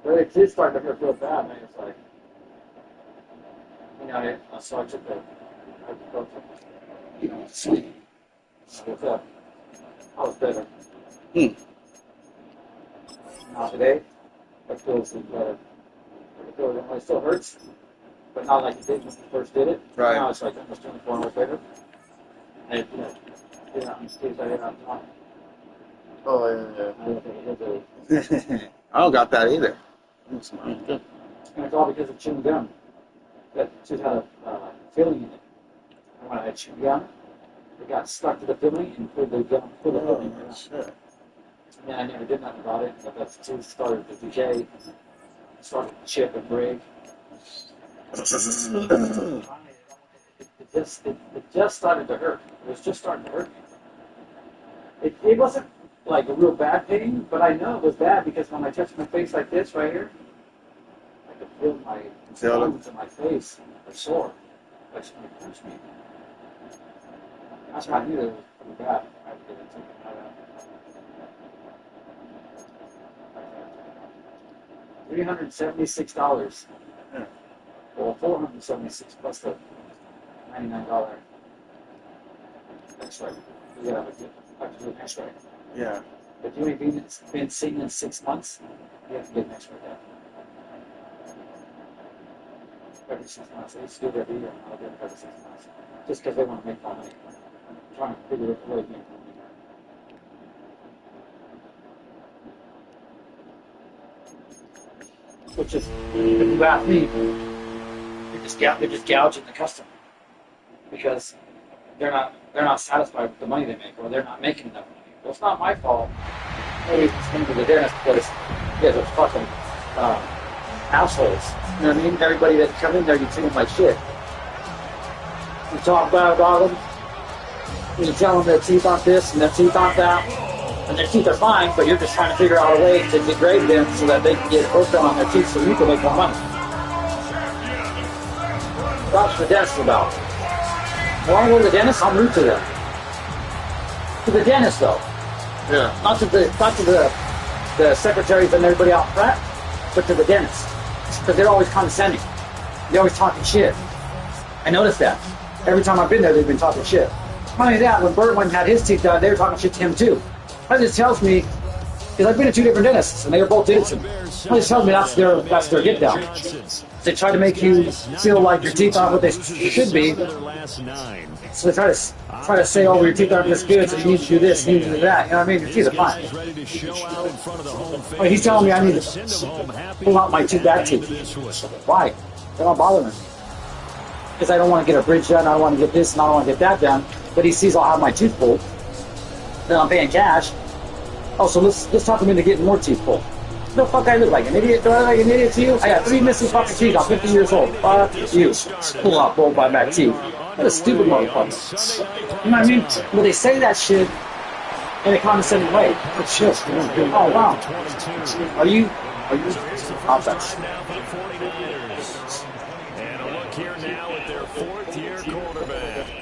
It did start to hurt real bad, man. It's like, so I took the ibuprofen. What's up? I was better. Now today, it feels better. It still hurts, but not like it did when you first did it. Right. Now it's like almost 24 hours later. And Oh, yeah. I don't got that either. And it's all because of chewing gum. That just had a filling in it. And when I had chewed gum, it got stuck to the filling and pulled the gum, pulled the filling right out. Shit. And I never did nothing about it, but that's tooth started to decay, started to chip and break. It just started to hurt. It was just starting to hurt me. It wasn't like a real bad pain, but I know it was bad because when I touched my face like this right here, I could feel my bones in my face are sore. Like somebody punched me. That's why I knew it was pretty bad. I had to get it taken right out. $376. Yeah. Well, $476 plus the $99 X-ray. You have to do an X-ray. Yeah. If you ain't been seen in 6 months, you have to get an X-ray done. Every 6 months. They used to do it every year. I'll do it every 6 months. Just because they want to make more money. I'm trying to figure out a way to make more money. Which is, if you ask me, they're just gouging the customer because they're not satisfied with the money they make, or they're not making enough money. Well, it's not my fault. Maybe it's going to the dentist because you guys are fucking assholes. You know what I mean? Everybody that come in there, you treat them like shit. You talk bad about them. You tell them their teeth aren't this and their teeth aren't that. And their teeth are fine, but you're just trying to figure out a way to degrade them so that they can get work on their teeth so you can make more money. That's what the dentist is about. When I go to the dentist, I'm rude to them. To the dentist, though. Yeah. Not to the secretaries and everybody out front, but to the dentist. Because they're always condescending. They're always talking shit. I noticed that. Every time I've been there, they've been talking shit. Not only that, when Bert went and had his teeth done, they were talking shit to him too. That just tells me, because I've been to 2 different dentists, and they were both Davidson. That just tells me that's their get down. They try to make you feel like your teeth aren't what they should be. So they try to say, oh, your teeth aren't this good, so you need to do this, you need to do that. You know what I mean? Your teeth are fine. Well, he's telling me I need to pull out my 2 back teeth. Why? They're not bothering me. Because I don't want to get a bridge done, I don't want to get this, and I don't want to get that done. But he sees I'll have my tooth pulled. Then I'm paying cash. Oh, so let's talk him into getting more teeth pulled. No, fuck, I look like an idiot. Do I look like an idiot to you? I got 3 missing fucking teeth. I'm 50 years old. Fuck you. Pull out both my back teeth. What a stupid motherfucker. You know what I mean? Well, they say that shit in a condescending way. But shit. Oh, wow. Are you? Offense. And a look here now at their 4th-year quarterback.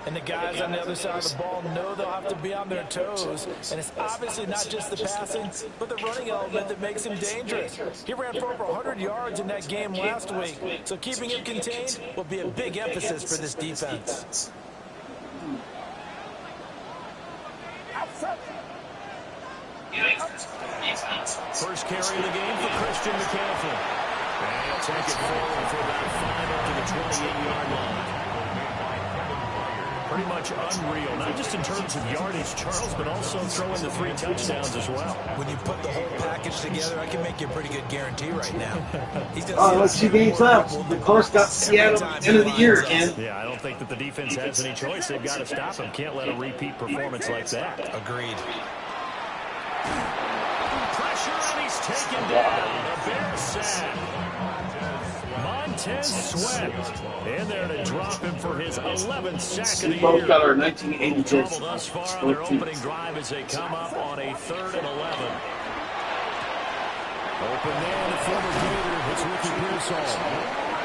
And the guys on the other side of the ball know they'll have to be on their toes. And it's obviously not just the passing, but the running element that makes him dangerous. He ran for over 100 yards in that game last week. So keeping him contained will be a big emphasis for this defense. First carry of the game for Christian McCaffrey. And he'll take it forward for about 5 up to the 28-yard line. Pretty much unreal, not just in terms of yardage, Charles, but also throwing the 3 touchdowns as well. When you put the whole package together, I can make you a pretty good guarantee right now. Let's 2 games left. The course got Seattle end of the year, Ken. Yeah, I don't think that the defense has any choice. They've got to stop him. Can't let a repeat performance like that. Agreed. Pressure, and he's taken down. A Bears sack. Montez Sweat in there to drop him for his 11th sack of the year. Both got our 1986. Thus far on their opening drive as they come up on a 3rd and 11. Open man, the former Gator. It's Ricky Pearsall.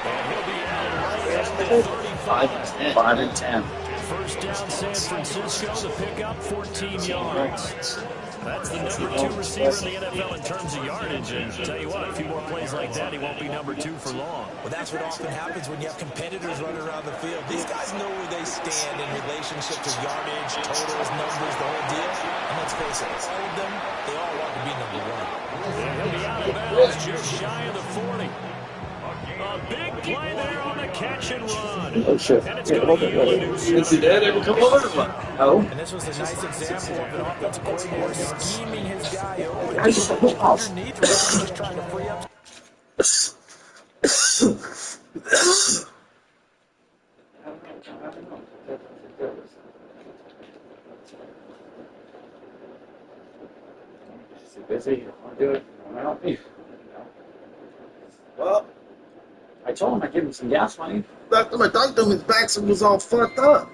And he'll be out right at the 35. 5 and 10. First down, San Francisco. The pickup, 14 yards. That's the number 2 receiver in the NFL in terms of yardage. And tell you what, a few more plays like that, he won't be number 2 for long. Well, that's what often happens when you have competitors running around the field. These guys know where they stand in relationship to yardage, totals, numbers, the whole deal. And let's face it, all of them, they all want to be number 1. And he'll be out of bounds just shy of the 40. A big play there on the catch and run. Oh, shit. And it's going to yield a new Did see that ever come over? Oh. And this was a nice example of an offensive coordinator scheming his guy open. I just Underneath, just trying to free up. Busy. I'll do it. Well, Well, I told him I'd give him some gas money. after my doctor, his back was all fucked up.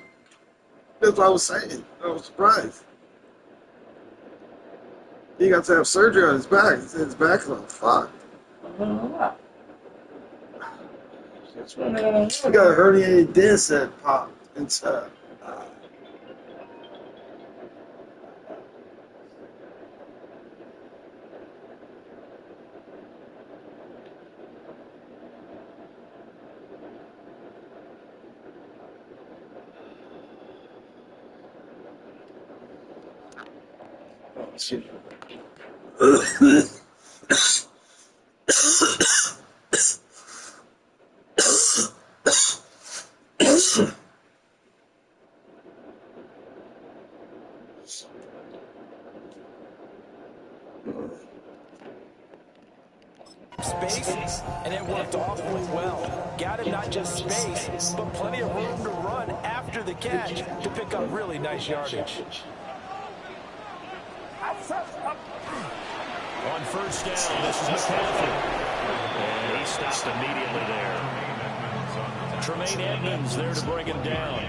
That's what I was saying. I was surprised. He got to have surgery on his back. His back's all fucked. He got a herniated disc that popped inside. Excuse me. Space, and it worked awfully well. Got him not just space, but plenty of room to run after the catch to pick up really nice yardage. On first down, this is McCaffrey. And he stopped immediately there. Tremaine Edmonds there to bring him down.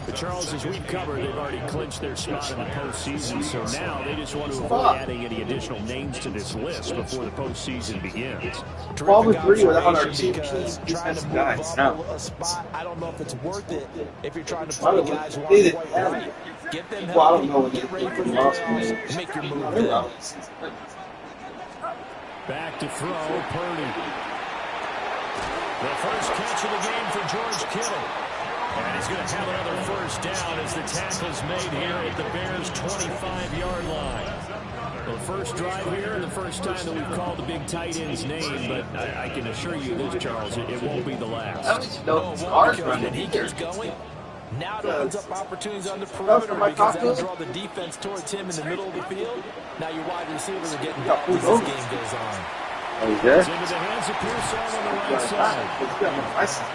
But Charles, as we've covered, they've already clinched their spot in the postseason, so now they just want to avoid adding any additional names to this list before the postseason begins. Probably three without our team. Because trying to move Guys, up a spot, I don't know if it's worth it if you're trying to Why play would guys who they aren't didn't quite have ready. it? Get them Well, I don't know healthy, when get ready for the lost playoffs, me. and make your move then. Back to throw, Purdy. The first catch of the game for George Kittle. And he's going to have another first down as the tackle's made here at the Bears' 25-yard line. The first drive here and the first time that we've called the big tight end's name, but I can assure you this, Charles, it won't be the last. When he gets going, now it opens up opportunities on the perimeter because that'll draw the defense towards him in the middle of the field. Now your wide receivers are getting help as this game goes on. It's into the hands of Pearson on the right side.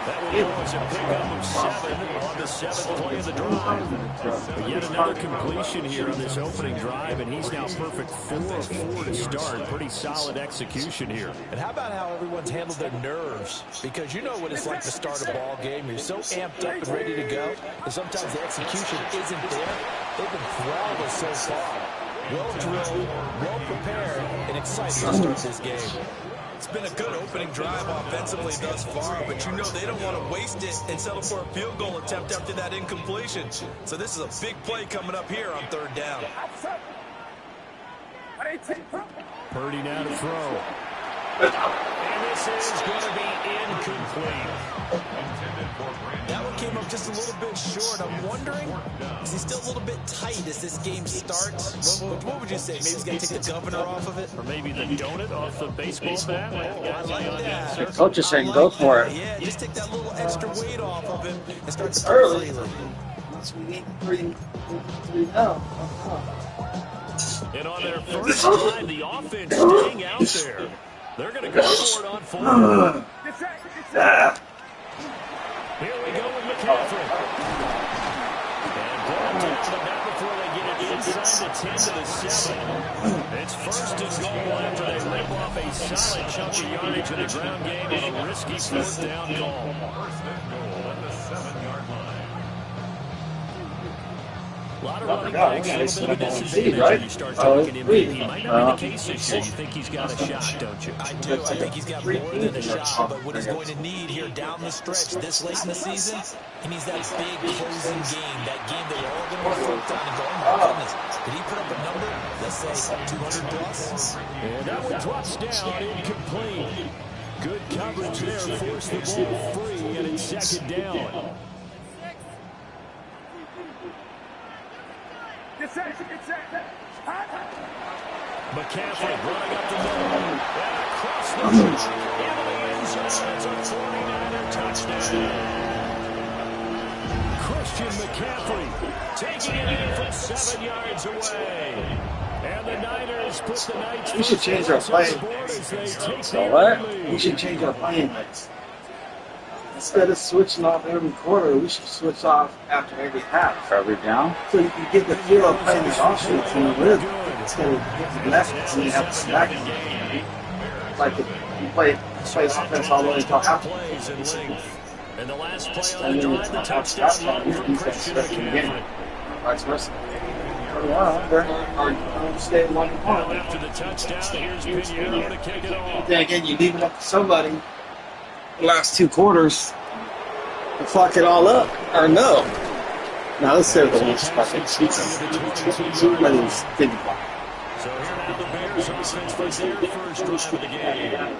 That will was a pickup of 7 on the 7th play of the drive. But yet another completion here on this opening drive, and he's now perfect 4 of 4 to start. Pretty solid execution here. And how about how everyone's handled their nerves? Because you know what it's like to start a ball game. You're so amped up and ready to go, and sometimes the execution isn't there. They've been flawless so far. Well drilled, well prepared, and excited to start this game. It's been a good opening drive offensively thus far, but you know they don't want to waste it and settle for a field goal attempt after that incompletion. So this is a big play coming up here on 3rd down. Purdy now to throw. And this is going to be incomplete. That one came up just a little bit short. I'm wondering, is he still a little bit tight as this game starts? What would you say? Maybe he's going to take the governor off of it? Or maybe the donut off the baseball bat. I like that. Coach is saying go for it. Yeah, just take that little extra weight off of him and start to early. freely. We need three now. And on their first drive, the offense staying out there. They're going to go for it on 4th. Here we go with McCaffrey. And brought down, but not before they get it inside the 10 to the 7. It's 1st and goal after they rip off a solid chunk of yardage in the ground game on a risky 4th down call. 1st and goal at the 7-yard line. A lot of running backs, a little bit of a disadvantage when you start talking MVP. Might not be the case this year. You think he's got a shot, don't you? I do. I think he's got more than a shot, but what he's going to need here down the stretch this late in the season, he needs that big closing game, that game that we're all going to reflect on and go, oh my goodness, Did he put up a number, let's say 200 plus? And that one drops down, incomplete. Good coverage there, forced the ball free, and it's second down. McCaffrey running up the middle. And across the field into the end zone. It's a 49er touchdown. Christian McCaffrey taking it in from 7 yards away. And the Niners put the Knights. We should change our play. So what? We should change our playing mix. Instead of switching off every quarter, we should switch off after every half. Every down. So you can get the feel of playing the offense and the rhythm instead of getting left and you have to snack it. Like if you play offense all the way until half. Plays in length. And the last play on the drive, the touchdown run from Christian McCaffrey. Vice versa. Or stay in one Now point. after the touchdown, here's Pinheiro to kick it off. Then again, you leave it up to somebody the last 2 quarters to fuck it all up, or no. Now let's say the Wolves fucking somebody's 50 block. So here now the Bears offense for their first drive of the game. And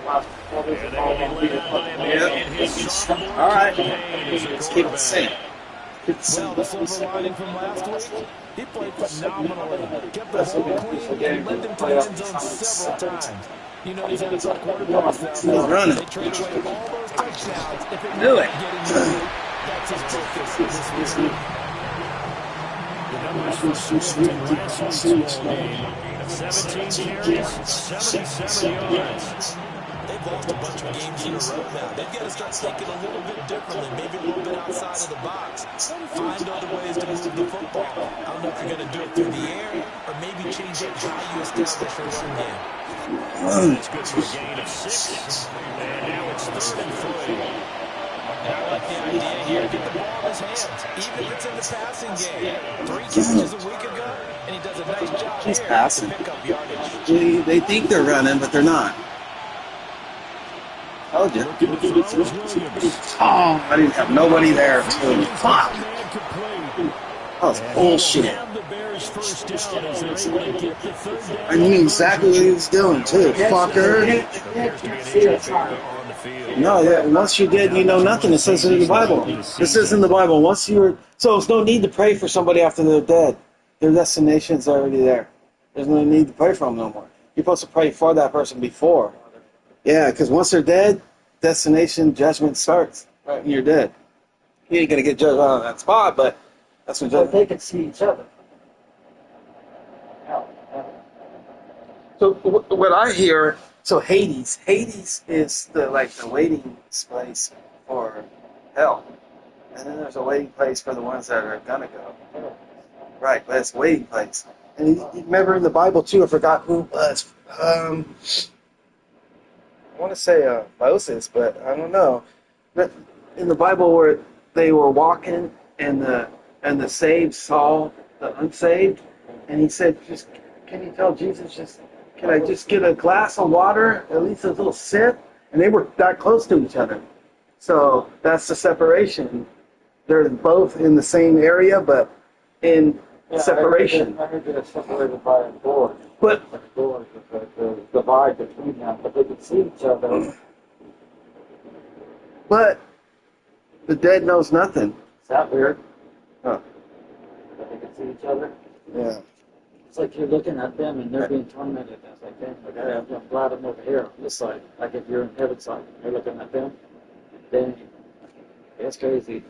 they will be led by a man in his sophomore Alright. campaign as a Let's keep it same. quarterback. Well, the silver lining from last week, he played phenomenally. Kept the ball clean and led them to the end zone several times. You know, he's had some quarterbacks that He's running. they trade away all those touchdowns. If it Do meant it. getting you, that's his focus this week. The numbers for Swift in last week's ball game. 17 carries, 77 yards. They've lost a bunch of games in a row now. They've got to start thinking a little bit differently, maybe a little bit outside of the box. Find other ways to move the football. I don't know if you're going to do it through the air or maybe change up how you establish your run game. That's good for a gain of 6. And now it's 3rd and 3. And I like the idea here. Get the ball in his hands, even if it's in the passing game. 3 catches a week ago, and he does a nice job He's here passing. to pick up yardage. They think they're running, but they're not. Told you. Oh, I didn't have nobody there. Too. Fuck. That was bullshit. I knew exactly what he was doing, too. Fucker. No, yeah, once you're dead, you know nothing. It says it in the Bible. It says in the Bible, once you're... So there's no need to pray for somebody after they're dead. Their destination's already there. There's no need to pray for them no more. You're supposed to pray for that person before. Yeah, because once they're dead, destination, judgment starts. Right when you're dead. You ain't going to get judged on that spot, but that's when But judgment... they can see each other. So what I hear, so Hades is the waiting place for hell, and then there's a waiting place for the ones that are gonna go. Right, but it's a waiting place. And you remember in the Bible too, I forgot who it was. I want to say Moses, but I don't know. But in the Bible where they were walking and the saved saw the unsaved, and he said, "Just can you tell Jesus can I just get a glass of water, at least a little sip?" And they were that close to each other. So that's the separation. They're both in the same area, but in separation. I heard they're separated by a door. But The door is the divide between them, but they can see each other. but the dead knows nothing. Is that weird? Huh. That they can see each other? Yeah. It's like you're looking at them and they're being tormented. It's like, dang, like, I'm glad I'm over here on this side. Like if you're in heaven side, you're looking at them, then it's crazy.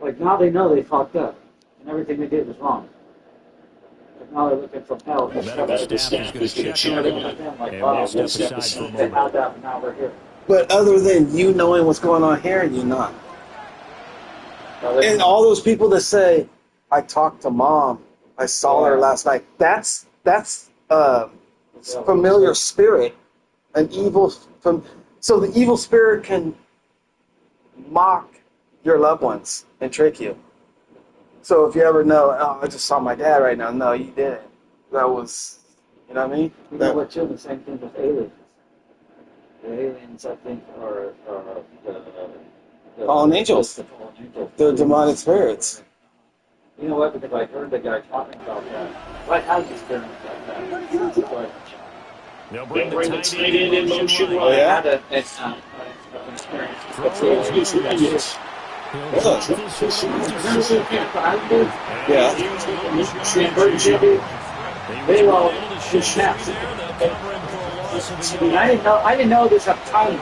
Like now they know they fucked up and everything they did was wrong. But now they're looking from hell. Medical staff is going to check They're on looking them. at them like, And wow, we'll step aside for a they moment. had that, and now we're here. But other than you knowing what's going on here, you're not. Now they- And all those people that say, "I talked to mom, I saw her last night," that's familiar spirit, an evil from. So the evil spirit can mock your loved ones and trick you. So if you ever know, "Oh, I just saw my dad right now," no, you didn't. That was, you know what I mean? You know what, too? The same thing with aliens. The aliens, I think, are the Fallen angels. the fallen angels. They're demonic spirits. You know what? Because I heard the guy talking about that. What has experience like that? But They'll They'll bring bring the the tight end in motion right. right. I had an experience. Throws loose. He'll drop this one off to Yeah. They will do snaps. I didn't know this at the time.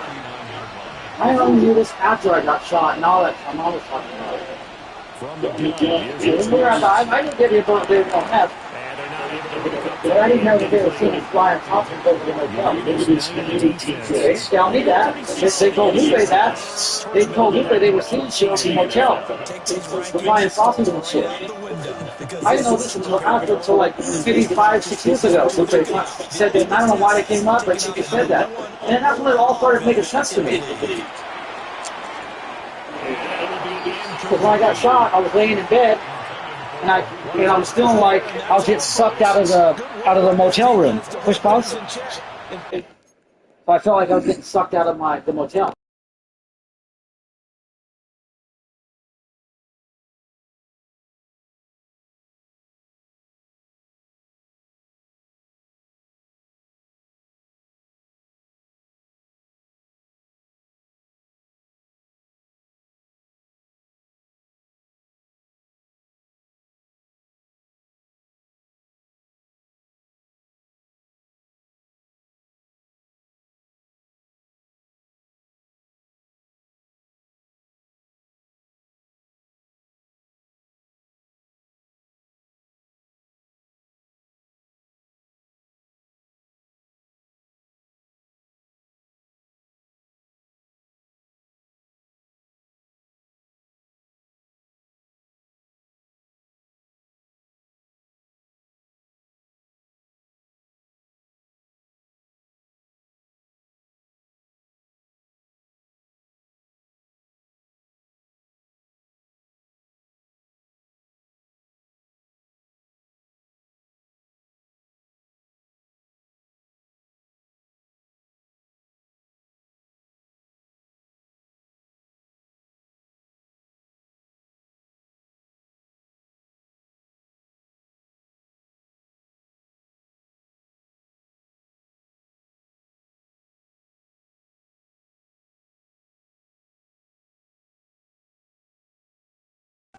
I only knew this after I got shot, and all that my mom was talking about it. From the gun. I didn't get it on that. But I didn't know that they were seeing flying toppings over the hotel. They tell me that. They told Lupe that. They told Lupe they were seeing shit in the hotel. Flying sausages and shit. I didn't know this until like maybe 5-6 years ago. Lupe said that. I don't know why they came up, but she said that. And that's when it all started making sense to me. Because when I got shot, I was laying in bed. And I was feeling like I was getting sucked out of the motel room. Push pause. So I felt like I was getting sucked out of the motel.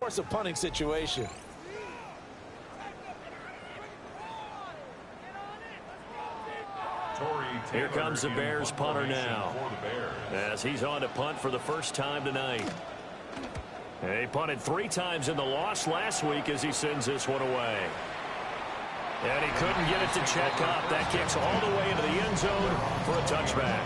Force a punting situation. Here comes the Bears punter now, as he's on to punt for the first time tonight. He punted 3 times in the loss last week as he sends this one away. And he couldn't get it to check up. That kicks all the way into the end zone for a touchback.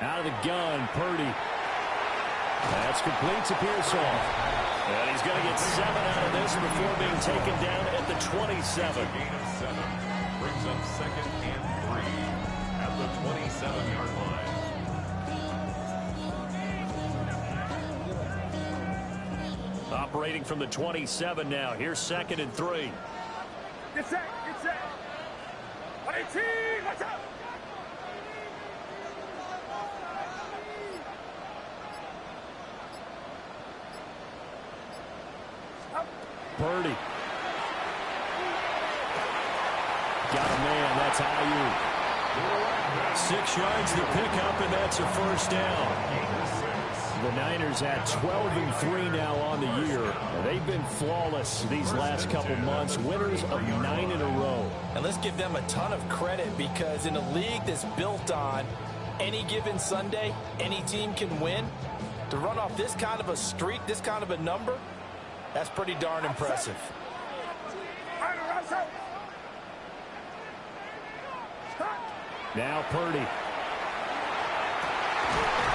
Out of the gun, Purdy. That's complete to Pearsall. And he's going to get 7 out of this before being taken down at the 27. Gain of 7 brings up 2nd and 3 at the 27-yard line. operating from the 27 now. Here's 2nd and 3. Get set, get set. 18, watch out. Purdy. Got a man. That's Ayuk. 6 yards to pick up, and that's a first down. The Niners at 12-3 now on the year. They've been flawless these last couple months, winners of 9 in a row. And let's give them a ton of credit, because in a league that's built on any given Sunday, any team can win. To run off this kind of a streak, this kind of a number, that's pretty darn impressive. Now Purdy.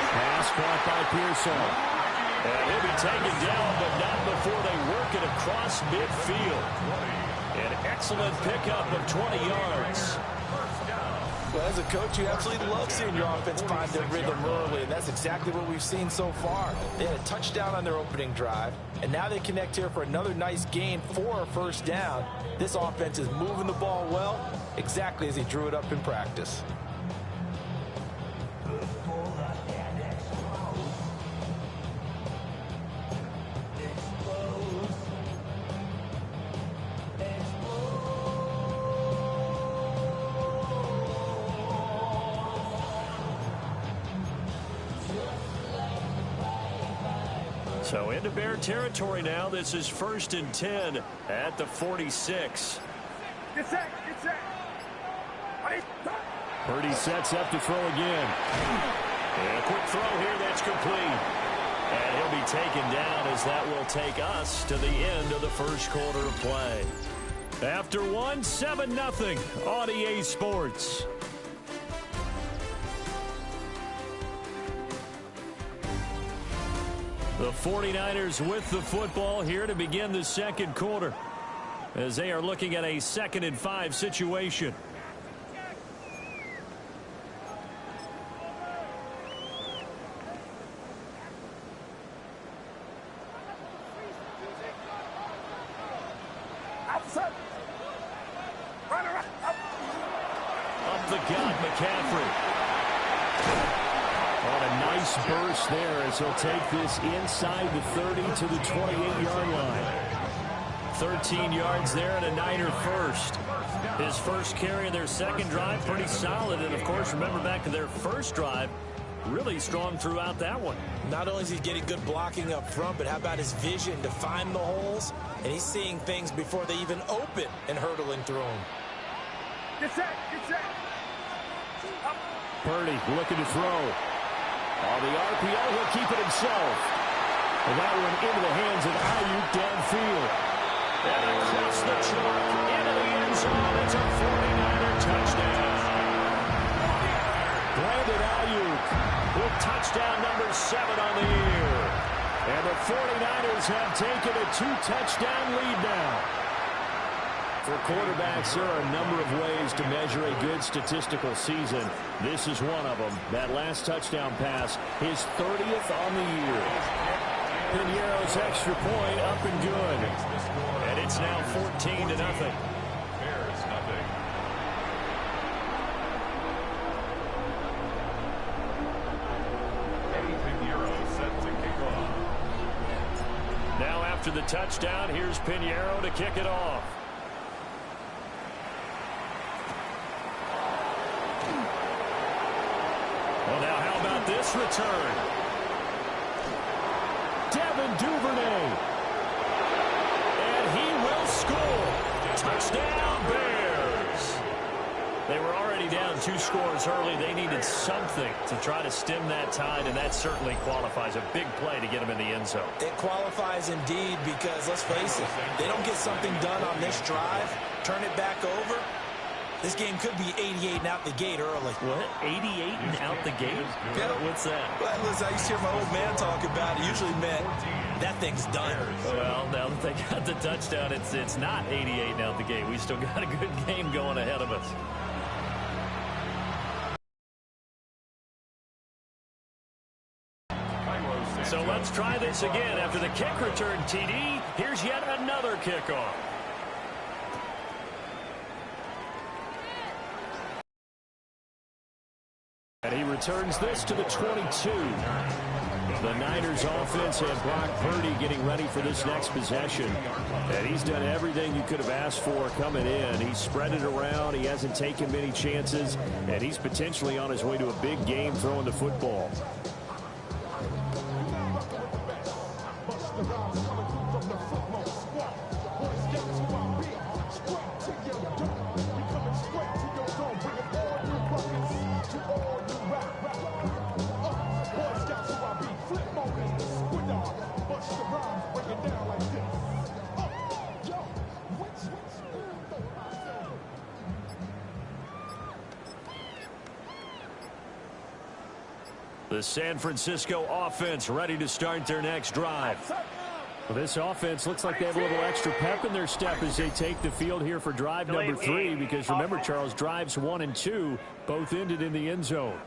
Pass caught by Pearson. And he'll be taken down, but not before they work it across midfield. An excellent pickup of 20 yards. Well, as a coach, you absolutely love seeing your offense find their rhythm early, and that's exactly what we've seen so far. They had a touchdown on their opening drive, and now they connect here for another nice gain for a first down. This offense is moving the ball well, exactly as he drew it up in practice. So into Bear territory now. This is 1st and 10 at the 46. Get set, get set. Purdy sets up to throw again. And a quick throw here that's complete. And he'll be taken down as that will take us to the end of the first quarter of play. After 7-0 on EA Sports. The 49ers with the football here to begin the second quarter, as they are looking at a 2nd and 5 situation. Up the gut, McCaffrey. On a nice burst there as he'll take this inside the 30 to the 28-yard line. 13 yards there and a Niner first. His first carry of their second drive, pretty solid. And, of course, remember back to their first drive, really strong throughout that one. Not only is he getting good blocking up front, but how about his vision to find the holes? And he's seeing things before they even open and hurtling through them. Get set, get set. Purdy looking to throw. On the RPO, he'll keep it himself. And that one into the hands of Ayuk downfield. And across the chalk, into the end zone. It's a 49er touchdown. Brandon Ayuk with touchdown number 7 on the year. And the 49ers have taken a 2-touchdown lead now. For quarterbacks, there are a number of ways to measure a good statistical season. This is one of them. That last touchdown pass, his 30th on the year. Piñeiro's extra point up and good. And it's now 14-0. Bears nothing. Eddie Piñeiro set to kick off. Now after the touchdown, here's Piñeiro to kick it off. Well, now how about this return? Devin Duvernay. And he will score. Touchdown, Bears. They were already down 2 scores early. They needed something to try to stem that tide, and that certainly qualifies. A big play to get them in the end zone. It qualifies indeed, because let's face it, they don't get something done on this drive, turn it back over, this game could be 88 and out the gate early. What? 88 and out the gate? Yeah. What's that? Well, listen, I used to hear my old man talk about it. Usually meant that thing's done. Well, now that they got the touchdown, it's not 88 and out the gate. We still got a good game going ahead of us. So Let's try this again. After the kick return TD, here's yet another kickoff. And he returns this to the 22. The Niners offense and Brock Purdy getting ready for this next possession. And he's done everything you could have asked for coming in. He's spread it around. He hasn't taken many chances. And he's potentially on his way to a big game throwing the football. The San Francisco offense ready to start their next drive. Well, this offense looks like they have a little extra pep in their step as they take the field here for drive number 3, because remember, Charles, drives 1 and 2 both ended in the end zone.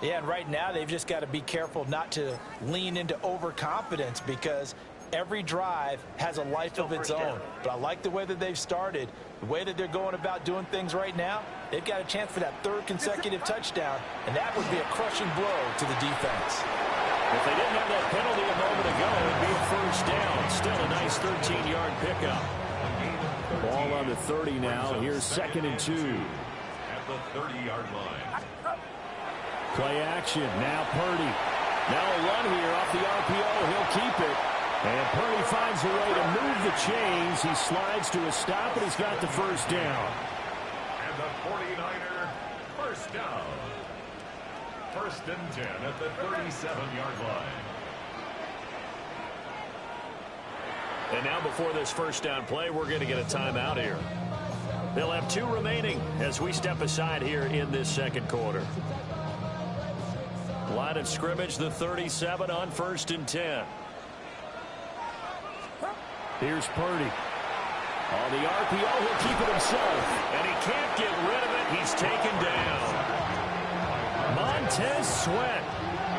Yeah, and right now they've just got to be careful not to lean into overconfidence, because every drive has a life of its own. But I like the way that they've started, the way that they're going about doing things right now. They've got a chance for that 3rd consecutive touchdown, and that would be a crushing blow to the defense. If they didn't have that penalty a moment ago, it'd be a first down. Still a nice 13-yard pickup. Ball on the 30 now. Here's 2nd and 2. At the 30-yard line. Play action. Now Purdy. Now a run here off the RPO. He'll keep it. And Purdy finds a way to move the chains. He slides to a stop, and he's got the first down. And the 49er first down. 1st and 10 at the 37-yard line. And now before this first down play, we're going to get a timeout here. They'll have 2 remaining as we step aside here in this 2nd quarter. Line of scrimmage, the 37 on 1st and 10. Here's Purdy. On the RPO, he'll keep it himself. And he can't get rid of it. He's taken down. Montez Sweat.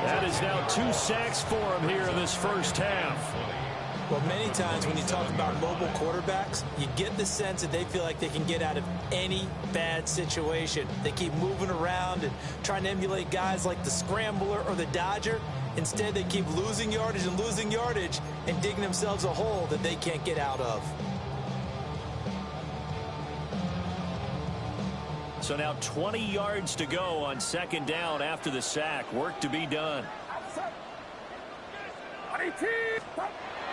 That is now 2 sacks for him here in this first half. Well, many times when you talk about mobile quarterbacks, you get the sense that they feel like they can get out of any bad situation. They keep moving around and trying to emulate guys like the Scrambler or the Dodger. Instead, they keep losing yardage and digging themselves a hole that they can't get out of. So now 20 yards to go on 2nd down after the sack. Work to be done.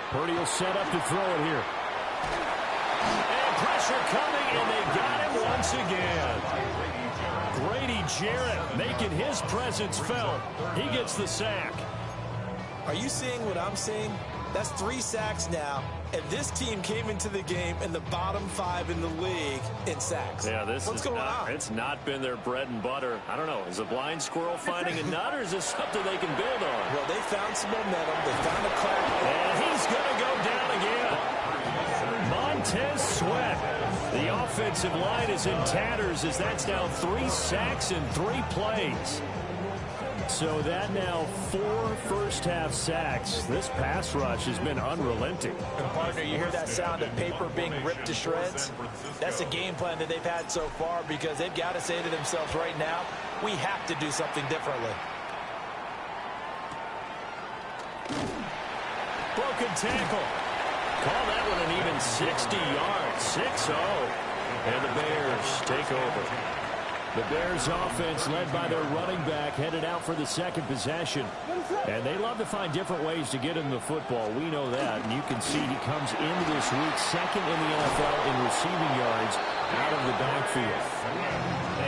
Purdy will set up to throw it here. And pressure coming, and they got him once again. Grady Jarrett making his presence felt. He gets the sack. Are you seeing what I'm seeing? That's 3 sacks now, and this team came into the game in the bottom 5 in the league in sacks. Yeah, What's going on? It's not been their bread and butter. I don't know. Is a blind squirrel finding a nut, or is this something they can build on? Well, they found some momentum. They found a crack. And he's going to go down again. Montez Sweat. The offensive line is in tatters, as that's now 3 sacks in 3 plays. So that now 4 first-half sacks. This pass rush has been unrelenting. And partner, you hear that sound of paper being ripped to shreds? That's the game plan that they've had so far, because they've got to say to themselves right now, we have to do something differently. Broken tackle. Call that one an even 60 yards. 6-0. And the Bears take over. The Bears offense, led by their running back, headed out for the 2nd possession. And they love to find different ways to get him the football. We know that. And you can see he comes into this week 2nd in the NFL in receiving yards out of the backfield.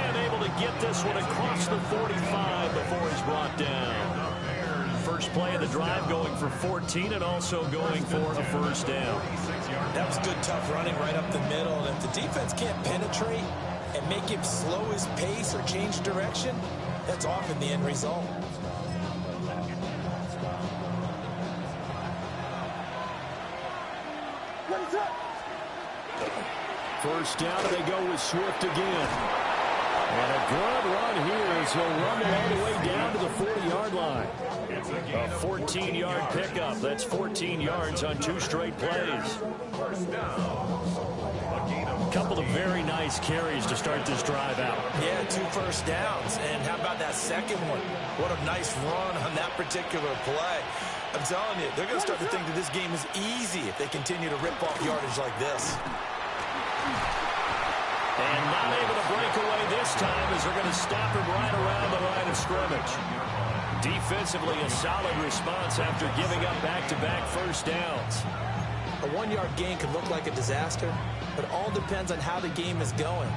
And able to get this one across the 45 before he's brought down. First play of the drive, going for 14 and also going for a first down. That was good, tough running right up the middle. And if the defense can't penetrate and make him slow his pace or change direction, that's often the end result. First down, and they go with Swift again. And a good run here as he'll run it all the way down to the 40-yard line. A 14-yard pickup. That's 14 yards on 2 straight plays. A couple of very nice carries to start this drive out. Yeah, 2 first downs. And how about that second one? What a nice run on that particular play. I'm telling you, they're going to start to think that this game is easy if they continue to rip off yardage like this. And not able to break away this time as they're going to stop him right around the line of scrimmage. Defensively, a solid response after giving up back-to-back first downs. A 1-yard gain could look like a disaster, but it all depends on how the game is going.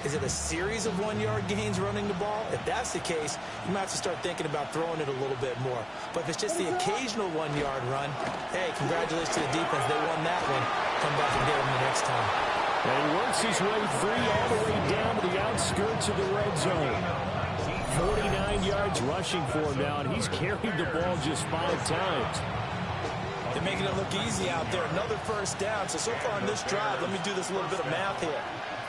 Is it a series of 1-yard gains running the ball? If that's the case, you might have to start thinking about throwing it a little bit more. But if it's just the occasional 1-yard run, hey, congratulations to the defense. They won that one. Come back and get them the next time. And he works his way free all the way down to the outskirts of the red zone. 49 yards rushing for him now, and he's carried the ball just 5 times. They're making it look easy out there. Another first down. So far on this drive, let me do this little bit of math here.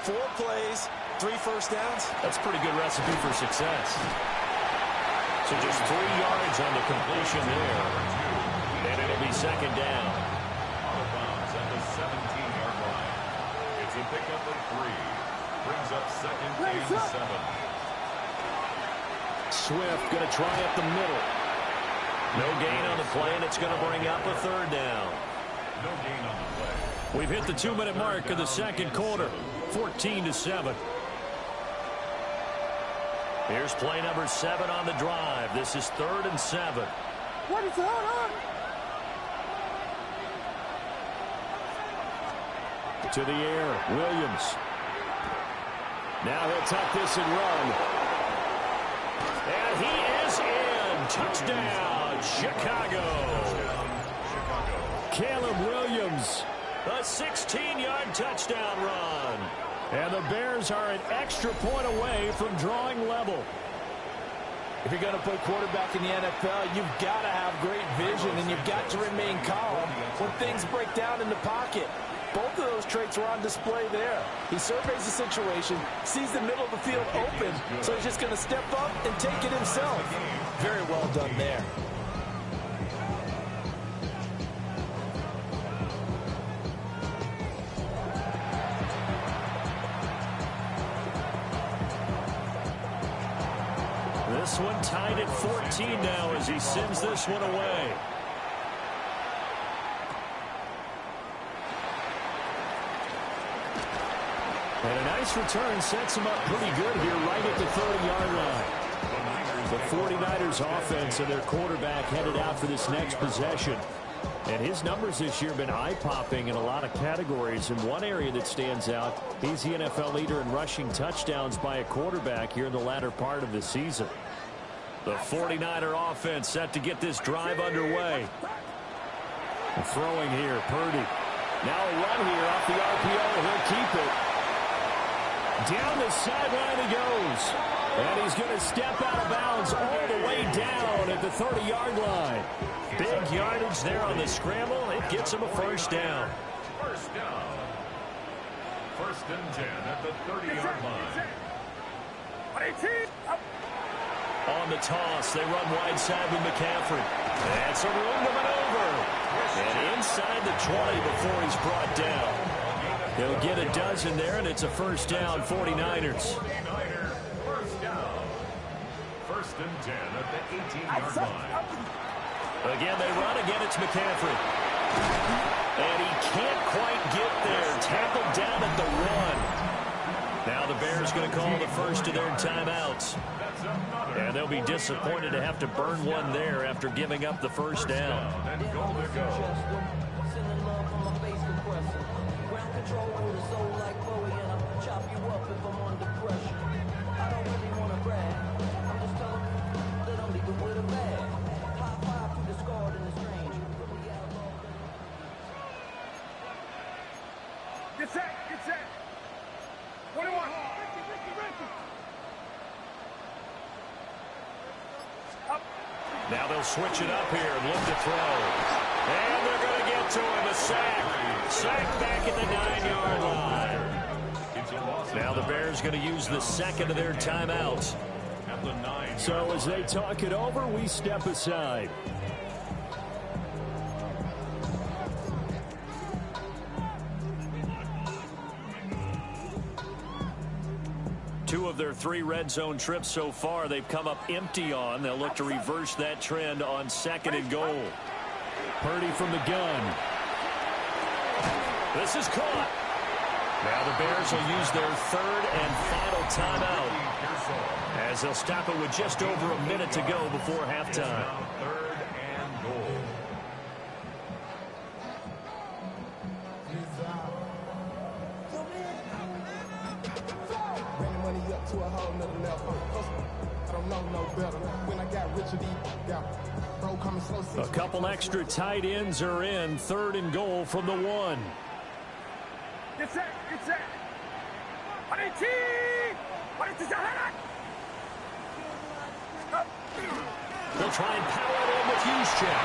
4 plays, 3 first downs. That's a pretty good recipe for success. So just 3 yards on the completion there. And it'll be second down. Out of bounds at the 17-yard line. It's a pickup of 3. Brings up second and 7. Swift going to try up the middle. No gain on the play, and it's going to bring up a 3rd down. No gain on the play. We've hit the 2-minute mark of the second quarter. 14-7. Here's play number 7 on the drive. This is 3rd and 7. What is going on? To the air, Williams. Now he'll tuck this and run. And he is in. Touchdown, Chicago. Caleb Williams, a 16-yard touchdown run. And the Bears are an extra point away from drawing level. If you're going to play quarterback in the NFL, you've got to have great vision, and you've got to remain calm when things break down in the pocket. Both of those traits were on display there. He surveys the situation, sees the middle of the field open, so he's just going to step up and take it himself. Very well done there. This one tied at 14 now as he sends this one away. And a nice return sets him up pretty good here right at the 30-yard line. The 49ers offense and their quarterback headed out for this next possession. And his numbers this year have been eye-popping in a lot of categories. In one area that stands out, he's the NFL leader in rushing touchdowns by a quarterback here in the latter part of the season. The 49er offense set to get this drive underway. Throwing here, Purdy. Now a run here off the RPO. He'll keep it. Down the sideline he goes. And he's going to step out of bounds all the way down at the 30-yard line. Big yardage there on the scramble. It gets him a first down. First down. 1st and 10 at the 30-yard line. On the toss, they run wide side with McCaffrey. That's a room to maneuver. And inside the 20 before he's brought down. He'll get a dozen there, and it's a first down, 49ers. 49er first down. 1st and 10 at the 18-yard line. Again, they run. Again, it's McCaffrey. And he can't quite get there. Tackled down at the 1. Now the Bears going to call the first of their timeouts. And they'll be disappointed to have to burn one there after giving up the first down. And goal to go. Get set, get set. 21. Now they'll switch it up here and look to throw. And they're going to get to him, a sack. Sack back at the 9-yard line. Now the Bears going to use the second of their timeouts. So as they talk it over, we step aside. Two of their 3 red zone trips so far, they've come up empty on. They'll look to reverse that trend on 2nd and goal. Purdy from the gun. This is caught. Now the Bears will use their 3rd and final timeout, as they'll stop it with just over a minute to go before halftime. 3rd and goal. A couple extra tight ends are in. 3rd and goal from the 1. Get set, get set. They'll try and power it in with Juszczyk.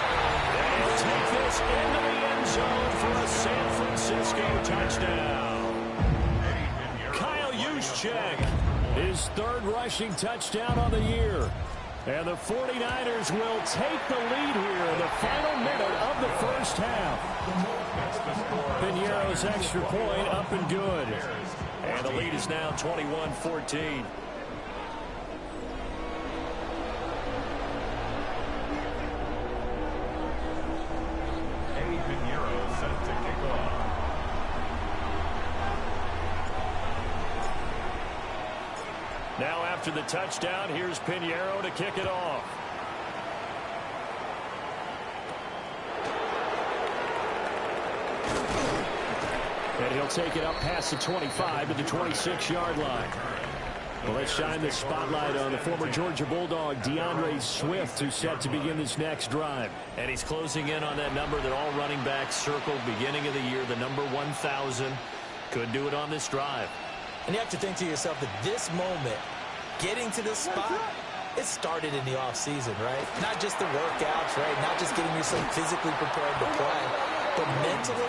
And he'll take this into the end zone for a San Francisco touchdown. Kyle Juszczyk, his 3rd rushing touchdown on the year. And the 49ers will take the lead here in the final minute of the first half. Piñeiro's extra point up and good. And the lead is now 21-14. Eddie Piñeiro set to kick off. Now after the touchdown, here's Piñeiro to kick it off. And he'll take it up past the 25 to the 26-yard line. Well, let's shine the spotlight on the former Georgia Bulldog, DeAndre Swift, who's set to begin this next drive. And he's closing in on that number that all running backs circled beginning of the year, the number 1,000. Could do it on this drive. And you have to think to yourself that this moment, getting to this spot, it started in the offseason, right? Not just the workouts, right? Not just getting yourself physically prepared to play, but mentally,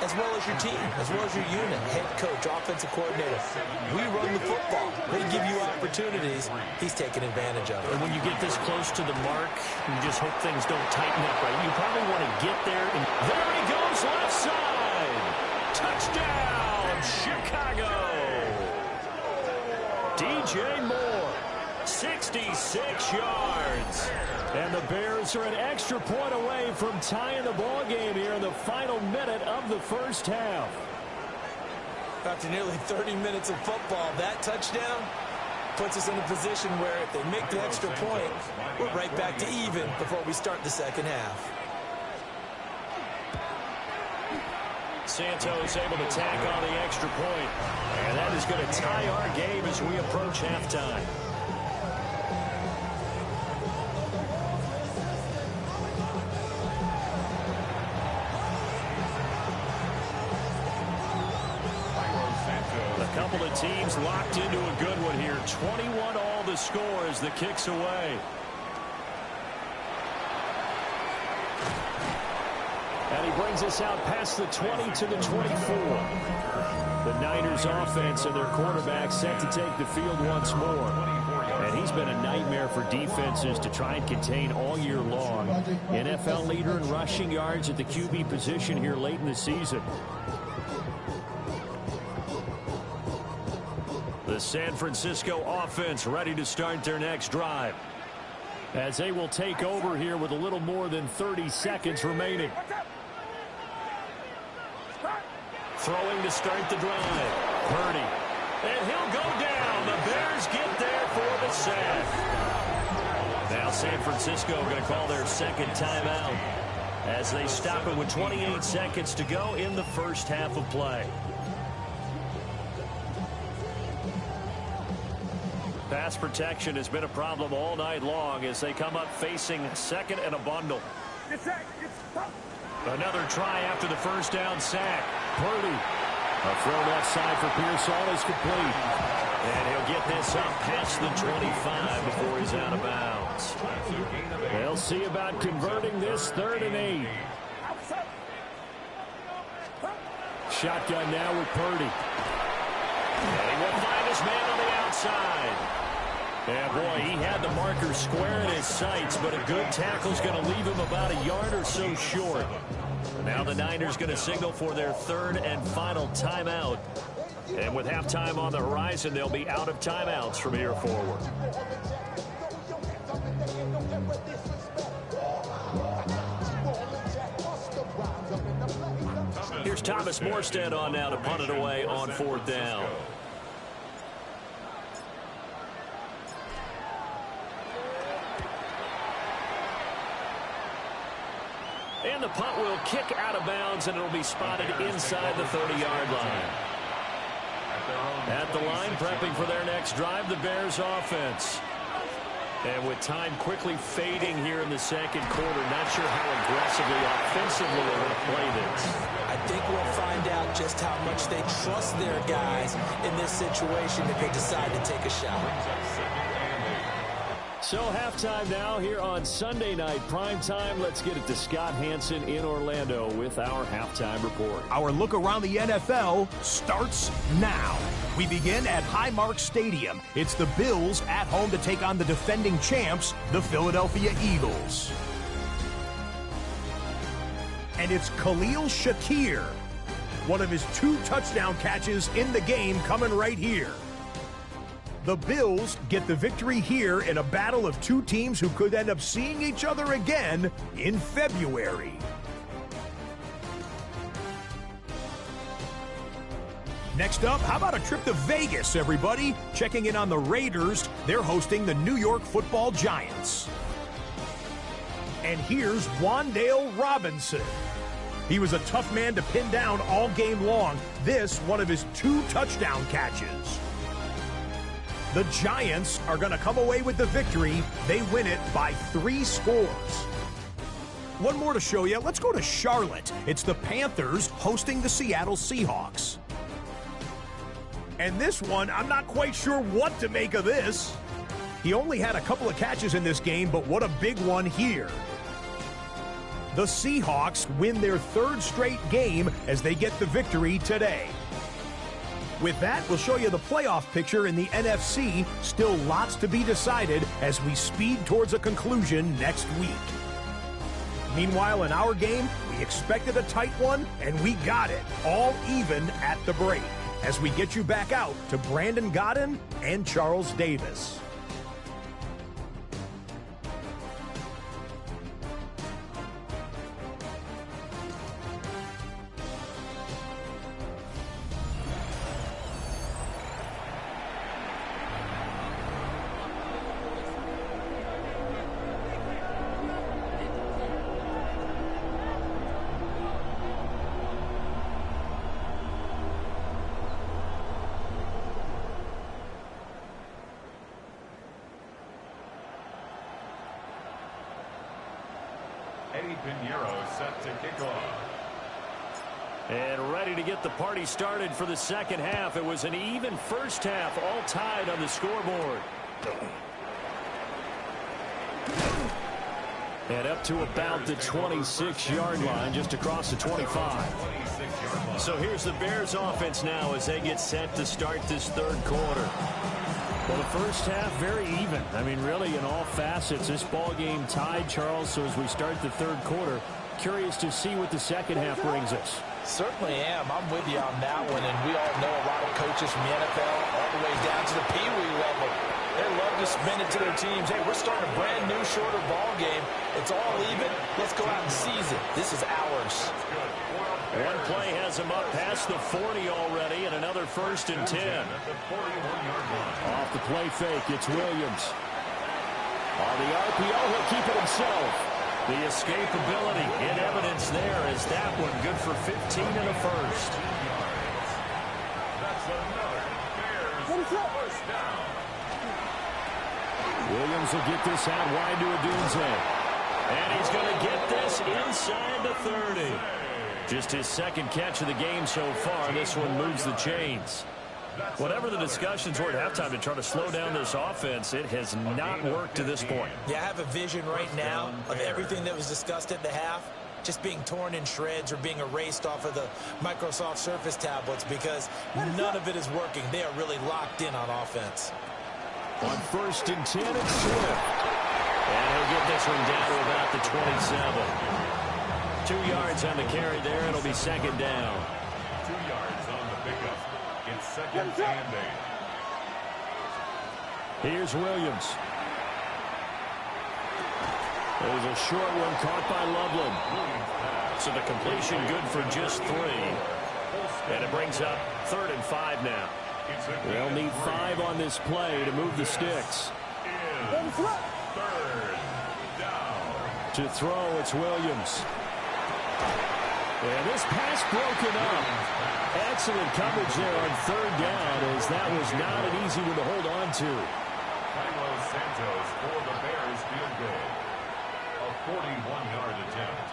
as well as your team, as well as your unit, head coach, offensive coordinator. We run the football. They give you opportunities. He's taking advantage of it. And when you get this close to the mark, you just hope things don't tighten up, right? You probably want to get there. And there he goes, left side. Touchdown, Chicago. DJ Moore, 66 yards. And the Bears are an extra point away from tying the ball game here in the final minute of the first half. After nearly 30 minutes of football, that touchdown puts us in a position where if they make the extra point, we're right back to even before we start the second half. Santos able to tack on the extra point. And that is going to tie our game as we approach halftime. A couple of teams locked into a good one here. 21 all the score as the kick's away. And he brings us out past the 20 to the 24. The Niners offense and their quarterback set to take the field once more. And he's been a nightmare for defenses to try and contain all year long. NFL leader in rushing yards at the QB position here late in the season. The San Francisco offense ready to start their next drive, as they will take over here with a little more than 30 seconds remaining. Throwing to start the drive. Purdy. And he'll go down. The Bears get there for the sack. Now San Francisco going to call their second timeout as they stop it with 28 seconds to go in the first half of play. Pass protection has been a problem all night long as they come up facing second and a bundle. Another try after the first down sack. Purdy. A throw left side for Pearsall is complete. And he'll get this up past the 25 before he's out of bounds. They'll see about converting this 3rd and 8. Shotgun now with Purdy. And he will find his man on the outside. Yeah, boy, he had the marker square in his sights, but a good tackle's going to leave him about a yard or so short. Now the Niners going to signal for their third and final timeout. And with halftime on the horizon, they'll be out of timeouts from here forward. Here's Thomas Morstead on now to punt it away on fourth down. And the punt will kick out of bounds, and it'll be spotted inside the 30-yard line. At the line, prepping for their next drive, the Bears offense. And with time quickly fading here in the second quarter, not sure how aggressively, offensively they're going to play this. I think we'll find out just how much they trust their guys in this situation if they decide to take a shot. So halftime now here on Sunday night primetime. Let's get it to Scott Hanson in Orlando with our halftime report. Our look around the NFL starts now. We begin at Highmark Stadium. It's the Bills at home to take on the defending champs, the Philadelphia Eagles. And it's Khalil Shakir, one of his 2 touchdown catches in the game coming right here. The Bills get the victory here in a battle of 2 teams who could end up seeing each other again in February. Next up, how about a trip to Vegas, everybody? Checking in on the Raiders. They're hosting the New York Football Giants. And here's Wan'Dale Robinson. He was a tough man to pin down all game long. This, one of his 2 touchdown catches. The Giants are going to come away with the victory. They win it by 3 scores. One more to show you. Let's go to Charlotte. It's the Panthers hosting the Seattle Seahawks. And this one, I'm not quite sure what to make of this. He only had a couple of catches in this game, but what a big one here. The Seahawks win their 3rd straight game as they get the victory today. With that, we'll show you the playoff picture in the NFC. Still lots to be decided as we speed towards a conclusion next week. Meanwhile, in our game, we expected a tight one, and we got it, all even at the break, as we get you back out to Brandon Godden and Charles Davis. Eddie Pinheiro set to kick off. And ready to get the party started for the second half. It was an even first half, all tied on the scoreboard. And up to about the 26-yard line, just across the 25. So here's the Bears offense now as they get set to start this third quarter. Well, the first half, very even. I mean, really, in all facets, this ball game tied, Charles. So as we start the third quarter, curious to see what the second half brings us. Certainly am. I'm with you on that one, and we all know a lot of coaches from the NFL all the way down to the Pee Wee level. They love to spin it to their teams. Hey, we're starting a brand new, shorter ball game. It's all even. Let's go out and seize it. This is ours. One play has him up past the 40 already, and another 1st and 10. Off the play fake, it's Williams. On the RPO, he'll keep it himself. The escapability in evidence there as that one good for 15 and a first. That's another Bears first down. Williams will get this out wide to Odunze. And he's going to get this inside the 30. Just his second catch of the game so far. This one moves the chains. Whatever the discussions were at halftime to try to slow down this offense, it has not worked to this point. Yeah, I have a vision right now of everything that was discussed at the half just being torn in shreds or being erased off of the Microsoft Surface tablets because none of it is working. They are really locked in on offense. On 1st and 10, it's Swift. And he'll get this one down to about the 27. 2 yards on the carry there. It'll be 2nd down. 2 yards on the pickup. It's 2nd and 8. Here's Williams. There's a short one caught by Loveland. So the completion good for just 3. And it brings up 3rd and 5 now. They'll need 5 on this play to move the sticks. 3rd down. To throw, it's Williams. And this pass broken up. Excellent coverage there on 3rd down, as that was not an easy one to hold on to. Milo Santos for the Bears field goal. A 41-yard attempt.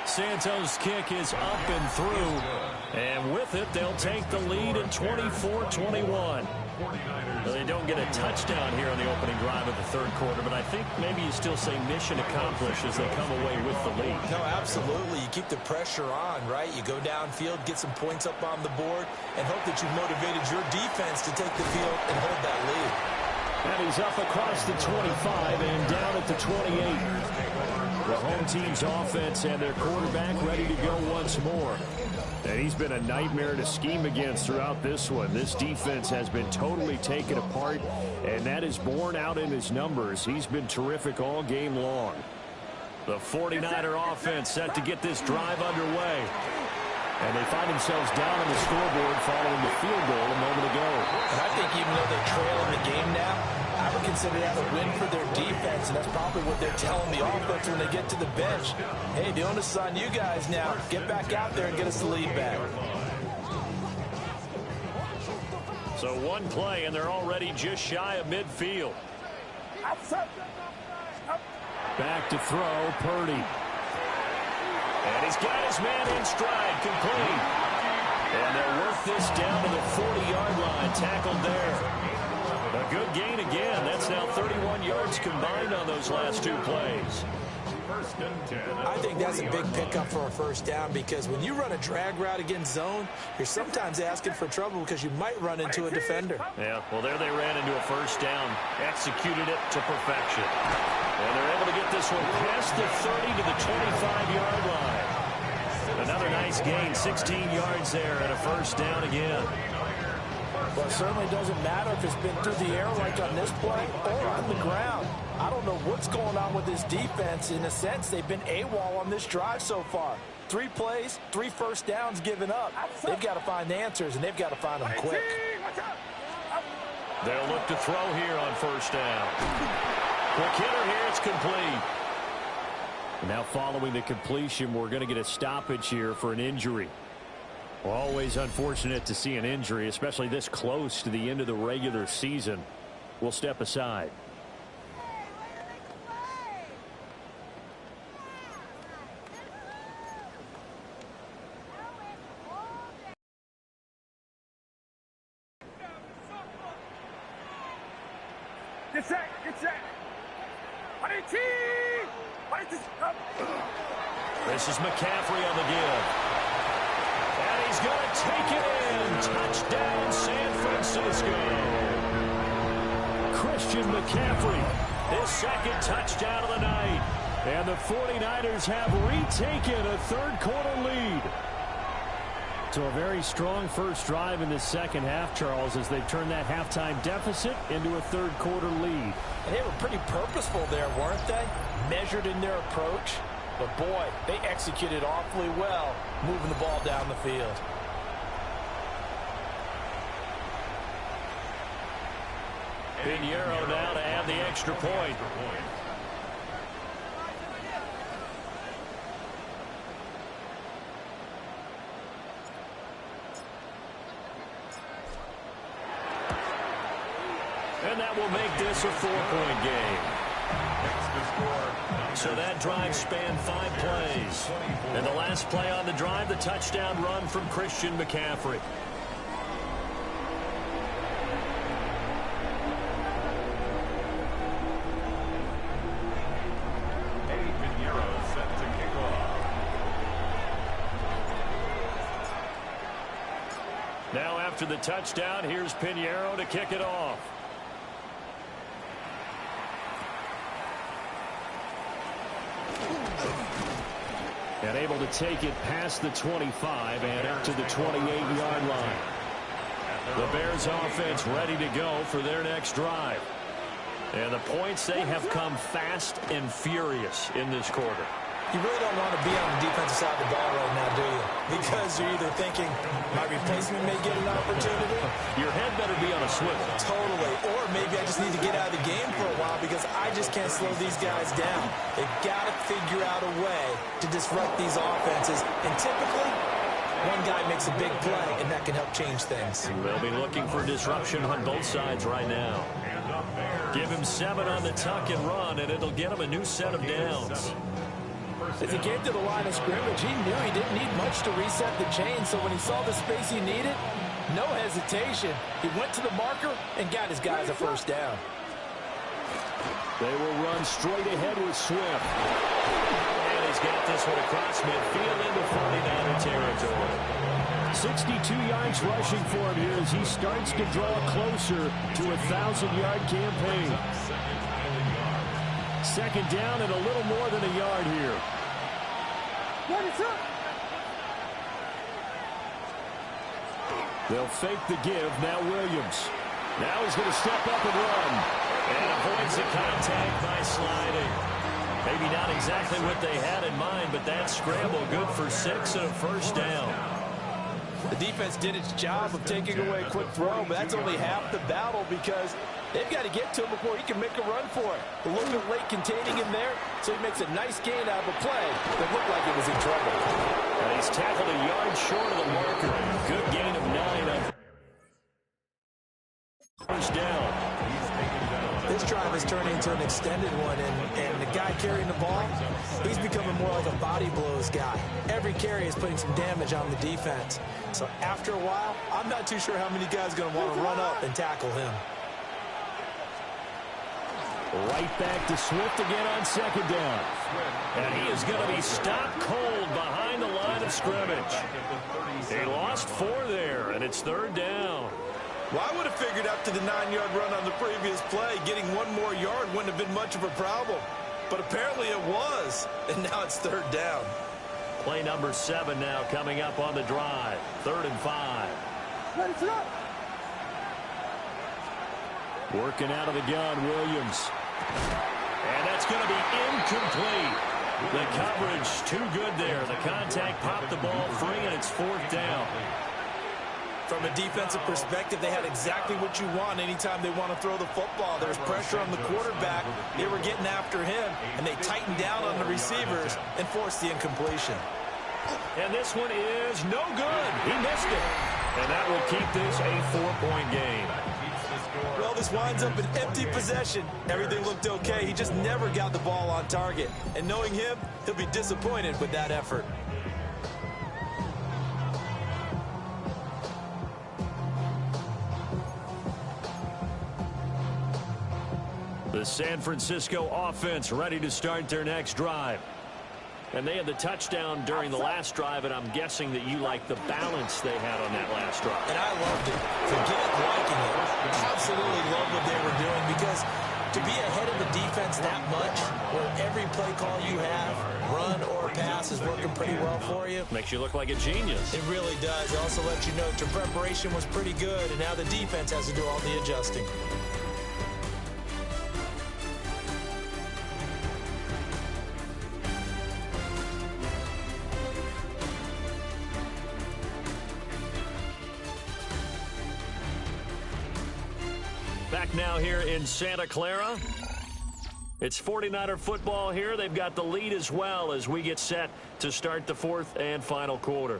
Santos' kick is up and through. And with it, they'll take the lead in 24-21. Well, they don't get a touchdown here on the opening drive of the 3rd quarter, but I think maybe you still say mission accomplished as they come away with the lead. No, absolutely. You keep the pressure on, right? You go downfield, get some points up on the board, and hope that you've motivated your defense to take the field and hold that lead. And he's up across the 25 and down at the 28. The home team's offense and their quarterback ready to go once more. And he's been a nightmare to scheme against throughout this one. This defense has been totally taken apart, and that is borne out in his numbers. He's been terrific all game long. The 49er offense set to get this drive underway. And they find themselves down on the scoreboard following the field goal a moment ago. And I think even though they're trailing the game now, I would consider that a win for their defense, and that's probably what they're telling the offense when they get to the bench. Hey, the onus is on you guys now. Get back out there and get us the lead back. So one play, and they're already just shy of midfield. Back to throw, Purdy. And he's got his man in stride, complete. And they'll work this down to the 40-yard line, tackled there. A good gain again. That's now 31 yards combined on those last 2 plays. I think that's a big pickup for a 1st down because when you run a drag route against zone, you're sometimes asking for trouble because you might run into a defender. Yeah, well, there they ran into a 1st down, executed it to perfection. And they're able to get this one past the 30 to the 25-yard line. Another nice gain, 16 yards there and a 1st down again. Well, it certainly doesn't matter if it's been through the air like on this play or on the ground. I don't know what's going on with this defense. In a sense, they've been AWOL on this drive so far. 3 plays, 3 1st downs given up. They've got to find answers, and they've got to find them quick. They'll look to throw here on 1st down. Quick hitter here, it's complete. Now following the completion, we're going to get a stoppage here for an injury. Always unfortunate to see an injury, especially this close to the end of the regular season. We'll step aside. Get set, get set. This is McCaffrey on the give. And he's going to take it in. Touchdown, San Francisco. Christian McCaffrey, his 2nd touchdown of the night. And the 49ers have retaken a 3rd quarter lead. So a very strong first drive in the second half, Charles, as they've turned that halftime deficit into a 3rd quarter lead. And they were pretty purposeful there, weren't they? Measured in their approach. But, boy, they executed awfully well moving the ball down the field. Pinheiro now to add the extra point. And that will make this a 4-point game. So that drive spanned 5 plays. And the last play on the drive, the touchdown run from Christian McCaffrey. Now after the touchdown, here's Pinheiro to kick it off. And able to take it past the 25 and up to the 28-yard line. The Bears offense ready to go for their next drive. And the points, they have come fast and furious in this quarter. You really don't want to be on the defensive side of the ball right now, do you? Because you're either thinking, my replacement may get an opportunity. Your head better be on a swivel. Totally. Or maybe I just need to get out of the game for a while because I just can't slow these guys down. They've got to figure out a way to disrupt these offenses. And typically, one guy makes a big play, and that can help change things. They'll be looking for disruption on both sides right now. Give him 7 on the tuck and run, and it'll get him a new set of downs. As he came to the line of scrimmage, he knew he didn't need much to reset the chain, so when he saw the space he needed, no hesitation. He went to the marker and got his guys a first down. They will run straight ahead with Swift. And he's got this one across midfield into 49er territory. 62 yards rushing for him here as he starts to draw closer to a 1,000-yard campaign. Second down and a little more than a yard here. They'll fake the give. Now Williams. Now he's going to step up and run. And avoids the contact by sliding. Maybe not exactly what they had in mind, but that scramble good for 6 and a first down. The defense did its job of taking away a quick throw, but that's only half the battle because they've got to get to him before he can make a run for it. A little bit late containing him there, so he makes a nice gain out of a play that looked like it was in trouble. And he's tackled a yard short of the marker. Good gain of 9 on first down. This drive has turned into an extended one, and the guy carrying the ball, he's becoming more like a body blows guy. Every carry is putting some damage on the defense. So after a while, I'm not too sure how many guys are going to want to run up and tackle him. Right back to Swift again on second down. And he is going to be stopped cold behind the line of scrimmage. He lost 4 there, and it's third down. Well, I would have figured after the 9-yard run on the previous play, getting 1 more yard wouldn't have been much of a problem. But apparently it was, and now it's third down. Play number 7 now coming up on the drive. 3rd and 5. Working out of the gun, Williams. And that's going to be incomplete. The coverage too good there. The contact popped the ball free, and it's 4th down. From a defensive perspective, they had exactly what you want anytime they want to throw the football. There's pressure on the quarterback. They were getting after him, and they tightened down on the receivers and forced the incompletion. And this one is no good. He missed it. And that will keep this a 4-point game. Well, this winds up an empty possession. Everything looked okay. He just never got the ball on target. And knowing him, he'll be disappointed with that effort. The San Francisco offense ready to start their next drive. And they had the touchdown during the last drive, and I'm guessing that you like the balance they had on that last drive. And I loved it. Forget liking it. Absolutely love what they were doing because to be ahead of the defense that much, where every play call you have, run or pass, is working pretty well for you. Makes you look like a genius. It really does. It also lets you know that your preparation was pretty good, and now the defense has to do all the adjusting. Back now here in Santa Clara. It's 49er football here. They've got the lead as well as we get set to start the 4th and final quarter.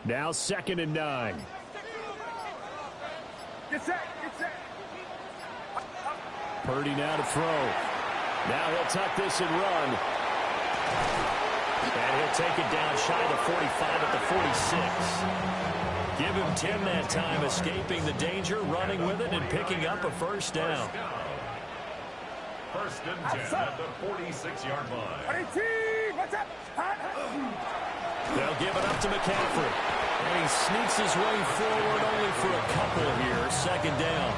Now 2nd and 9. Get set, get set. Purdy now to throw. Now he'll tuck this and run. And he'll take it down shy of the 45 at the 46. Give him 10 that time, escaping the danger, running with it, and picking up a first down. First and 10 at the 46-yard line. What's up? They'll give it up to McCaffrey. And he sneaks his way forward only for a couple here. Second down.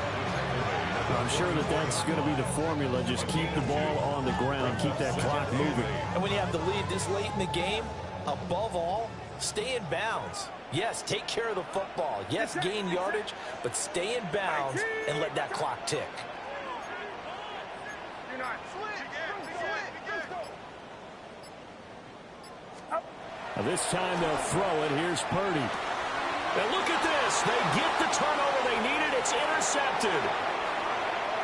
I'm sure that's going to be the formula. Just keep the ball on the ground. Keep that clock moving. And when you have the lead this late in the game, above all, stay in bounds. Yes, take care of the football. Yes, gain yardage, but stay in bounds and let that clock tick. Now this time they'll throw it. Here's Purdy. And look at this. They get the turnover they needed. It's intercepted.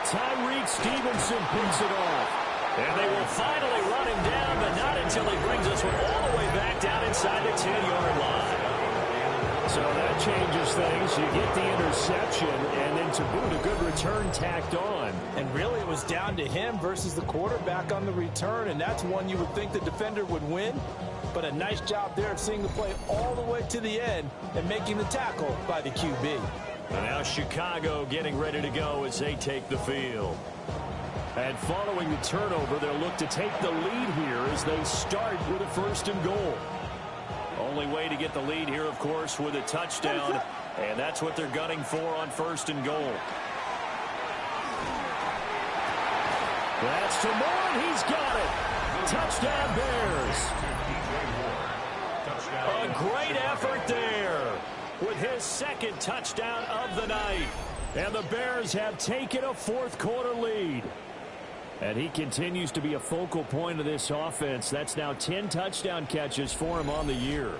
Tyreek Stevenson picks it off. And they will finally run him down, but not until he brings us all the way back down inside the 10-yard line. So that changes things. You get the interception, and then to boot, a good return tacked on. And really, it was down to him versus the quarterback on the return, and that's one you would think the defender would win. But a nice job there of seeing the play all the way to the end and making the tackle by the QB. And now Chicago getting ready to go as they take the field. And following the turnover, they'll look to take the lead here as they start with a first and goal. Only way to get the lead here, of course, with a touchdown. And that's what they're gunning for on first and goal. That's to Moore, and he's got it. Touchdown Bears. A great effort there with his second touchdown of the night. And the Bears have taken a fourth quarter lead. And he continues to be a focal point of this offense. That's now 10 touchdown catches for him on the year.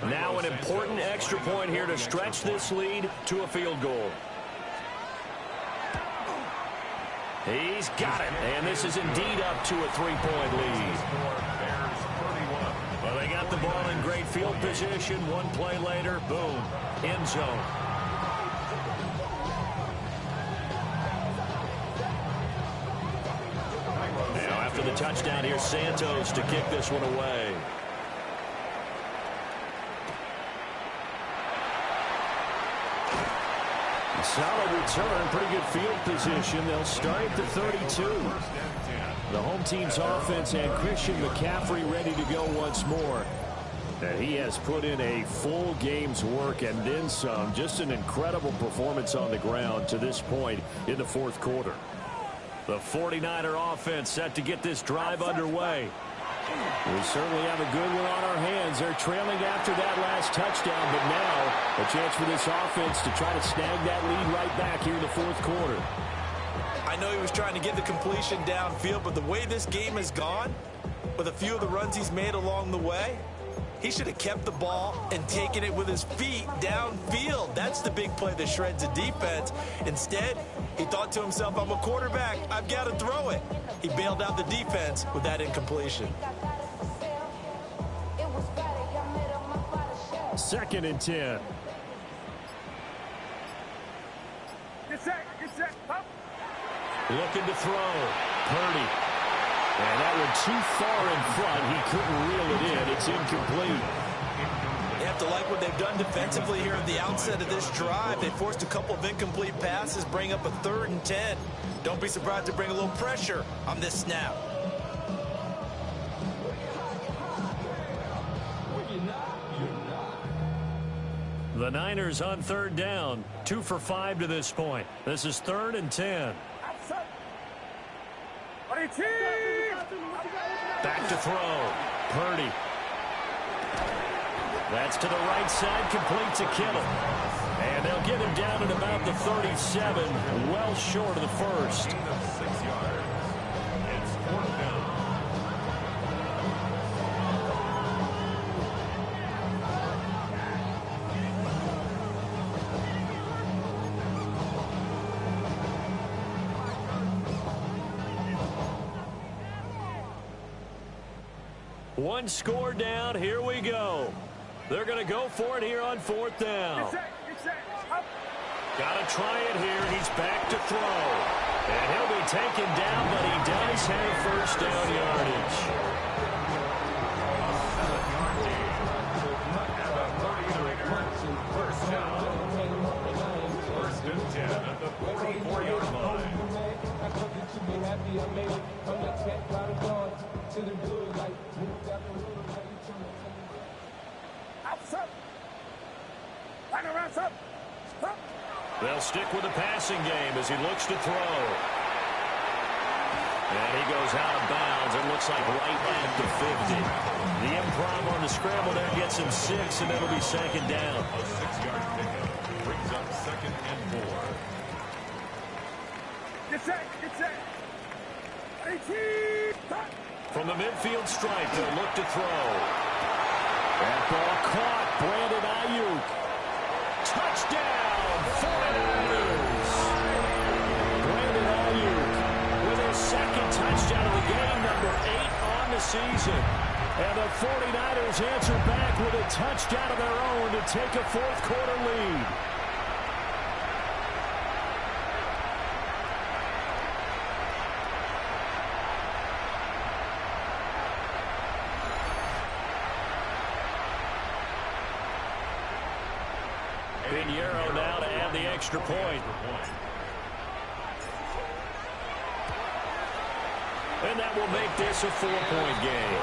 Now an important extra point here to stretch this lead to a field goal. He's got it, and this is indeed up to a 3-point lead. Well, they got the ball in great field position. One play later, boom, end zone. Now after the touchdown, here's Santos to kick this one away. Solid return, pretty good field position. They'll start at the 32. The home team's offense and Christian McCaffrey ready to go once more. And he has put in a full game's work and then some. Just an incredible performance on the ground to this point in the fourth quarter. The 49er offense set to get this drive underway. We certainly have a good one on our hands. They're trailing after that last touchdown, but now a chance for this offense to try to snag that lead right back here in the fourth quarter. I know he was trying to get the completion downfield, but the way this game has gone, with a few of the runs he's made along the way, he should have kept the ball and taken it with his feet downfield. That's the big play that shreds the defense. Instead, he thought to himself, I'm a quarterback, I've got to throw it. He bailed out the defense with that incompletion. Second and 10. Get set, up. Looking to throw. Purdy. And that one too far in front. He couldn't reel it in. It's incomplete. You have to like what they've done defensively here at the outset of this drive. They forced a couple of incomplete passes, bring up a 3rd and 10. Don't be surprised to bring a little pressure on this snap. The Niners on 3rd down. 2 for 5 to this point. This is 3rd and 10. Back to throw. Purdy. That's to the right side, complete to Kittle. And they'll get him down at about the 37, well short of the first. 6 yards. It's 4th down. One score down, here we go. They're going to go for it here on 4th down. Got to try it here. He's back to throw. And he'll be taken down, but he does have first down yardage. First down. First and 10 at the 44-yard line. They'll stick with the passing game as he looks to throw. And he goes out of bounds. It looks like right at the 50. The improv on the scramble there gets him 6, and it'll be second down. A 6-yard pickup brings up 2nd and 4. Get set. From the midfield stripe, they'll look to throw. That ball caught. Brandon Ayuk. Touchdown, 49ers. Brandon Ayuk with his second touchdown of the game, number 8 on the season. And the 49ers answer back with a touchdown of their own to take a 4th quarter lead. Pinheiro now to add the extra point. And that will make this a 4-point game.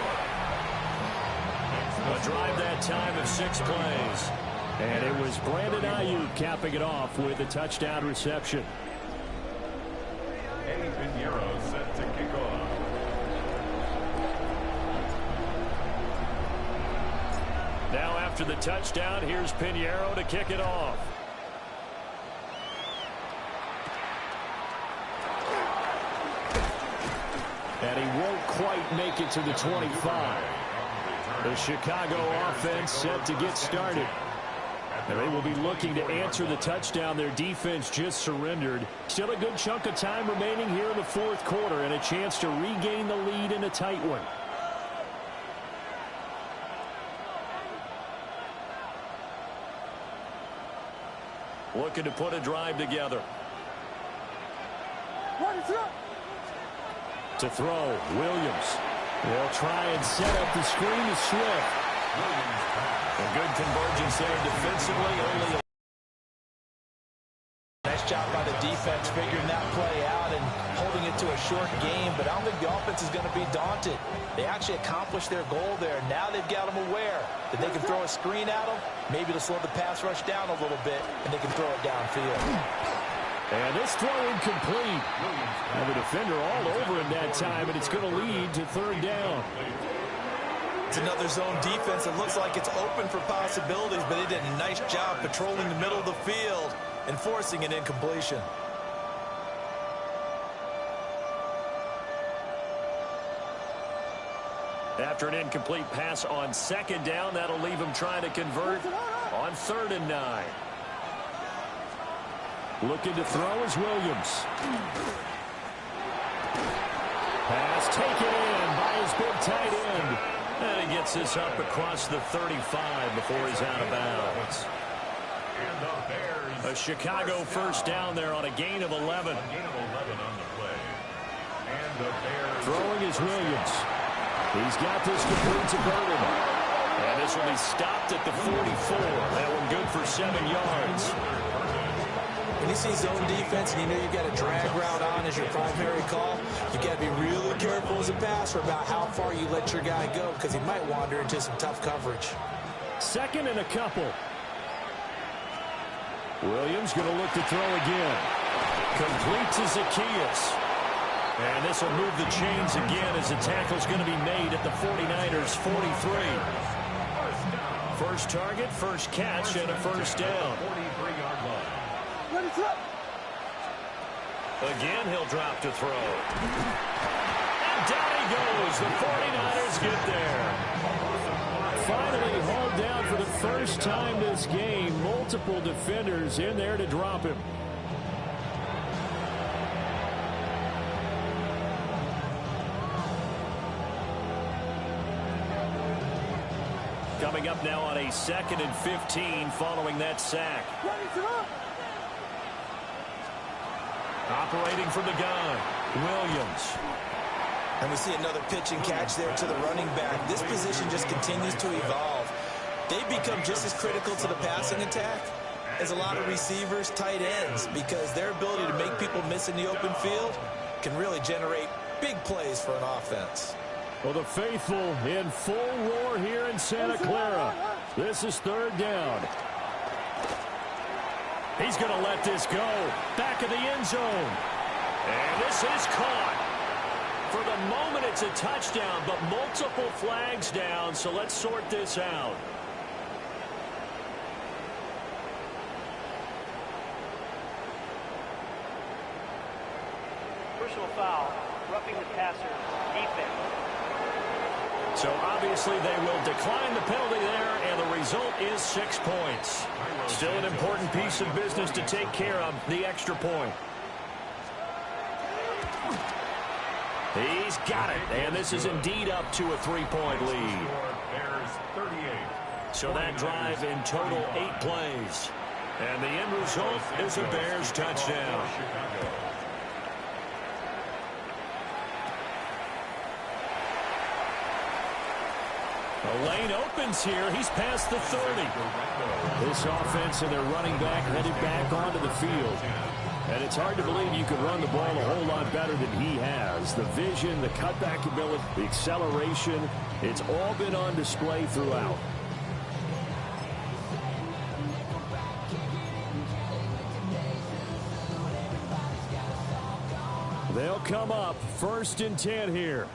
A drive that time of 6 plays. And it was Brandon Ayuk capping it off with a touchdown reception. Eddie Pinheiro set to kick off. Now after the touchdown, here's Pinheiro to kick it off. And he won't quite make it to the 25. The Chicago offense set to get started. And they will be looking to answer the touchdown their defense just surrendered. Still a good chunk of time remaining here in the 4th quarter and a chance to regain the lead in a tight one. Looking to put a drive together. To throw, Williams. They'll try and set up the screen to Swift. A good convergence there defensively. Only nice job by the defense figuring that play out and holding it to a short game, but I don't think the offense is going to be daunted. They actually accomplished their goal there. Now they've got them aware that they can throw a screen at them, maybe to slow the pass rush down a little bit, and they can throw it downfield. And this throw incomplete. And the defender all over him that time, and it's going to lead to 3rd down. It's another zone defense. It looks like it's open for possibilities, but they did a nice job patrolling the middle of the field and forcing an incompletion. After an incomplete pass on 2nd down, that'll leave him trying to convert on 3rd and 9. Looking to throw is Williams. Pass taken in by his big tight end. And he gets this up across the 35 before he's out of bounds. A Chicago first down there on a gain of 11. Throwing is Williams. He's got this complete to Burden. And this will be stopped at the 44. That one good for 7 yards. When you see zone defense and you know you've got a drag route on as your primary call, you've got to be really careful as a passer about how far you let your guy go because he might wander into some tough coverage. 2nd and a couple. Williams going to look to throw again. Complete to Zacchaeus. And this will move the chains again as the tackle's going to be made at the 49ers' 43. First target, first catch, and a first down. Again, he'll drop to throw. And down he goes. The 49ers get there. Finally hauled down for the first time this game. Multiple defenders in there to drop him. Coming up now on a 2nd and 15 following that sack. Operating from the gun, Williams. And we see another pitch and catch there to the running back. This position just continues to evolve. They've become just as critical to the passing attack as a lot of receivers, tight ends, because their ability to make people miss in the open field can really generate big plays for an offense. Well, the faithful in full roar here in Santa Clara. This is 3rd down. He's going to let this go. Back of the end zone. And this is caught. For the moment, it's a touchdown, but multiple flags down, so let's sort this out. Personal foul, roughing the passer, defense. So obviously they will decline the penalty there, and the result is 6 points. Still an important piece of business to take care of, the extra point. He's got it, and this is indeed up to a 3-point lead. So that drive in total 8 plays. And the end result is a Bears touchdown. The lane opens here. He's past the 30. This offense and their running back headed back onto the field. And it's hard to believe you could run the ball a whole lot better than he has. The vision, the cutback ability, the acceleration, it's all been on display throughout. They'll come up 1st and 10 here.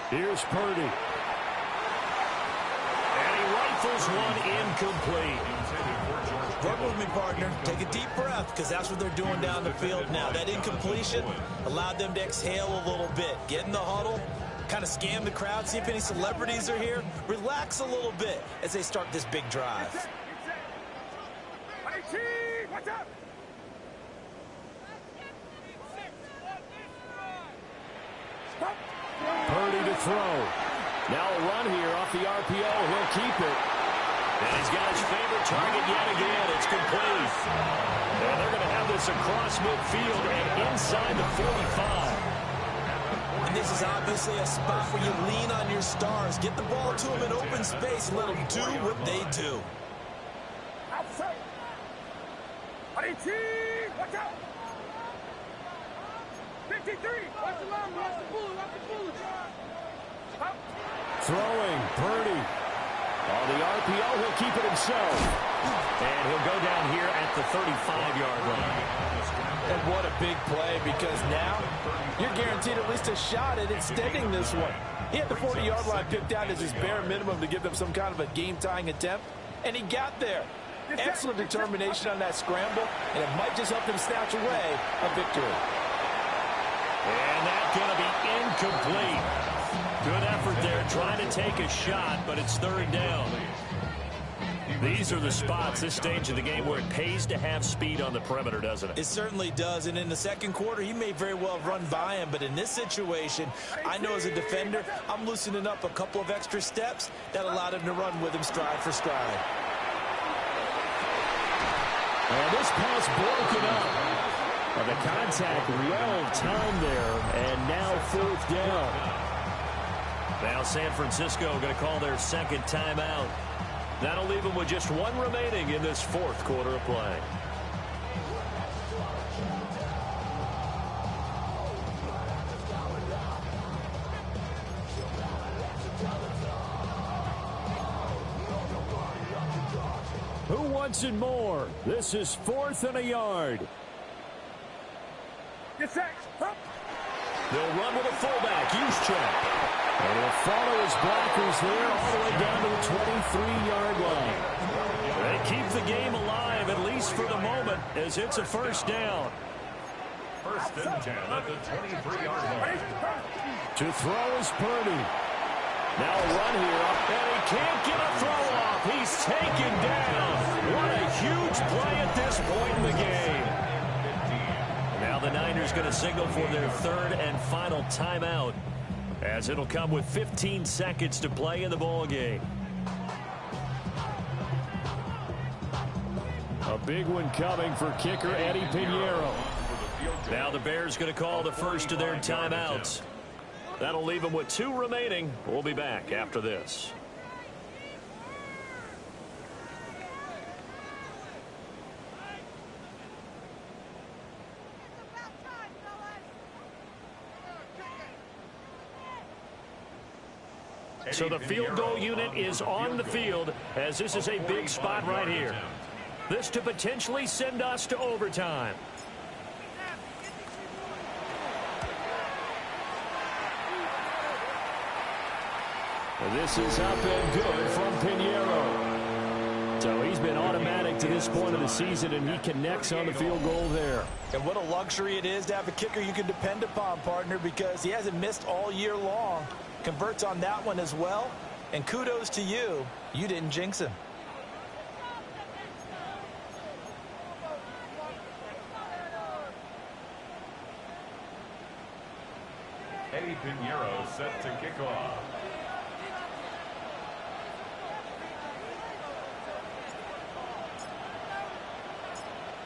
Here's Purdy. And he rifles one incomplete. Work with me, partner. Take a deep breath, because that's what they're doing down the field now. That incompletion allowed them to exhale a little bit. Get in the huddle, kind of scan the crowd, see if any celebrities are here. Relax a little bit as they start this big drive. Watch out! Purdy to throw. Now a run here off the RPO. He'll keep it. And he's got his favorite target yet again. It's complete. And they're going to have this across midfield and inside the 45. And this is obviously a spot where you lean on your stars. Get the ball to them in open space and let them do what they do. Outside! Watch out! 53! Watch the line, watch the bullet, watch the bullet! Throwing, Purdy. On the RPO, he'll keep it himself. And he'll go down here at the 35-yard line. And what a big play, because now you're guaranteed at least a shot at extending this one. He had the 40-yard line picked out as his bare minimum to give them some kind of a game-tying attempt, and he got there. Excellent determination on that scramble, and it might just help them snatch away a victory. And that's going to be incomplete. Good effort there trying to take a shot, but it's 3rd down. These are the spots, this stage of the game, where it pays to have speed on the perimeter, doesn't it? It certainly does, and in the 2nd quarter, he may very well run by him, but in this situation, I know as a defender, I'm loosening up a couple of extra steps that allowed him to run with him stride for stride. And this pass broken up. Well, the contact well timed there, and now 4th down. Now San Francisco going to call their 2nd timeout. That'll leave them with just 1 remaining in this 4th quarter of play. Who wants it more? This is 4th and a yard. They'll run with a fullback, Juszczyk. And he'll follow his blockers there all the way down to the 23-yard line. They keep the game alive, at least for the moment, as it's a 1st down. 1st and 10 at the 23-yard line. To throw is Purdy. Now a run here, and he can't get a throw off. He's taken down. What a huge play at this point in the game. Now the Niners going to signal for their 3rd and final timeout as it'll come with 15 seconds to play in the ball game. A big one coming for kicker Eddie Pinheiro. Now the Bears going to call the first of their timeouts. That'll leave them with 2 remaining. We'll be back after this. So the field goal unit is on the field as this is a big spot right here. This to potentially send us to overtime. This is up and good from Pinheiro. So he's been automatic to this point of the season, and he connects on the field goal there. And what a luxury it is to have a kicker you can depend upon, partner, because he hasn't missed all year long. Converts on that one as well. And kudos to you. You didn't jinx him. Eddie Pinheiro set to kick off.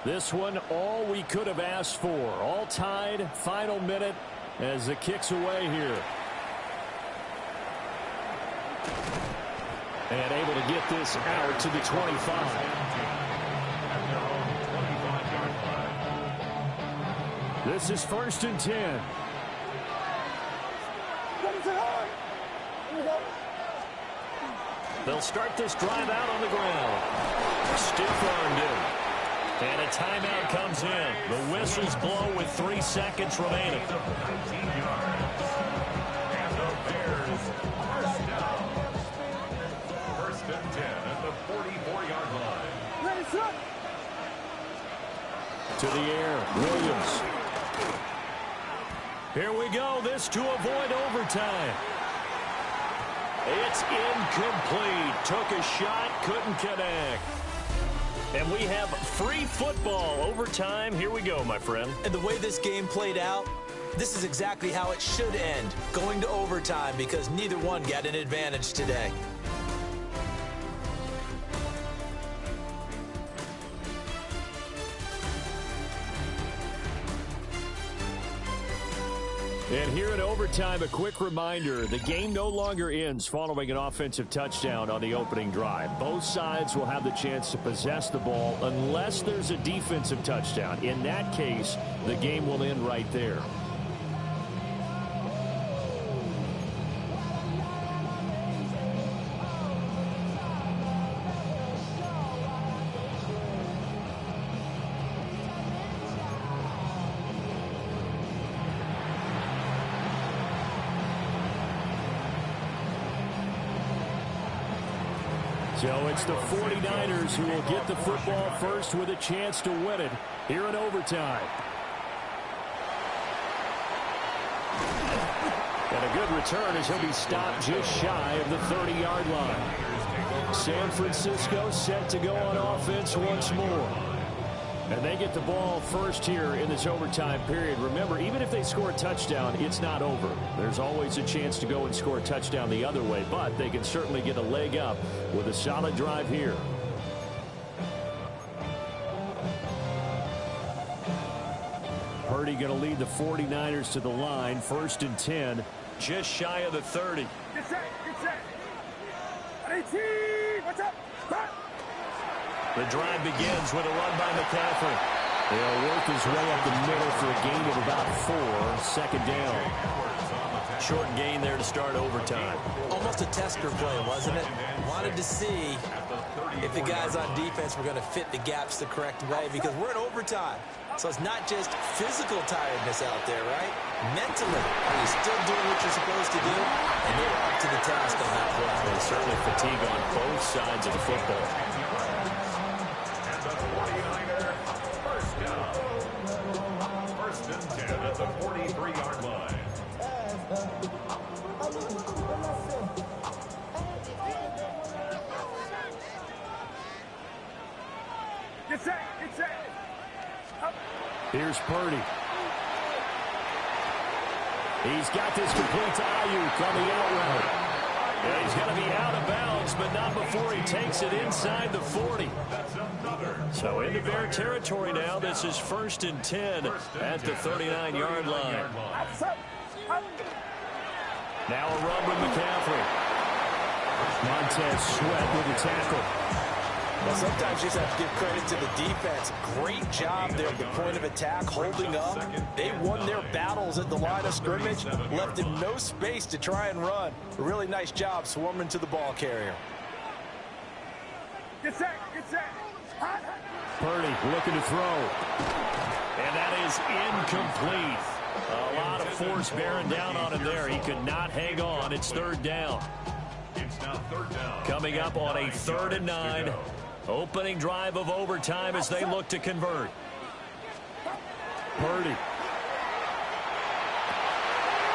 This one, all we could have asked for. All tied, final minute as the kick's away here. And able to get this out to the 25. This is 1st and 10. They'll start this drive out on the ground. Stiff-armed him. And a timeout comes in. The whistles blow with 3 seconds remaining. And the Bears first down. 1st and 10 at the 44-yard line. To the air, Williams. Here we go. This to avoid overtime. It's incomplete. Took a shot, couldn't connect. And we have free football overtime. Here we go, my friend. And the way this game played out, this is exactly how it should end, going to overtime, because neither one got an advantage today. And here in overtime, a quick reminder, the game no longer ends following an offensive touchdown on the opening drive. Both sides will have the chance to possess the ball unless there's a defensive touchdown. In that case, the game will end right there. So it's the 49ers who will get the football first with a chance to win it here in overtime. And a good return as he'll be stopped just shy of the 30-yard line. San Francisco set to go on offense once more. And they get the ball first here in this overtime period. Remember, even if they score a touchdown, it's not over. There's always a chance to go and score a touchdown the other way, but they can certainly get a leg up with a solid drive here. Purdy going to lead the 49ers to the line. 1st and 10, just shy of the 30. Get set, get set. 18, what's up? Start. The drive begins with a run by McCaffrey. They'll work his way up the middle for a gain of about 4. 2nd down. Short gain there to start overtime. Almost a tester play, wasn't it? Wanted to see if the guys on defense were going to fit the gaps the correct way, because we're in overtime. So it's not just physical tiredness out there, right? Mentally, are you still doing what you're supposed to do? And they were up to the task on that play. There's certainly fatigue on both sides of the football. And the 49er first down. 1st and 10 at the 43-yard line. Get set, get set. Here's Purdy. He's got this complete to Ayuk on the out route. Yeah, he's going to be out of bounds, but not before he takes it inside the 40. So into Bear territory now. This is 1st and 10 at the 39-yard line. Now a run with McCaffrey. Montez Sweat with the tackle. Well, sometimes you just have to give credit to the defense. Great job there at the point of attack, holding up. They won their battles at the line of scrimmage, left him no space to try and run. A really nice job swarming to the ball carrier. Get set, get set. Purdy looking to throw. And that is incomplete. A lot of force bearing down on him there. He could not hang on. It's 3rd down. It's now 3rd down. Coming up on a 3rd and 9. Opening drive of overtime as they look to convert. Purdy.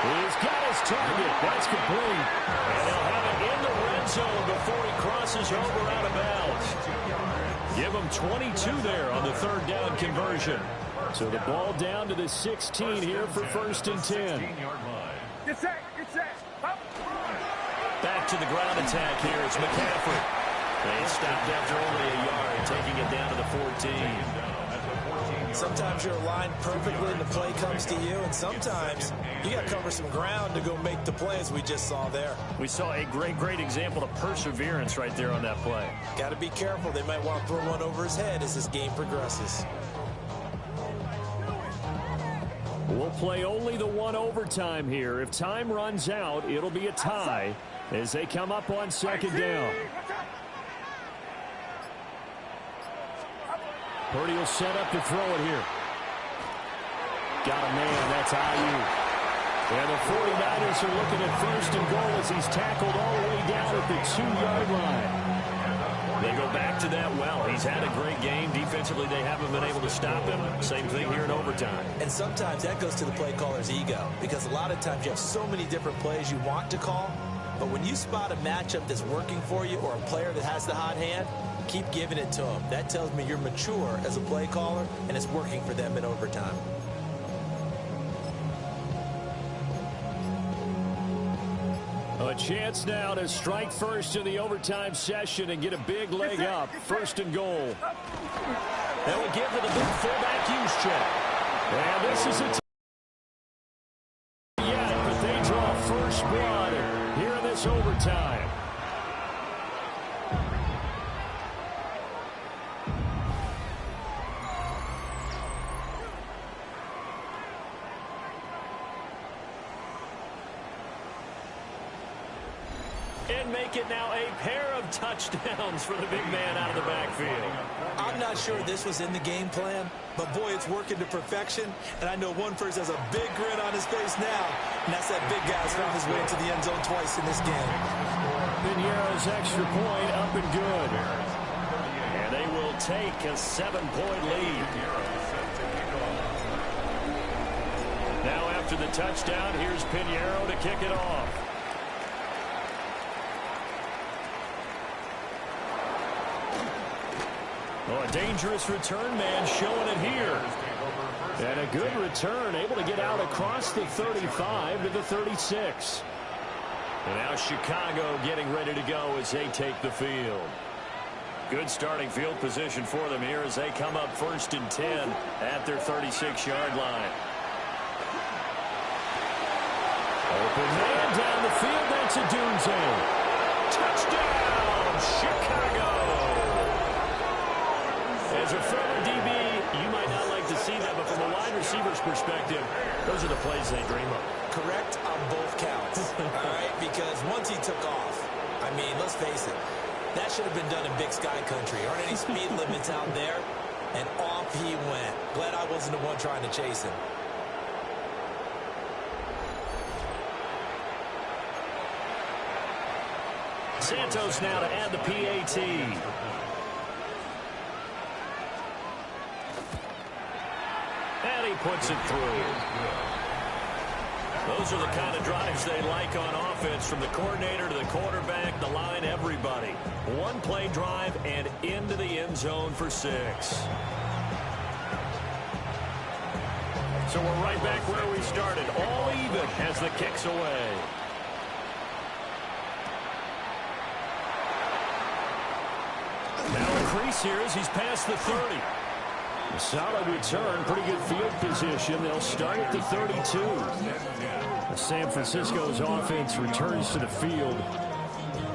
He's got his target. That's complete. And he'll have it in the red zone before he crosses over out of bounds. Give him 22 there on the 3rd down conversion. So the ball down to the 16 here for 1st and 10. Get set, get set. Back to the ground attack here. It's McCaffrey. They stopped after only a yard, taking it down to the 14. Sometimes you're aligned perfectly and the play comes to you, and sometimes you got to cover some ground to go make the play, as we just saw there. We saw a great example of perseverance right there on that play. Got to be careful. They might want to throw one over his head as this game progresses. We'll play only the one overtime here. If time runs out, it'll be a tie as they come up on 2nd down. Purdy will set up to throw it here. Got a man. That's Ayuk. And the 49ers are looking at 1st and goal as he's tackled all the way down at the 2-yard line. They go back to that well. He's had a great game. Defensively, they haven't been able to stop him. Same thing here in overtime. And sometimes that goes to the play caller's ego, because a lot of times you have so many different plays you want to call, but when you spot a matchup that's working for you or a player that has the hot hand, keep giving it to him. That tells me you're mature as a play caller, and it's working for them in overtime. A chance now to strike first in the overtime session and get a big leg up. 1st and goal. They will give to the big fullback Juszczyk. And this is a but they draw first blood here in this overtime. And make it now a pair of touchdowns for the big man out of the backfield. I'm not sure this was in the game plan, but boy, it's working to perfection. And I know one person has a big grin on his face now, and that's that big guy's found his way into the end zone twice in this game. Piñeiro's extra point up and good. And they will take a 7-point lead. Now after the touchdown, here's Piñeiro to kick it off. Oh, a dangerous return man showing it here. And a good return, able to get out across the 35 to the 36. And now Chicago getting ready to go as they take the field. Good starting field position for them here as they come up 1st and 10 at their 36-yard line. Open man down the field. That's a Dunze. Touchdown, Chicago. As a former DB, you might not like to see that, but from a wide receiver's perspective, those are the plays they dream of. Correct on both counts, all right? Because once he took off, I mean, let's face it, that should have been done in Big Sky country. Aren't any speed limits out there? And off he went. Glad I wasn't the one trying to chase him. Santos now to add the PAT. And he puts it through. Those are the kind of drives they like on offense, from the coordinator to the quarterback, the line, everybody. One play drive and into the end zone for 6. So we're right back where we started. All even as the kick's away. Now a crease here as he's past the 30. A solid return, pretty good field position. They'll start at the 32. San Francisco's offense returns to the field.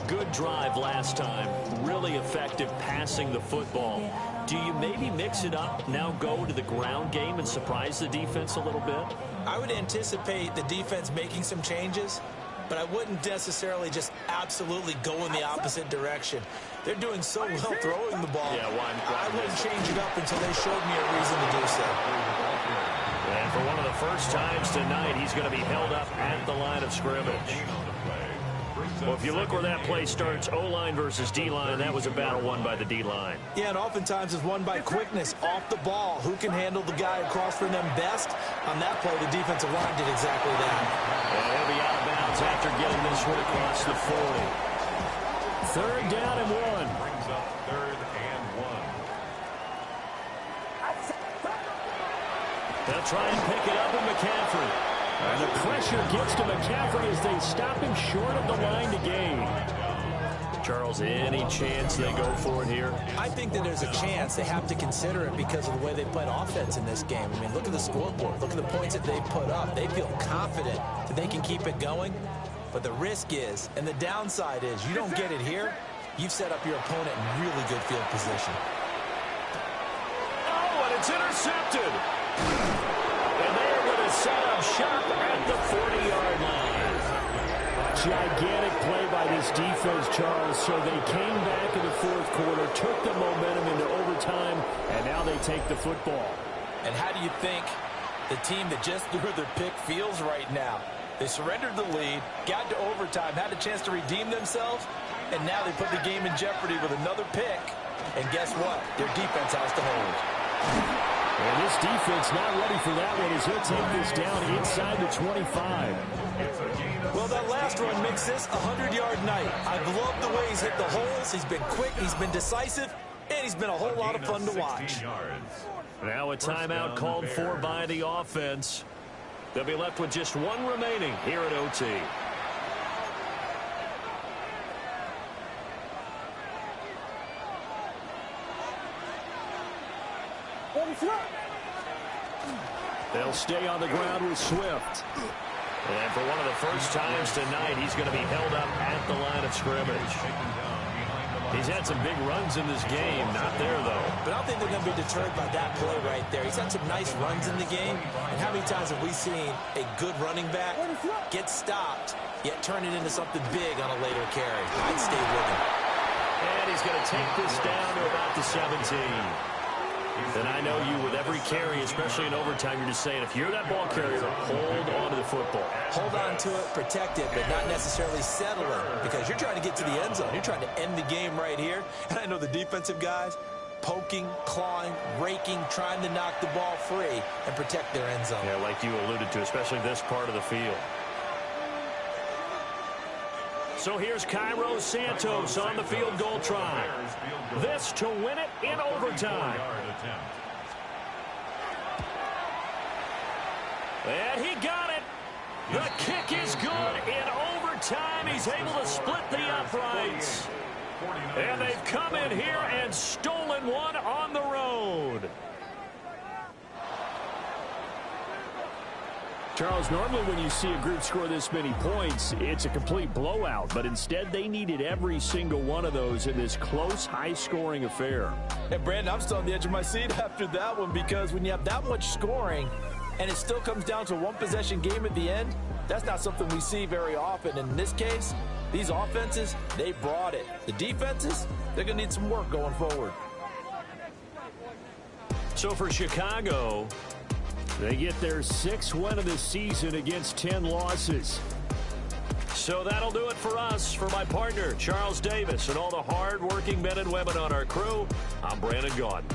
Good drive last time. Really effective passing the football. Do you maybe mix it up, now go to the ground game and surprise the defense a little bit? I would anticipate the defense making some changes, but I wouldn't necessarily just absolutely go in the opposite direction. They're doing so well throwing the ball. Yeah, I wouldn't change it up until they showed me a reason to do so. And for one of the first times tonight, he's going to be held up at the line of scrimmage. Well, if you look where that play starts, O-line versus D-line, that was a battle won by the D-line. Yeah, and oftentimes it's won by quickness off the ball. Who can handle the guy across from them best? On that play, the defensive line did exactly that. And he'll be out of bounds after getting this one across the 40. Third down and 1. Brings up 3rd and 1. They'll try and pick it up with McCaffrey. And the pressure gets to McCaffrey as they stop him short of the line to gain. Charles, any chance they go for it here? I think that there's a chance. They have to consider it because of the way they played offense in this game. I mean, look at the scoreboard. Look at the points that they put up. They feel confident that they can keep it going. But the risk is, and the downside is, you don't get it here, you've set up your opponent in really good field position. Oh, and it's intercepted. And they're going to set up shop at the 40-yard line. Gigantic play by this defense, Charles. So they came back in the fourth quarter, took the momentum into overtime, and now they take the football. And how do you think the team that just threw their pick feels right now? They surrendered the lead, got to overtime, had a chance to redeem themselves, and now they put the game in jeopardy with another pick. And guess what? Their defense has to hold. And this defense not ready for that one as he'll take this down inside the 25. Well, that last run makes this a 100-yard night. I've loved the way he's hit the holes. He's been quick, he's been decisive, and he's been a whole lot of fun to watch. Now a timeout called for by the offense. They'll be left with just one remaining here at OT. They'll stay on the ground with Swift. And for one of the first times tonight, he's going to be held up at the line of scrimmage. He's had some big runs in this game. Not there, though. But I don't think they're going to be deterred by that play right there. He's had some nice runs in the game. And how many times have we seen a good running back get stopped, yet turn it into something big on a later carry? I'd stay with him. And he's going to take this down to about the 17. And I know you, with every carry, especially in overtime, you're just saying, if you're that ball carrier, hold on to the football. Hold on to it, protect it, but not necessarily settle it, because you're trying to get to the end zone. You're trying to end the game right here. And I know the defensive guys poking, clawing, raking, trying to knock the ball free and protect their end zone. Yeah, like you alluded to, especially this part of the field. So here's Cairo Santos on the field goal try. This to win it in overtime. And he got it. The kick is good in overtime. He's able to split the uprights. And they've come in here and stolen one on the road. Charles, normally when you see a group score this many points, it's a complete blowout. But instead, they needed every single one of those in this close, high-scoring affair. And, Brandon, I'm still on the edge of my seat after that one, because when you have that much scoring and it still comes down to a one-possession game at the end, that's not something we see very often. And in this case, these offenses, they brought it. The defenses, they're going to need some work going forward. So for Chicago, they get their 6th win of the season against 10 losses. So that'll do it for us. For my partner, Charles Davis, and all the hard-working men and women on our crew, I'm Brandon Gaudin.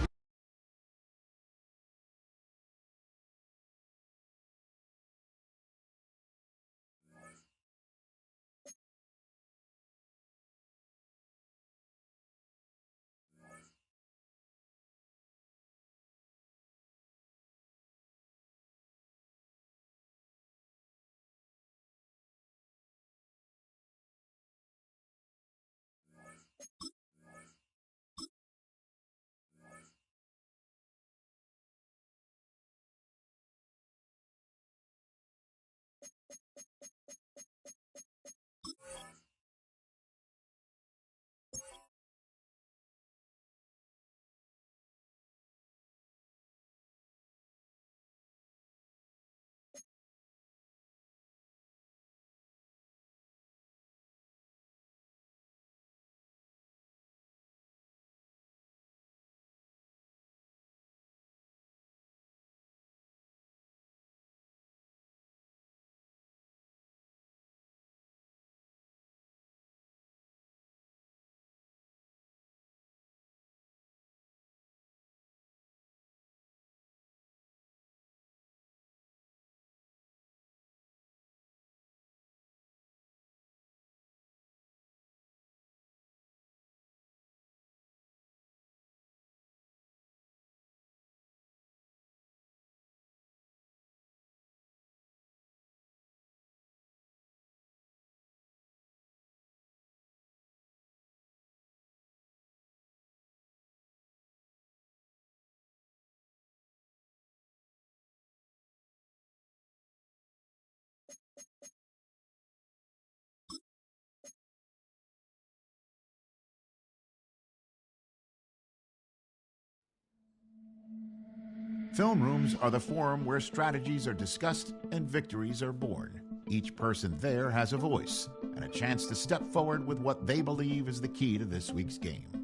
Film rooms are the forum where strategies are discussed and victories are born. Each person there has a voice and a chance to step forward with what they believe is the key to this week's game.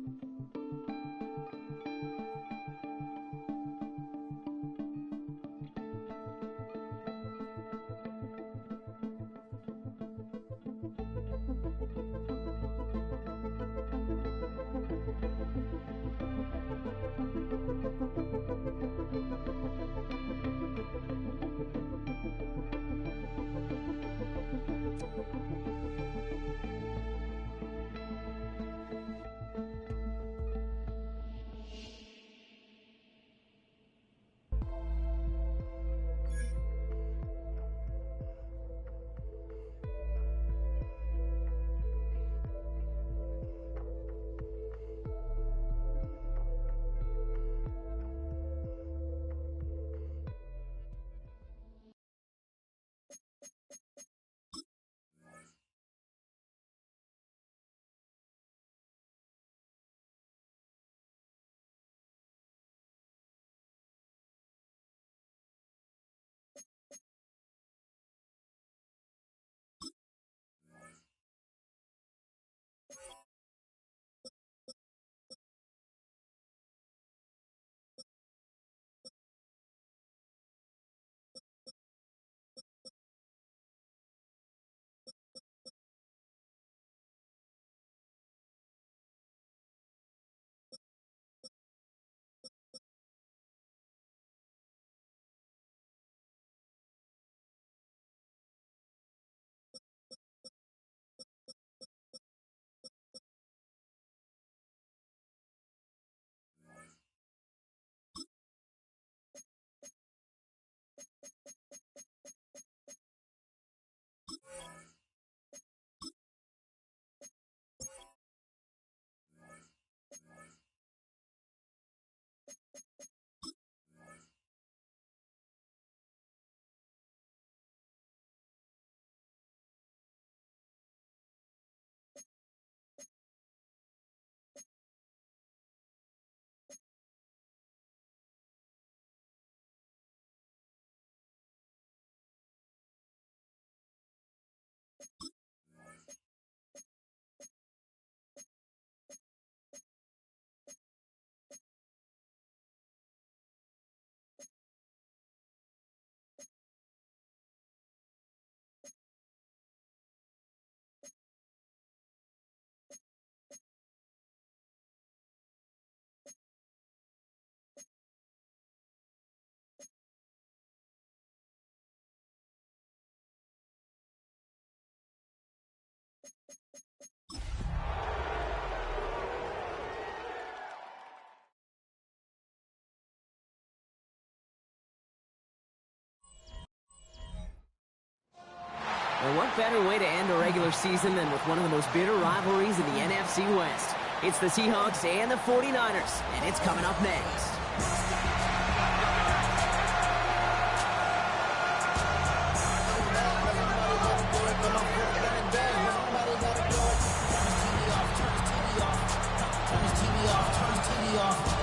And what better way to end a regular season than with one of the most bitter rivalries in the NFC West? It's the Seahawks and the 49ers, and it's coming up next.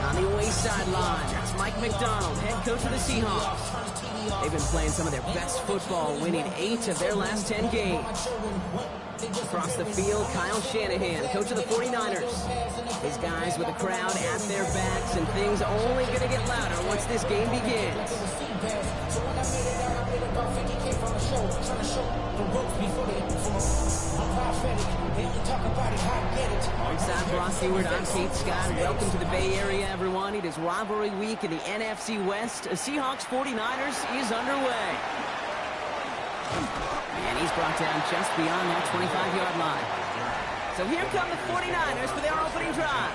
On the away sideline, that's Mike McDonald, head coach of the Seahawks. They've been playing some of their best football, winning 8 of their last 10 games. Across the field, Kyle Shanahan, coach of the 49ers. His guys with the crowd at their backs, and things only going to get louder once this game begins. Alongside Ross Stewart, I'm Kate Scott. Welcome to the Bay Area, everyone. It is rivalry week in the NFC West. Seahawks 49ers is underway. And he's brought down just beyond that 25-yard line. So here come the 49ers for their opening drive.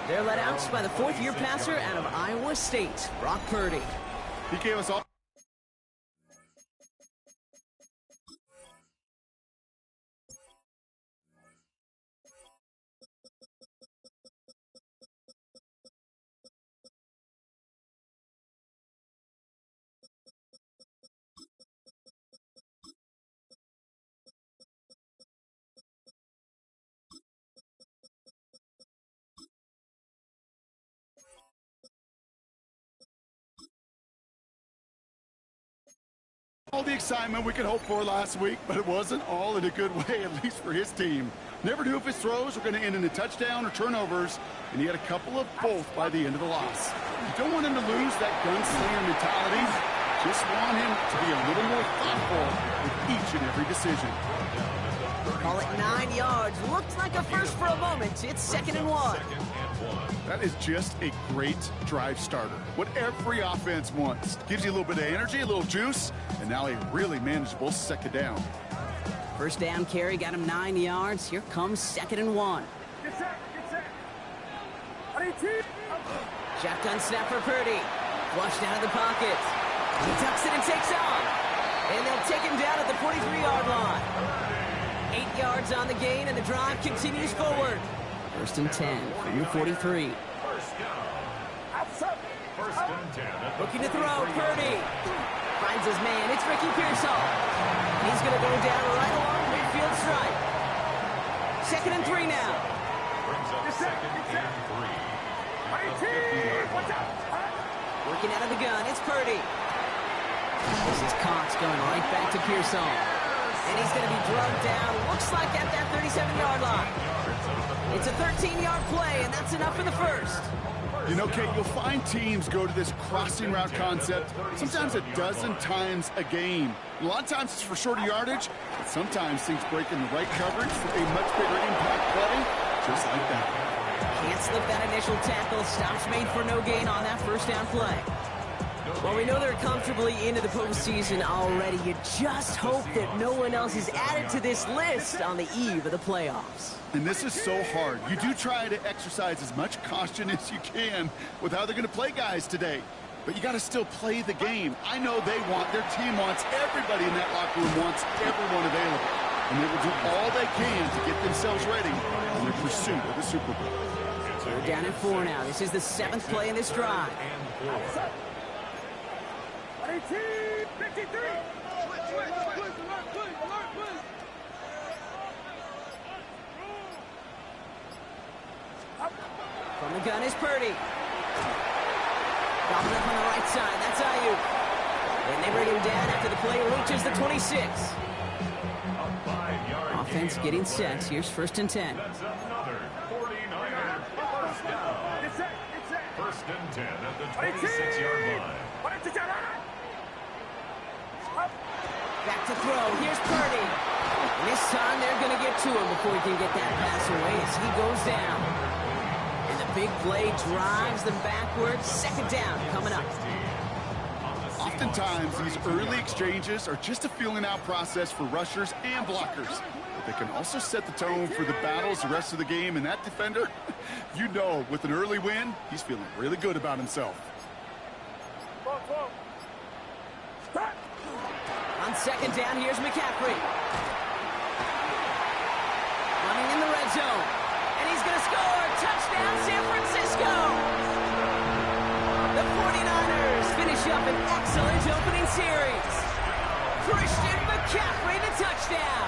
They're led out by the fourth-year passer out of Iowa State, Brock Purdy. He gave us all. All the excitement we could hope for last week, but it wasn't all in a good way, at least for his team. Never knew if his throws were going to end in a touchdown or turnovers, and he had a couple of both by the end of the loss. You don't want him to lose that gunslinger mentality. Just want him to be a little more thoughtful with each and every decision. Call it 9 yards. Looked like a first for a moment. It's 2nd and 1. That is just a great drive starter. What every offense wants. Gives you a little bit of energy, a little juice, and now a really manageable second down. First down carry got him 9 yards. Here comes 2nd and 1. Get set. Shotgun snap for Purdy. Flushed out of the pocket. He tucks it and takes off. And they'll take him down at the 43-yard line. 8 yards on the gain, and the drive continues forward. 1st and 10 from the 43. Looking to throw, Purdy. Finds his man, it's Ricky Pearsall. He's going to go down right along midfield stripe. 2nd and 3 now. Working out of the gun, it's Purdy. This is Cox going right back to Pearsall. And he's going to be drugged down, looks like at that 37-yard line. It's a 13-yard play, and that's enough for the first. You know, Kate, you'll find teams go to this crossing route concept sometimes a dozen times a game. A lot of times it's for shorter yardage, but sometimes things break in the right coverage for a much bigger impact play, just like that. Can't slip that initial tackle. Stops made for no gain on that first down play. Well, we know they're comfortably into the postseason already. You just hope that no one else is added to this list on the eve of the playoffs. And this is so hard. You do try to exercise as much caution as you can with how they're going to play guys today. But you got to still play the game. I know their team wants, everybody in that locker room wants everyone available. And they will do all they can to get themselves ready in their pursuit of the Super Bowl. They're down at 4 now. This is the 7th play in this drive. 53. From the gun is Purdy. Got him up on the right side. That's Ayuk. And they bring him down after the play reaches the 26. Offense getting set. Here's 1st and 10. That's another 49er first down. Get set. 1st and 10 at the 26-yard line. Back to throw. Here's Purdy. And this time they're going to get to him before he can get that pass away as he goes down. And the big play drives them backwards. 2nd down coming up. Oftentimes, these early exchanges are just a feeling-out process for rushers and blockers. But they can also set the tone for the battles the rest of the game. And that defender, you know, with an early win, he's feeling really good about himself. On 2nd down, here's McCaffrey. Running in the red zone. And he's going to score. series. Christian McCaffrey, the touchdown.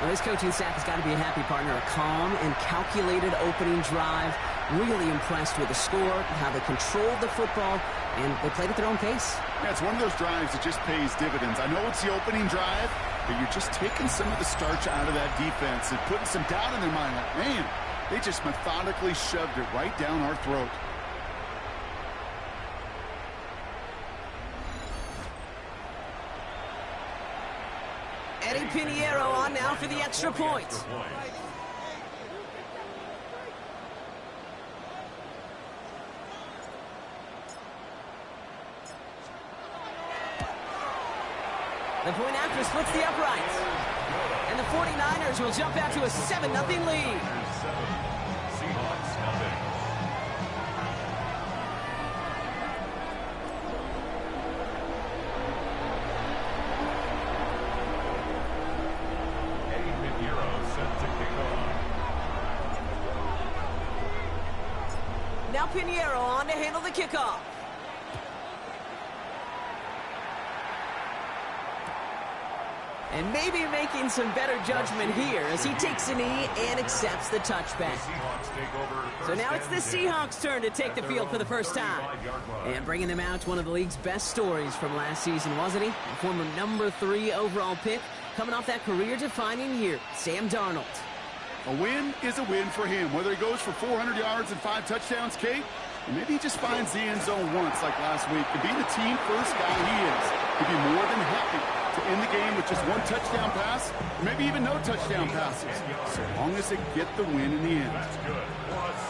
Well, this coaching staff has got to be a happy partner. A calm and calculated opening drive. Really impressed with the score, how they controlled the football, and they played at their own pace. Yeah, it's one of those drives that just pays dividends. I know it's the opening drive, but you're just taking some of the starch out of that defense and putting some doubt in their mind. Like, man, they just methodically shoved it right down our throat. Eddie Pinheiro on now for the extra point. The point after splits the uprights. And the 49ers will jump out to a 7-0 lead. Seahawks nothing. Eddie Pinheiro set to kick off. Now Pinheiro on to handle the kickoff. And maybe making some better judgment here as he takes a knee and accepts the touchback. So now it's the Seahawks' turn to take the field for the first time. And bringing them out, one of the league's best stories from last season, wasn't he? A former number 3 overall pick, coming off that career-defining year, Sam Darnold. A win is a win for him, whether he goes for 400 yards and 5 touchdowns, Kate, or maybe he just finds the end zone once like last week. To be the team-first guy he is, he'd be more than happy to end the game with just 1 touchdown pass, or maybe even no touchdown passes, so long as they get the win in the end.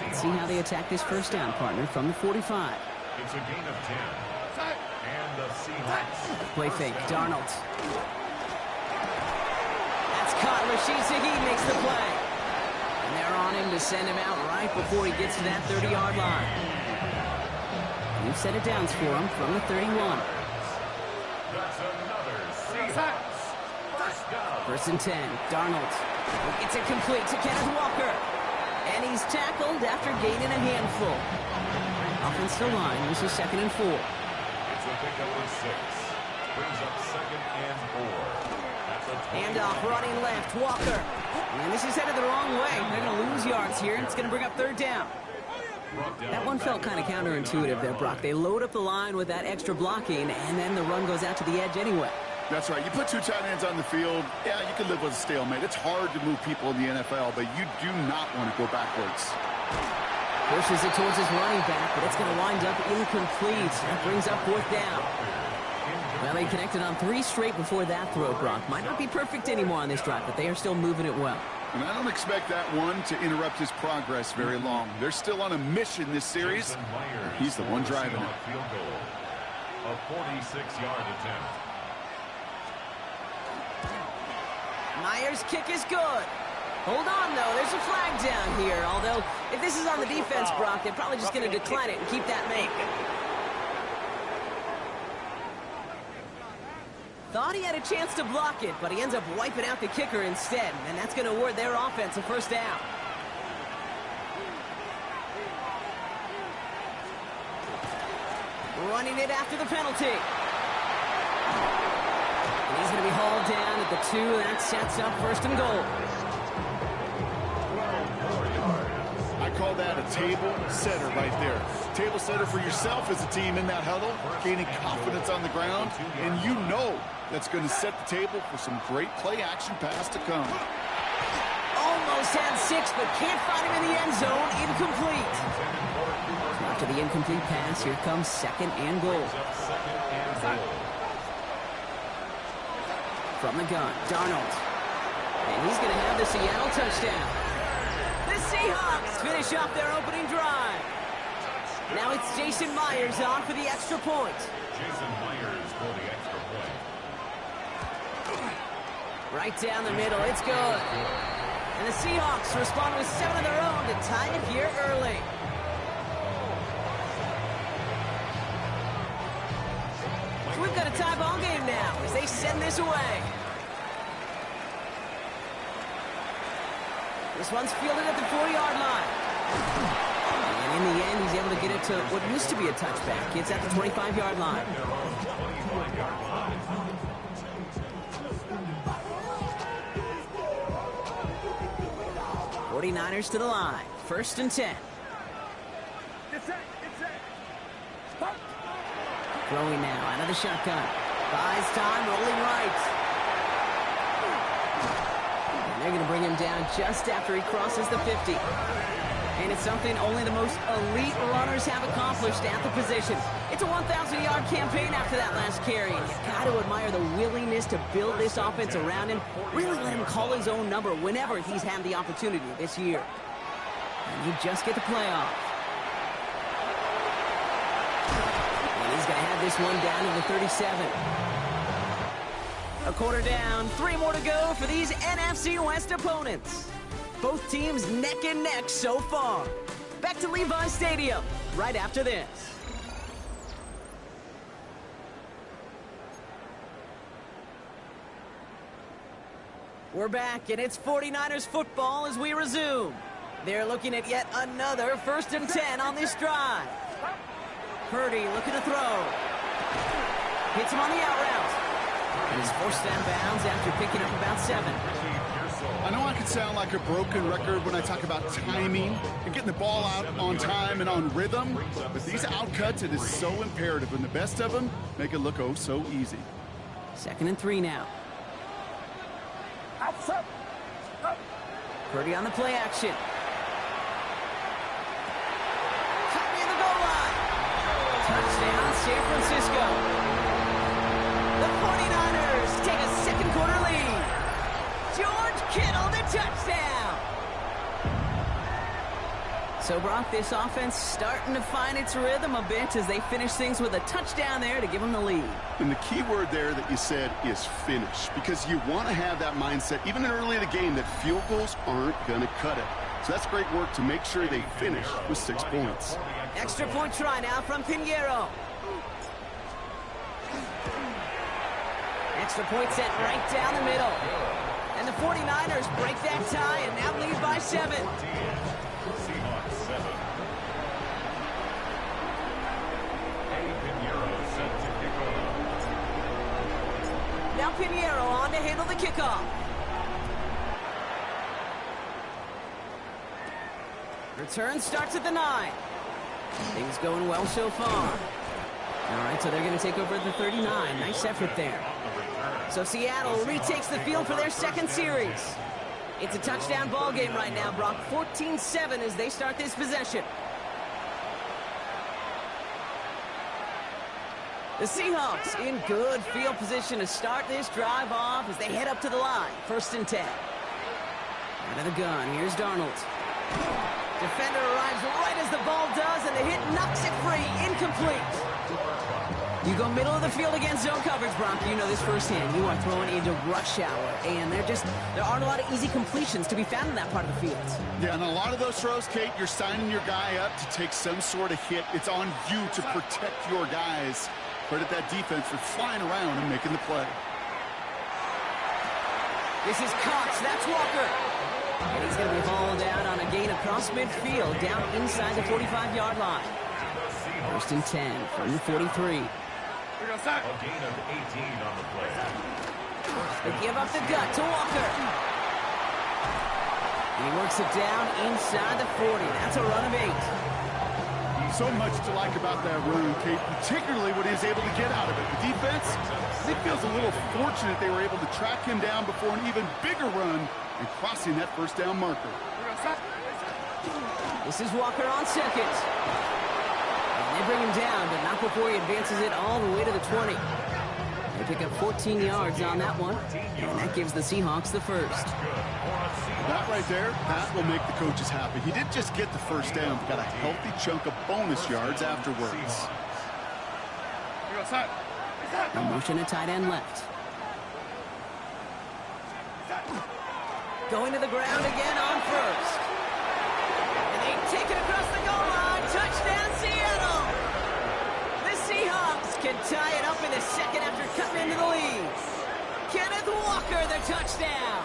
Let's see how they attack this first down, partner, from the 45. It's a gain of 10. And the Seahawks. Play fake, Darnold. That's caught. Rashid Shaheed makes the play. And they're on him to send him out right before he gets to that 30-yard line. New set of downs for him from the 31. That's another Seahawks first down. 1st and 10, Darnold. It's incomplete to Kenneth Walker. And he's tackled after gaining a handful. Offensive line, this is 2nd and 4. It's a pickup of 6. Brings up 2nd and 4. Handoff running left, Walker. And this is headed the wrong way. They're going to lose yards here, and it's going to bring up 3rd down. That one felt kind of counterintuitive there, Brock. They load up the line with that extra blocking, and then the run goes out to the edge anyway. That's right. You put 2 tight ends on the field, yeah, you can live with a stalemate. It's hard to move people in the NFL, but you do not want to go backwards. Pushes it towards his running back, but it's going to wind up incomplete. That brings up 4th down. Well, they connected on 3 straight before that throw, Brock. Might not be perfect anymore on this drive, but they are still moving it well. And I don't expect that one to interrupt his progress very long. They're still on a mission this series. He's the one driving it. Field goal. A 46-yard attempt. Myers' kick is good. Hold on, though. There's a flag down here. Although, if this is on the defense, Brock, they're probably just going to decline it and keep that make. Thought he had a chance to block it, but he ends up wiping out the kicker instead, and that's going to award their offense a 1st down. Running it after the penalty. And he's going to be hauled down at the 2. That sets up 1st and goal. I call that a table setter right there. Table setter for yourself as a team in that huddle, gaining confidence on the ground, and you know that's going to set the table for some great play-action pass to come. Almost had 6, but can't find him in the end zone. Incomplete. After the incomplete pass, here comes 2nd and goal. From the gun, Darnold. And he's going to have the Seattle touchdown. The Seahawks finish off their opening drive. Now it's Jason Myers on for the extra point. Jason Myers for the extra point. Right down the middle, it's good. And the Seahawks respond with 7 of their own to tie it here early. So we've got a tie ball game now as they send this away. This one's fielded at the 4-yard line. And in the end, he's able to get it to what used to be a touchback. It's at the 25-yard line. 49ers to the line. 1st and 10. Throwing now out of the shotgun. Buys time, rolling right. And they're going to bring him down just after he crosses the 50. And it's something only the most elite runners have accomplished at the position. It's a 1,000-yard campaign after that last carry. And you've got to admire the willingness to build this offense around him. Really let him call his own number whenever he's had the opportunity this year. And you just get the playoff. And he's going to have this one down to the 37. A quarter down, 3 more to go for these NFC West opponents. Both teams neck and neck so far. Back to Levi Stadium right after this. We're back, and it's 49ers football as we resume. They're looking at yet another 1st and 10 on this drive. Purdy looking to throw. Hits him on the out route. And he's forced down bounds after picking up about 7. I know I can sound like a broken record when I talk about timing and getting the ball out on time and on rhythm, but these outcuts, it is so imperative, and the best of them make it look oh so easy. 2nd and 3 now. Purdy on the play action. Caught near the goal line. Touchdown, San Francisco. The 49ers take a 2nd quarter lead. George Kittle, the touchdown. So, Brock, this offense starting to find its rhythm a bit as they finish things with a touchdown there to give them the lead. And the key word there that you said is finish, because you want to have that mindset, even early in the game, that field goals aren't going to cut it. So that's great work to make sure they finish with 6 points. Extra point try now from Pinheiro. Extra point set right down the middle. And the 49ers break that tie and now lead by 7. Seahawks 7. Eddie Pinheiro set to kick off. Now Pinheiro on to handle the kickoff. Return starts at the 9. Things going well so far. All right, so they're going to take over at the 39. Nice effort there. So Seattle retakes the field for their 2nd series. It's a touchdown ball game right now, Brock. 14-7 as they start this possession. The Seahawks in good field position to start this drive off as they head up to the line. 1st and 10. Out of the gun, here's Darnold. Defender arrives right as the ball does, and the hit knocks it free. Incomplete. You go middle of the field against zone coverage, Brock. You know this firsthand. You are throwing into rush hour, and there aren't a lot of easy completions to be found in that part of the field. Yeah, and a lot of those throws, Kate, you're signing your guy up to take some sort of hit. It's on you to protect your guys. Credit that defense for flying around and making the play. This is Cox. That's Walker. And he's going to be hauled out on a gain across midfield, down inside the 45-yard line. 1st and 10 from the 43. A gain of 18 on the play. They give up the gut to Walker. And he works it down inside the 40. That's a run of 8. So much to like about that run, Kate, particularly what he was able to get out of it. The defense, it feels a little fortunate they were able to track him down before an even bigger run and crossing that 1st down marker. This is Walker on 2nd. And they bring him down, but not before he advances it all the way to the 20. They pick up 14 yards on that one, and that gives the Seahawks the 1st. That right there, that will make the coaches happy. He didn't just get the 1st down, but got a healthy chunk of bonus yards afterwards. A motion to tight end left. Going to the ground again on 1st. And they take it across the goal line. Touchdown, Seattle! The Seahawks can tie it up in the 2nd after cutting into the lead. Kenneth Walker, the touchdown.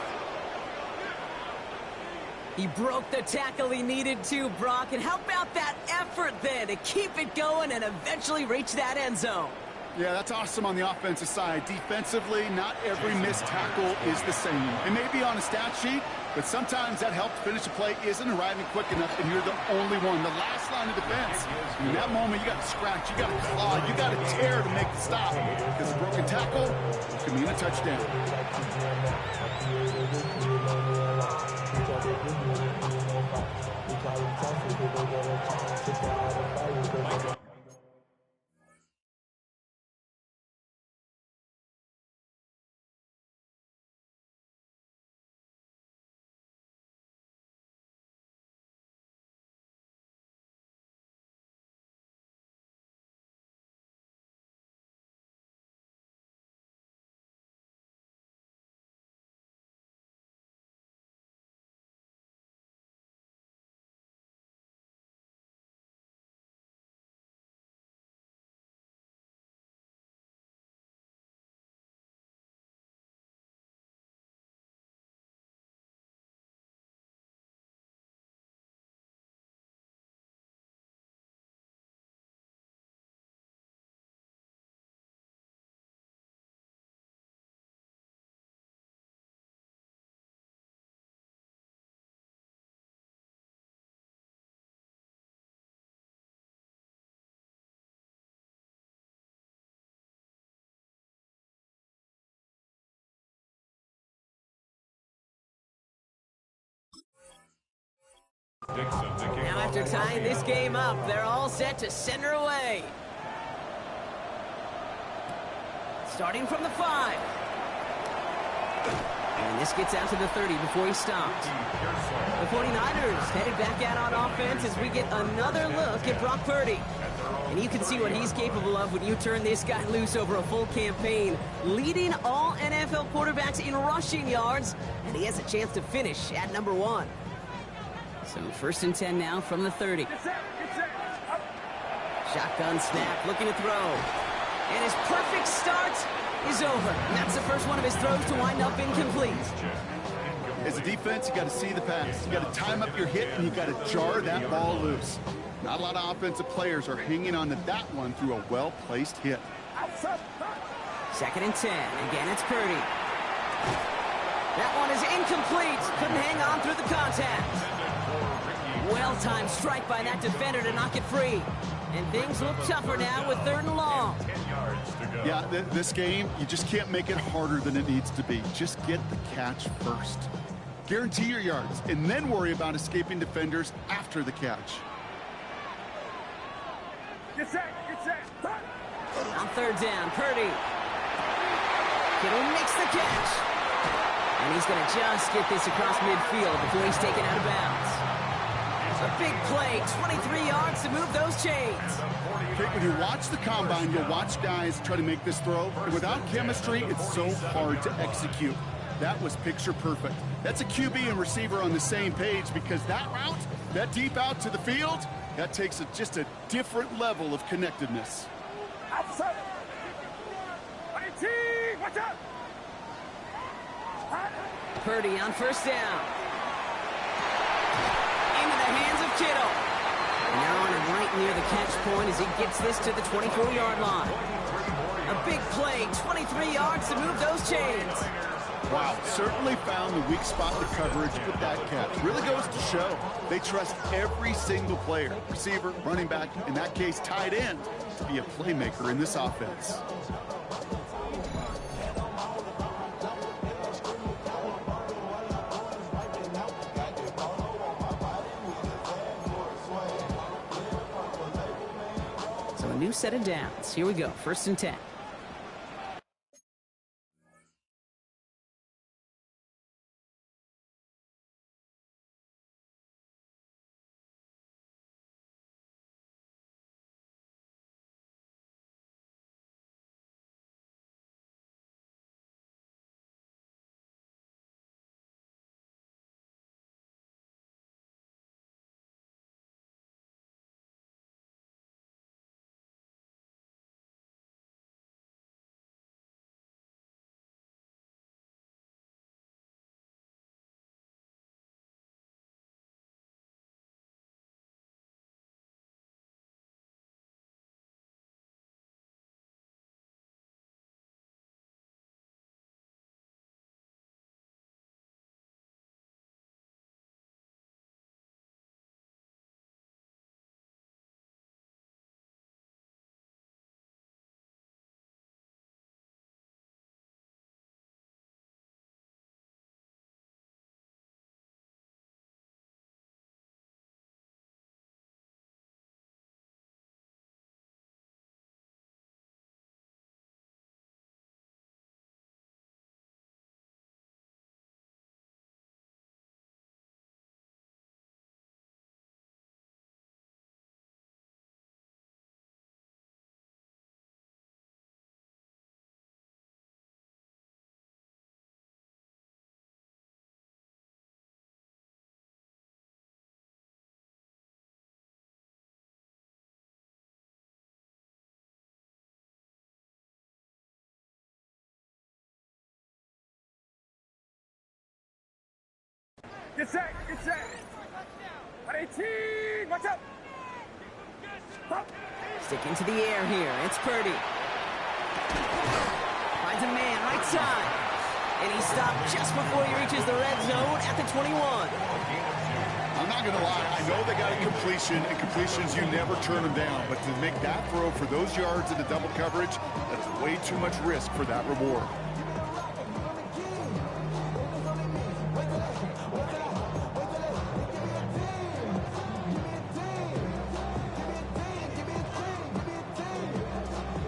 He broke the tackle he needed to, Brock. And how about that effort then to keep it going and eventually reach that end zone? Yeah, that's awesome on the offensive side. Defensively, not every missed tackle is the same. It may be on a stat sheet, but sometimes that help to finish a play isn't arriving quick enough, and you're the only one. The last line of defense. In that moment, you got to scratch, you got to claw, you got to tear to make the stop. Because a broken tackle can mean a touchdown. Now after tying this game up, they're all set to send her away. Starting from the 5. And this gets out to the 30 before he stops. The 49ers headed back out on offense as we get another look at Brock Purdy. And you can see what he's capable of when you turn this guy loose over a full campaign, leading all NFL quarterbacks in rushing yards, and he has a chance to finish at number 1. So 1st and 10 now from the 30. Shotgun snap, looking to throw. And his perfect start is over. And that's the first one of his throws to wind up incomplete. As a defense, you got to see the pass. You got to time up your hit, and you got to jar that ball loose. Not a lot of offensive players are hanging on to that one through a well-placed hit. 2nd and 10. Again, it's Purdy. That one is incomplete. Couldn't hang on through the contact. Well-timed strike by that defender to knock it free. And things look tougher now with 3rd and long. Yeah, this game, you just can't make it harder than it needs to be. Just get the catch first. Guarantee your yards, and then worry about escaping defenders after the catch. Get set, get set. On 3rd down, Purdy. Kittle makes the catch. And he's going to just get this across midfield before he's taken out of bounds. A big play, 23 yards to move those chains. Okay, when you watch the combine, you'll watch guys try to make this throw. And without chemistry, it's so hard to execute. That was picture perfect. That's a QB and receiver on the same page because that route, that deep out to the field, that takes just a different level of connectedness. Outside. 18, watch out. Purdy on 1st down. Into the hands of Kittle. Now on and right near the catch point as he gets this to the 24-yard line. A big play, 23 yards to move those chains. Wow, certainly found the weak spot in the coverage with that catch. Really goes to show they trust every single player, receiver, running back, in that case tight end, to be a playmaker in this offense. So a new set of downs. Here we go, 1st and 10. Get set. Get set. 118. Watch out. Sticking to the air here. It's Purdy. Finds a man right side. And he stopped just before he reaches the red zone at the 21. I'm not going to lie. I know they got a completion, and completions, you never turn them down. But to make that throw for those yards in the double coverage, that's way too much risk for that reward.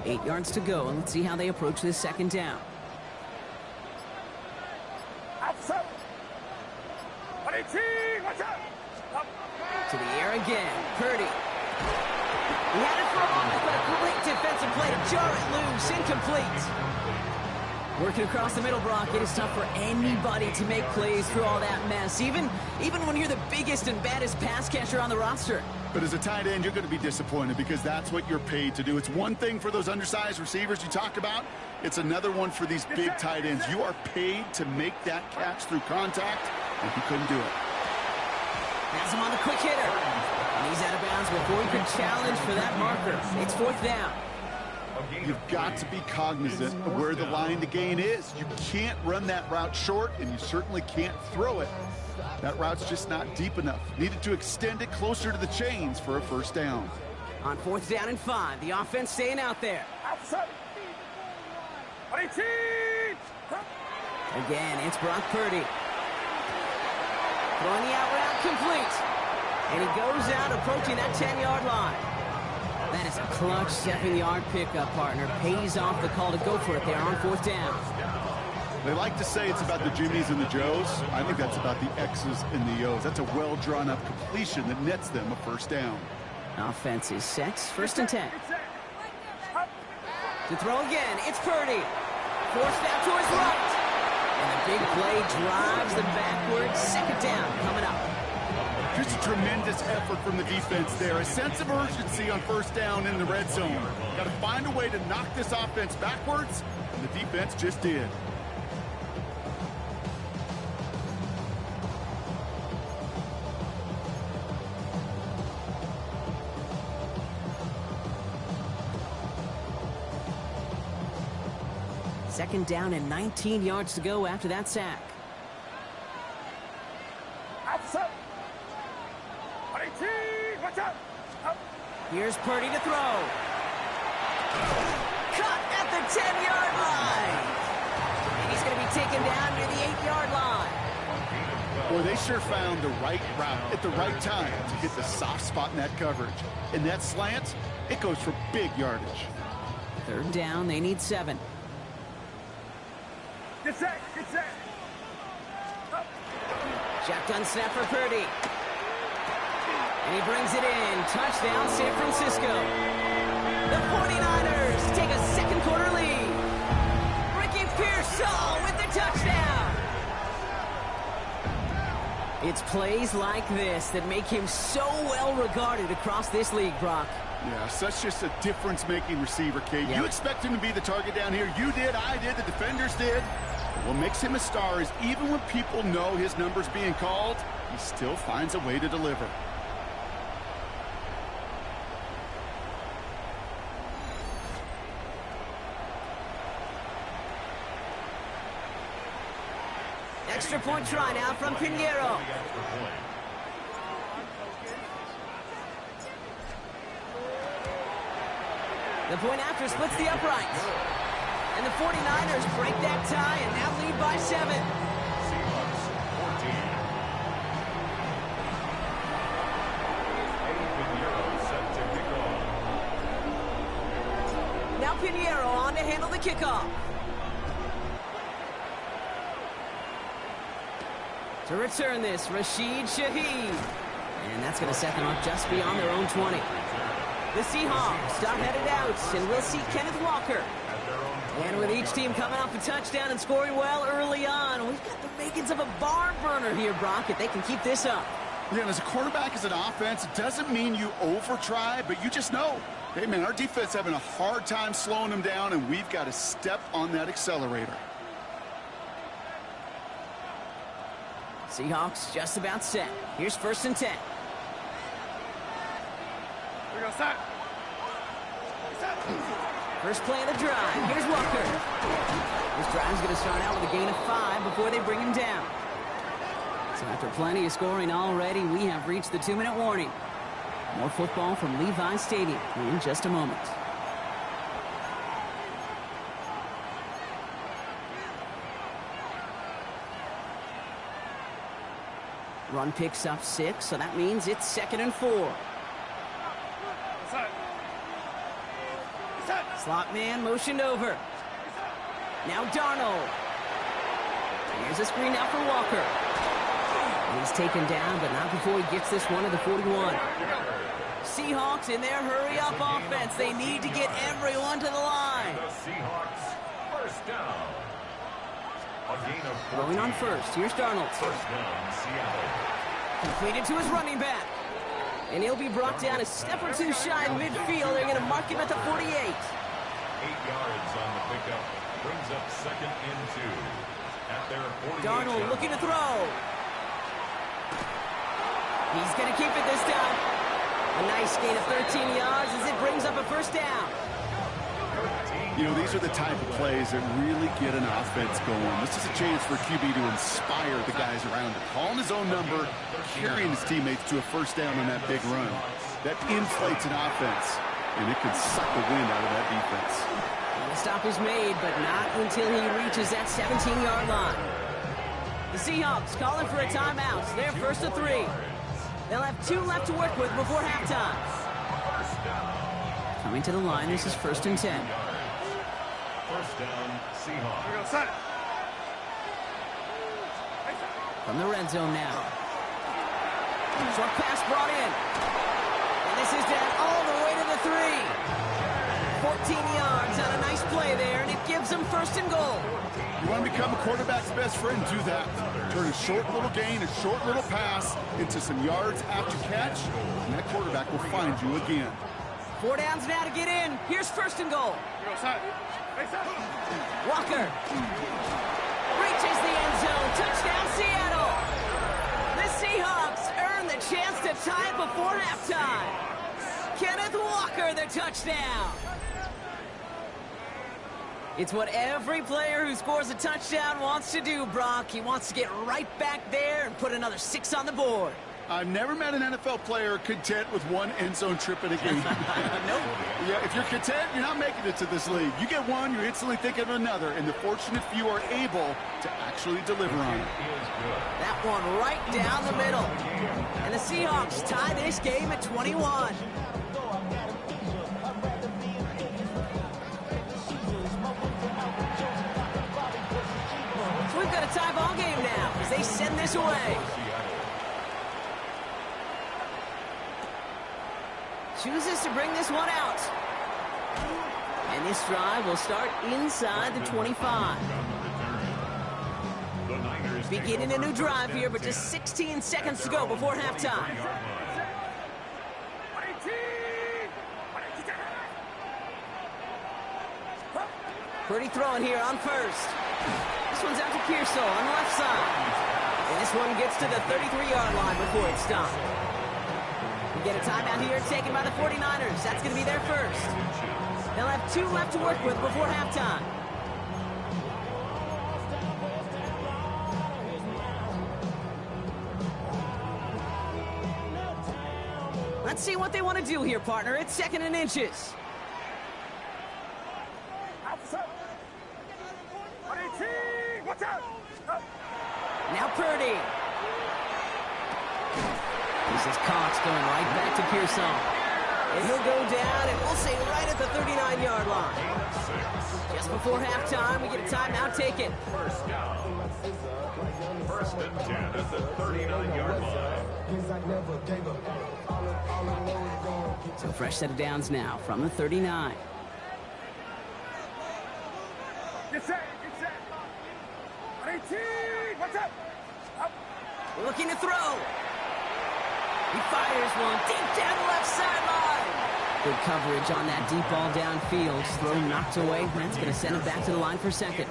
Eight yards to go, and let's see how they approach this second down. Outside. 118. Watch out. To the air again. Purdy. He had it for a moment, but a great defensive play to jar it loose. Incomplete. Working across the middle, Brock, it is tough for anybody to make plays through all that mess, even when you're the biggest and baddest pass catcher on the roster. But as a tight end, you're going to be disappointed because that's what you're paid to do. It's one thing for those undersized receivers you talk about. It's another one for these big tight ends. You are paid to make that catch through contact, and he couldn't do it. Has him on the quick hitter. And he's out of bounds before he could challenge for that marker. It's fourth down. You've got to be cognizant of where the line to gain is. You can't run that route short, and you certainly can't throw it. That route's just not deep enough. Needed to extend it closer to the chains for a first down. On fourth down and 5, the offense staying out there. Outside. 118. Again, it's Brock Purdy. Throwing the out route complete. And he goes out approaching that 10-yard line. That is a clutch 7-yard pickup, partner. Pays off the call to go for it there on fourth down. They like to say it's about the Jimmies and the Joes. I think that's about the X's and the O's. That's a well-drawn-up completion that nets them a first down. Offense is set. First and 10. To throw again, it's Purdy. Forced out to his right. And the big play drives them backwards. Second down coming up. Just a tremendous effort from the defense there. A sense of urgency on first down in the red zone. Got to find a way to knock this offense backwards, and the defense just did. Second down and 19 yards to go after that sack. Outside. 118. Watch out. Here's Purdy to throw. Cut at the 10-yard line. And he's going to be taken down near the 8-yard line. Boy, they sure found the right route at the right time to hit the soft spot in that coverage. And that slant, it goes for big yardage. Third down, they need 7. Get set. Get set. Shotgun snap for Purdy. And he brings it in. Touchdown, San Francisco. The 49ers take a second quarter lead. Ricky Pearsall with the touchdown. It's plays like this that make him so well regarded across this league, Brock. Yeah, such just a difference-making receiver, Kate. You expect him to be the target down here. You did, I did, the defenders did. What makes him a star is even when people know his number's being called, he still finds a way to deliver. Extra point try now from Pinheiro. The point after splits the uprights. And the 49ers break that tie and now lead by 7. Seahawks 14. Pinheiro set to kick off. Now Pinheiro on to handle the kickoff. To return this, Rashid Shaheed. And that's going to set them up just beyond their own 20. The Seahawks start headed out, and we'll see Kenneth Walker. And with each team coming off a touchdown and scoring well early on, we've got the makings of a barn burner here, Brock, if they can keep this up. Yeah, and as a quarterback, as an offense, it doesn't mean you over-try, but you just know, hey, man, our defense having a hard time slowing them down, and we've got to step on that accelerator. Seahawks just about set. Here's 1st and 10. We go set. First play of the drive. Here's Walker. This drive's going to start out with a gain of 5 before they bring him down. So after plenty of scoring already, we have reached the 2-minute warning. More football from Levi Stadium in just a moment. Run picks up 6, so that means it's 2nd and 4. Slot man motioned over. Now Darnold. Here's a screen out for Walker. He's taken down, but not before he gets this one to the 41. Seahawks in their hurry-up offense. They need to get everyone to the line. The Seahawks, first down. A gain of 14. Going on first. Here's Darnold. First down, Seattle. Completed to his running back. And he'll be brought down a step or two shy of midfield. They're going to mark him at the 48. 8 yards on the pickup. Brings up 2nd and 2. At their 48. Darnold looking to throw. He's going to keep it this time. A nice gain of 13 yards as it brings up a first down. You know, these are the type of plays that really get an offense going. This is a chance for QB to inspire the guys around him. Calling his own number, carrying his teammates to a first down on that big run. That inflates an offense, and it can suck the wind out of that defense. And the stop is made, but not until he reaches that 17-yard line. The Seahawks calling for a timeout. They're 1st and 3. They'll have 2 left to work with before halftime. Coming to the line, this is 1st and 10. First down, Seahawks. From the red zone now. Short pass brought in. And this is down all the way to the 3. 14 yards on a nice play there, and it gives them 1st and goal. You want to become a quarterback's best friend, do that. Turn a short little gain, a short little pass into some yards after catch, and that quarterback will find you again. 4 downs now to get in. Here's 1st and goal. Walker reaches the end zone. Touchdown, Seattle. The Seahawks earn the chance to tie it before halftime. Kenneth Walker, the touchdown. It's what every player who scores a touchdown wants to do, Brock. He wants to get right back there and put another 6 on the board. I've never met an NFL player content with one end zone trip in a game. Nope. Yeah, if you're content, you're not making it to this league. You get one, you're instantly thinking of another, and the fortunate few are able to actually deliver on it. That one right down the middle. And the Seahawks tie this game at 21. So we've got a tie ball game now as they send this away. Chooses to bring this one out. And this drive will start inside the 25. Beginning a new drive here, but just 16 seconds to go before halftime. Purdy throwing here on first. This one's out to Pearsall on the left side. And this one gets to the 33-yard line before it's stopped. We get a timeout here taken by the 49ers. That's going to be their first. They'll have 2 left to work with before halftime. Let's see what they want to do here, partner. It's 2nd and inches. Now Purdy. This is Cox going right back to Pearsall. And he'll go down, and we'll say right at the 39-yard line. Just before halftime, we get a timeout taken. First down. 1st and 10 at the 39-yard line. So fresh set of downs now from the 39. Looking to throw. He fires one deep down the left sideline. Good coverage on that deep ball downfield. Throw knocked away. That's going to send it back to the line for 2nd.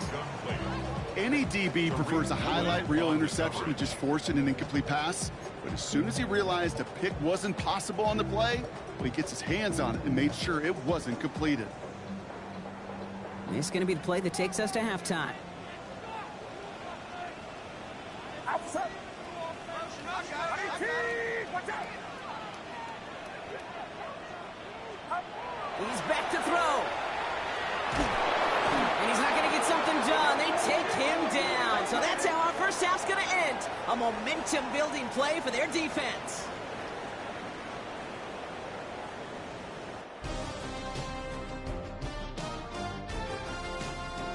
Any DB prefers a highlight reel interception to just forcing an incomplete pass. But as soon as he realized a pick wasn't possible on the play, he gets his hands on it and made sure it wasn't completed. This is going to be the play that takes us to halftime. Outside. Watch out. He's back to throw. And he's not going to get something done. They take him down. So that's how our first half's going to end. A momentum-building play for their defense.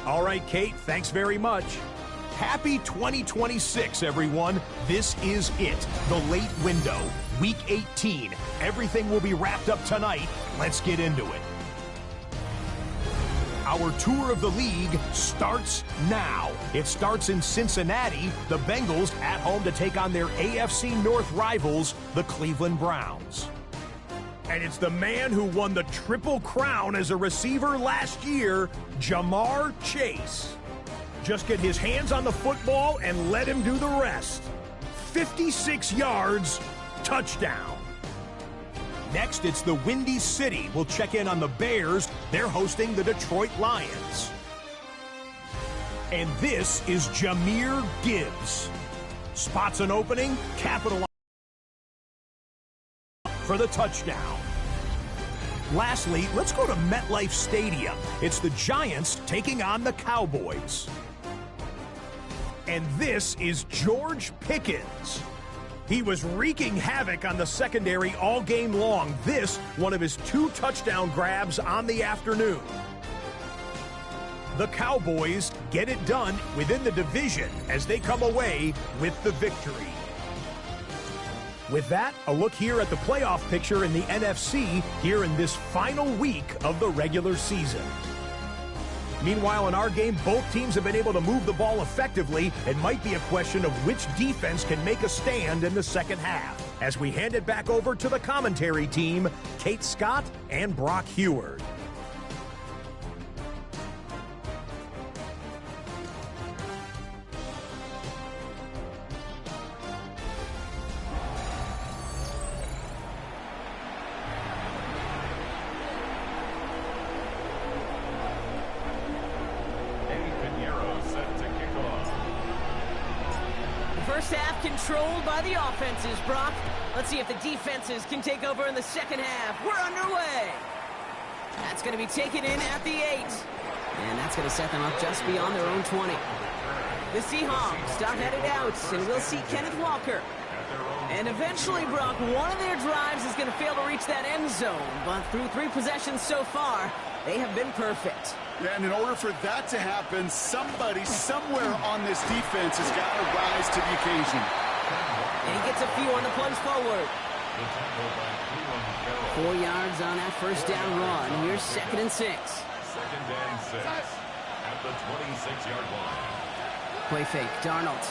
All right, Kate, thanks very much. Happy 2026, everyone. This is it, the late window, Week 18. Everything will be wrapped up tonight. Let's get into it. Our tour of the league starts now. It starts in Cincinnati. The Bengals at home to take on their AFC North rivals, the Cleveland Browns. And it's the man who won the Triple Crown as a receiver last year, Ja'Marr Chase. Just get his hands on the football and let him do the rest. 56 yards, touchdown. Next, it's the Windy City. We'll check in on the Bears. They're hosting the Detroit Lions. And this is Jahmyr Gibbs. Spots an opening, capitalize for the touchdown. Lastly, let's go to MetLife Stadium. It's the Giants taking on the Cowboys. And this is George Pickens. He was wreaking havoc on the secondary all game long. This, one of his 2 touchdown grabs on the afternoon. The Cowboys get it done within the division as they come away with the victory. With that, a look here at the playoff picture in the NFC here in this final week of the regular season. Meanwhile, in our game, both teams have been able to move the ball effectively. It might be a question of which defense can make a stand in the second half. As we hand it back over to the commentary team, Kate Scott and Brock Heward. First half controlled by the offenses, Brock. Let's see if the defenses can take over in the second half. We're underway. That's going to be taken in at the 8. And that's going to set them up just beyond their own 20. The Seahawks start headed out, and we'll see Kenneth Walker. And eventually, Brock, one of their drives is going to fail to reach that end zone. But through 3 possessions so far, they have been perfect. Yeah, and in order for that to happen, somebody somewhere on this defense has got to rise to the occasion. And he gets a few on the plunge forward. 4 yards on that first down run. Here's 2nd and 6. 2nd and 6 at the 26-yard line. Play fake, Darnold.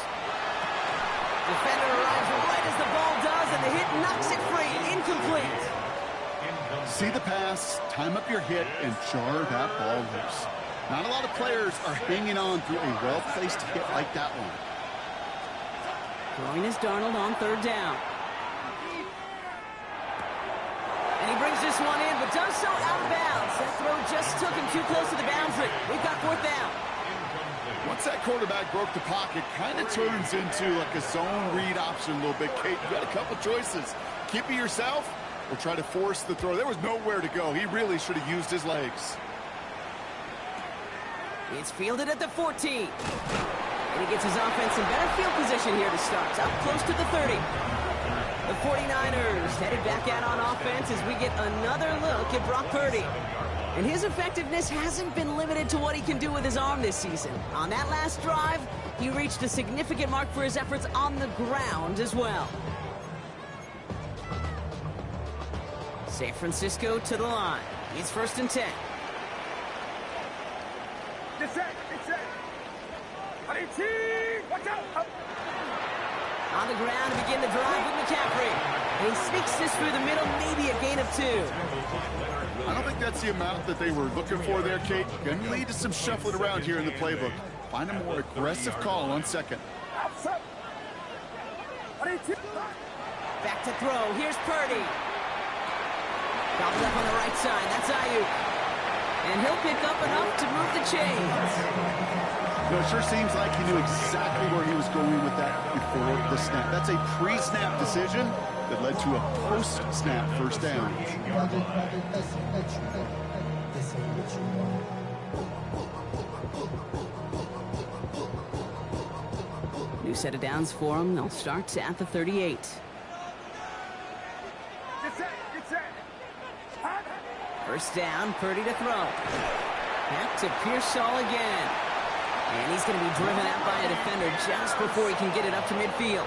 Defender arrives right as the ball does, and the hit knocks it free. Incomplete. See the pass, time up your hit, and jar that ball loose. Not a lot of players are hanging on through a well-placed hit like that one. Throwing is Darnold on 3rd down. And he brings this one in, but does so out of bounds. That throw just took him too close to the boundary. We've got 4th down. Once that quarterback broke the pocket, kind of turns into like a zone read option a little bit. Kate, you got a couple choices. Keep it yourself or try to force the throw. There was nowhere to go. He really should have used his legs. It's fielded at the 14. And he gets his offense in better field position here to start. Up close to the 30. The 49ers headed back out on offense as we get another look at Brock Purdy. And his effectiveness hasn't been limited to what he can do with his arm this season. On that last drive, he reached a significant mark for his efforts on the ground as well. San Francisco to the line. It's 1st and 10. It's set. Watch out. On the ground to begin the drive with McCaffrey. And he sneaks this through the middle, maybe a gain of 2. I don't think that's the amount that they were looking for there, Kate. Going to lead to some shuffling around here in the playbook. Find a more aggressive call on second. Back to throw. Here's Purdy. Gobbled up on the right side. That's Ayuk. And he'll pick up enough to move the chains. It sure seems like he knew exactly where he was going with that before the snap. That's a pre-snap decision that led to a post-snap first down. New set of downs for him. They'll start at the 38. First down, Purdy to throw. Back to Pearsall again. And he's going to be driven out by a defender just before he can get it up to midfield.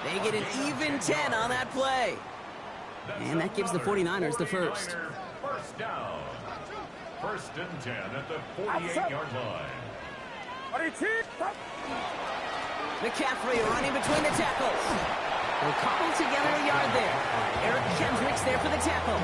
They get an even 10 on that play. And that gives the 49ers the first. First down. First and 10 at the 48-yard line. McCaffrey running between the tackles. They'll cobble together a yard there. Eric Kendricks there for the tackle.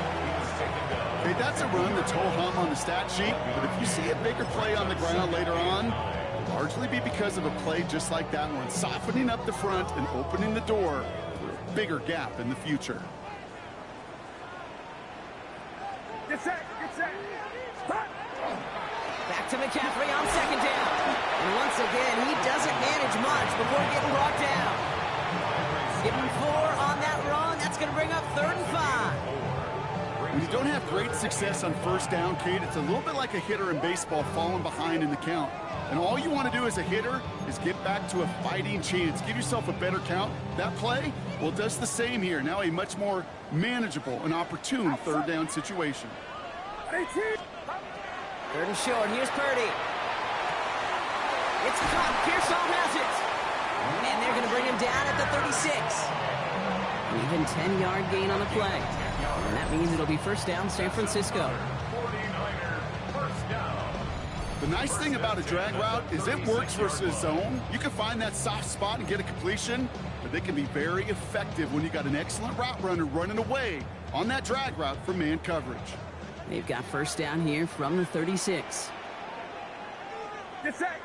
Okay, that's a run that's ho-hum on the stat sheet, but if you see a bigger play on the ground later on, it'll largely be because of a play just like that one, softening up the front and opening the door for a bigger gap in the future. Back to McCaffrey on second down. And once again, he doesn't manage much before getting brought down. Give him 4 on that run. That's going to bring up 3rd and 5. When you don't have great success on first down, Kate, it's a little bit like a hitter in baseball falling behind in the count. And all you want to do as a hitter is get back to a fighting chance. Give yourself a better count. That play, well, it does the same here. Now a much more manageable and opportune third down situation. 3rd and short. Here's Purdy. It's caught. Pearsall has it. And they're going to bring him down at the 36. An even 10-yard gain on the play. And that means it'll be first down San Francisco. The nice thing about a drag route is it works versus zone. You can find that soft spot and get a completion, but they can be very effective when you got an excellent route runner running away on that drag route from man coverage. They've got first down here from the 36. Get set.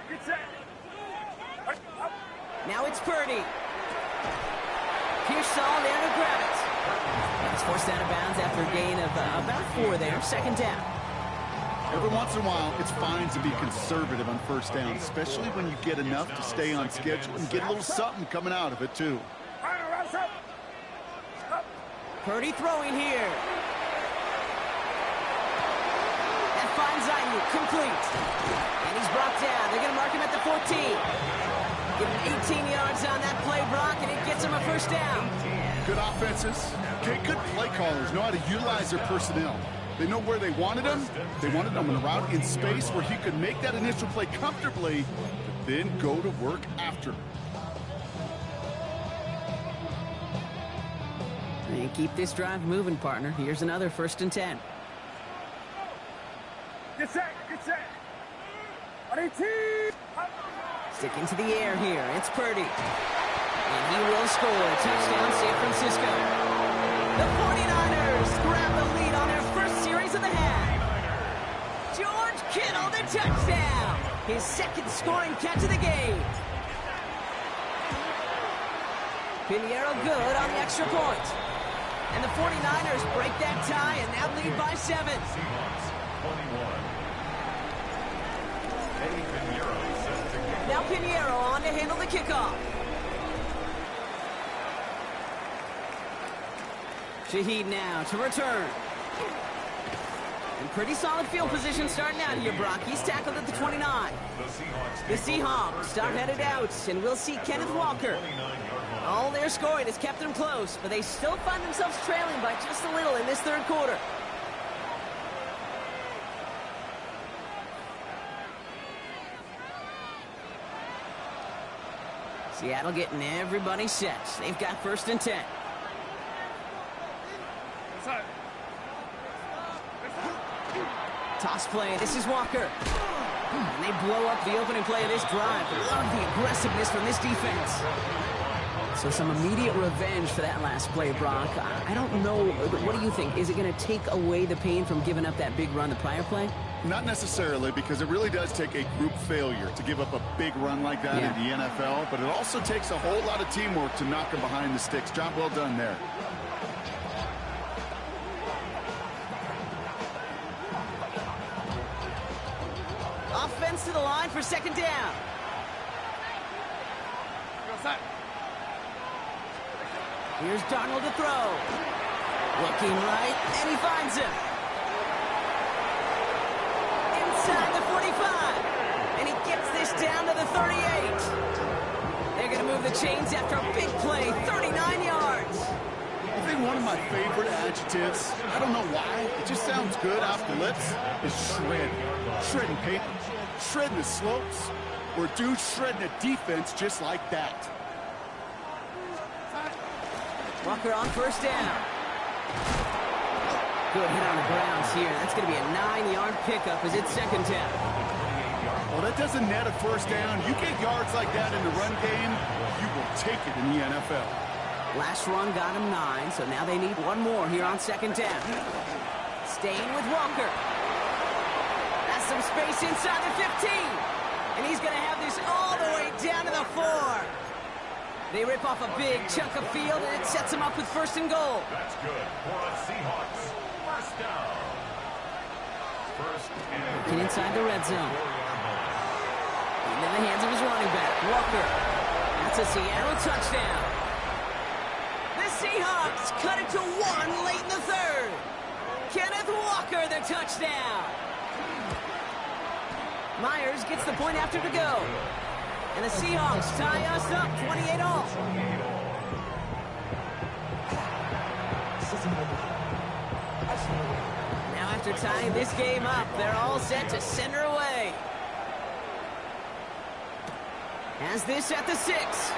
Now it's Purdy. Pearsall there to grab it. And it's forced out of bounds after a gain of about 4 there. Second down. Every once in a while, it's fine to be conservative on first down, especially when you get enough to stay on schedule and get a little something coming out of it, too. Purdy throwing here. That finds Ayuk, complete. And he's brought down. They're going to mark him at the 14. Give him 18 yards on that play, Brock, and it gets him a first down. Good offenses. Okay, good play callers know how to utilize their personnel. They know where they wanted him. They wanted him on a route in space where he could make that initial play comfortably, but then go to work after. And keep this drive moving, partner. Here's another 1st and 10. Get set. Sticking to the air here. It's Purdy. And he will score. Touchdown, San Francisco. The 49ers grab the lead on their first series of the half. George Kittle, the touchdown. His 2nd scoring catch of the game. Pinheiro good on the extra point. And the 49ers break that tie and now lead by 7. Now Pinheiro on to handle the kickoff. Shaheed now to return. And pretty solid field position starting out here, Brock. He's tackled at the 29. The Seahawks are headed out, and we'll see Kenneth Walker. All their scoring has kept them close, but they still find themselves trailing by just a little in this 3rd quarter. Seattle getting everybody set. They've got 1st and 10. Toss play. This is Walker. And they blow up the opening play of this drive. Love the aggressiveness from this defense. So some immediate revenge for that last play, Brock. I don't know. What do you think? Is it going to take away the pain from giving up that big run the prior play? Not necessarily, because it really does take a group failure to give up a big run like that in the NFL, but it also takes a whole lot of teamwork to knock him behind the sticks. Job well done there. Offense to the line for second down. Here's Darnold to throw. Looking right, and he finds him. Inside the 45. And he gets this down to the 38. They're going to move the chains after a big play, 39 yards. I think one of my favorite adjectives, I don't know why, it just sounds good off the lips, is shred. Shredding paper, shredding the slopes, or dude shredding a defense just like that. Walker on first down. Good hit on the grounds here. That's going to be a 9-yard pickup as it's second down. Well, that doesn't net a first down. You get yards like that in the run game, you will take it in the NFL. Last run got him 9, so now they need one more here on second down. Staying with Walker. Has some space inside the 15. And he's going to have this all the way down to the 4. They rip off a big chunk of field, and it sets them up with first and goal. That's good for the Seahawks. First down. Looking inside the red zone. Into the hands of his running back, Walker. That's a Seattle touchdown. The Seahawks cut it to 1 late in the third. Kenneth Walker, the touchdown. Myers gets the point after to go. And the Seahawks tie us up 28-all. Now after tying this game up, they're all set to send her away. Has this at the 6.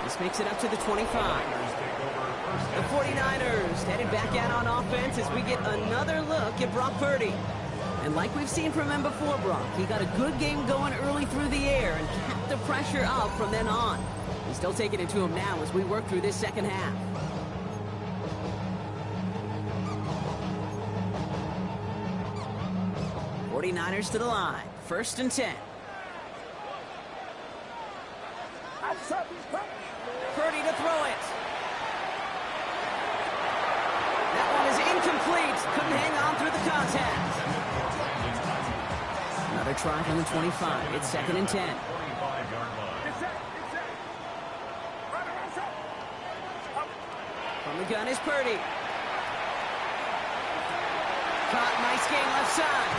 This makes it up to the 25. The 49ers headed back out on offense as we get another look at Brock Purdy. And like we've seen from him before, Brock, he got a good game going early through the air and kept the pressure up from then on. He's still taking it to him now as we work through this second half. '49ers to the line. First and 10. Purdy to throw it. That one is incomplete. Couldn't hang on through the contact. Another try from the 25. It's second and 10. From the gun is Purdy. Caught, nice game left side.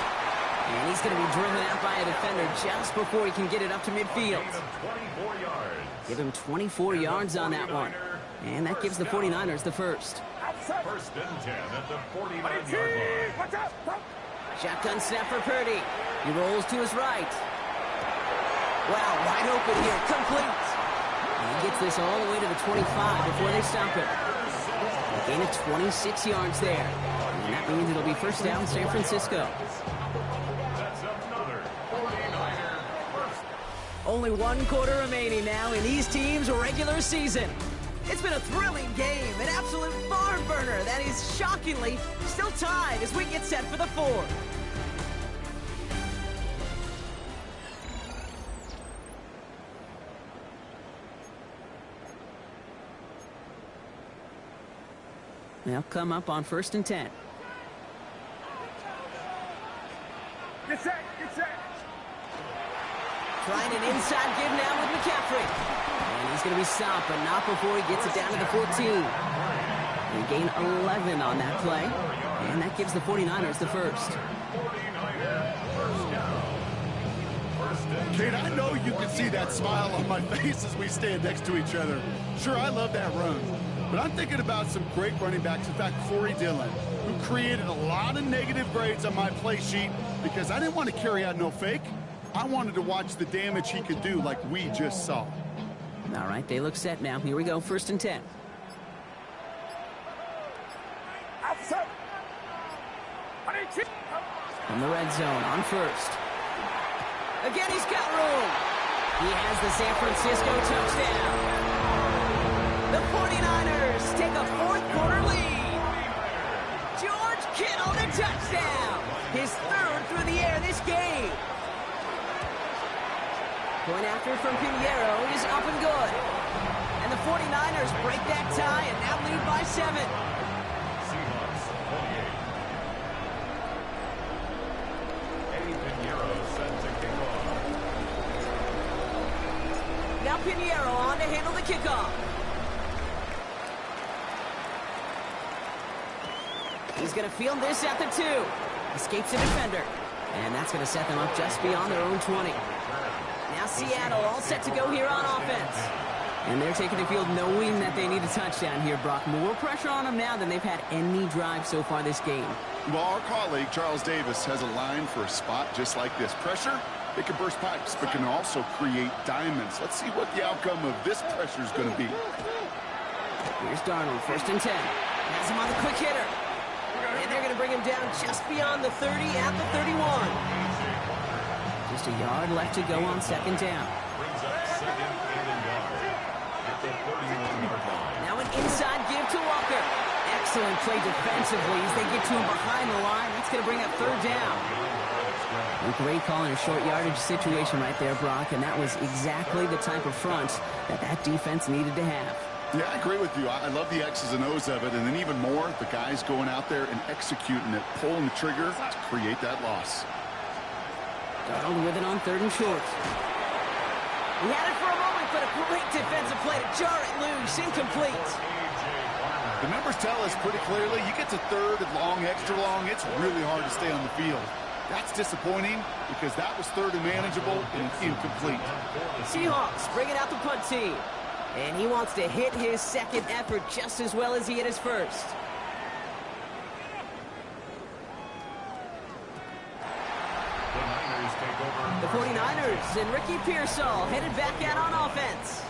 And he's going to be driven out by a defender just before he can get it up to midfield. Give him 24 yards on that one. And that gives the 49ers the first. First and 10 at the 49-yard line. Shotgun snap for Purdy. He rolls to his right. Wow, wide open here. Complete. And he gets this all the way to the 25 before they stop him. A gain of 26 yards there. And that means it'll be first down San Francisco. That's another 49er first. Only 1 quarter remaining now in these teams' regular season. It's been a thrilling game, an absolute barn burner that is shockingly still tied as we get set for the 4th. They'll come up on first and 10. Get set, get set. Trying an inside give now with McCaffrey. And he's going to be stopped, but not before he gets it down to the 14. They gain 11 on that play. And that gives the 49ers the first. Kate, I know you can see that smile on my face as we stand next to each other. Sure, I love that run. But I'm thinking about some great running backs. In fact, Corey Dillon, who created a lot of negative grades on my play sheet because I didn't want to carry out no fake. I wanted to watch the damage he could do like we just saw. All right, they look set now. Here we go, first and 10. From the red zone on first. Again, he's got room. He has the San Francisco touchdown. The 49ers take a fourth-quarter lead. George Kittle, the touchdown. His third through the air this game. Point after from Pinheiro is up and good. And the 49ers break that tie and now lead by 7. Seahawks 28. Eddie Pinheiro set to kick off. Now Pinheiro on to handle the kickoff. He's going to field this at the 2. Escapes the defender. And that's going to set them up just beyond their own 20. Now Seattle all set to go here on offense. And they're taking the field knowing that they need a touchdown here, Brock. More pressure on them now than they've had any drive so far this game. Well, our colleague, Charles Davis, has a line for a spot just like this. Pressure, it can burst pipes, but can also create diamonds. Let's see what the outcome of this pressure is going to be. Here's Darnold, 1st and 10. Has him on the quick hitter. And they're going to bring him down just beyond the 30 at the 31. Just a yard left to go on 2nd down. Brings up 2nd and 1 at the 31-yard line. Now an inside give to Walker. Excellent play defensively as they get to him behind the line. That's going to bring up 3rd down. A great call in a short yardage situation right there, Brock, and that was exactly the type of front that defense needed to have. Yeah, I agree with you. I love the X's and O's of it, and then even more, the guys going out there and executing it, pulling the trigger to create that loss. Darnold with it on 3rd and short. He had it for a moment, but a great defensive play to jar it loose. Incomplete. The numbers tell us pretty clearly, you get to 3rd and long, extra long, it's really hard to stay on the field. That's disappointing because that was 3rd and manageable and incomplete. Seahawks bringing out the punt team. And he wants to hit his 2nd effort just as well as he hit his 1st. The 49ers and Ricky Pearsall headed back out on offense.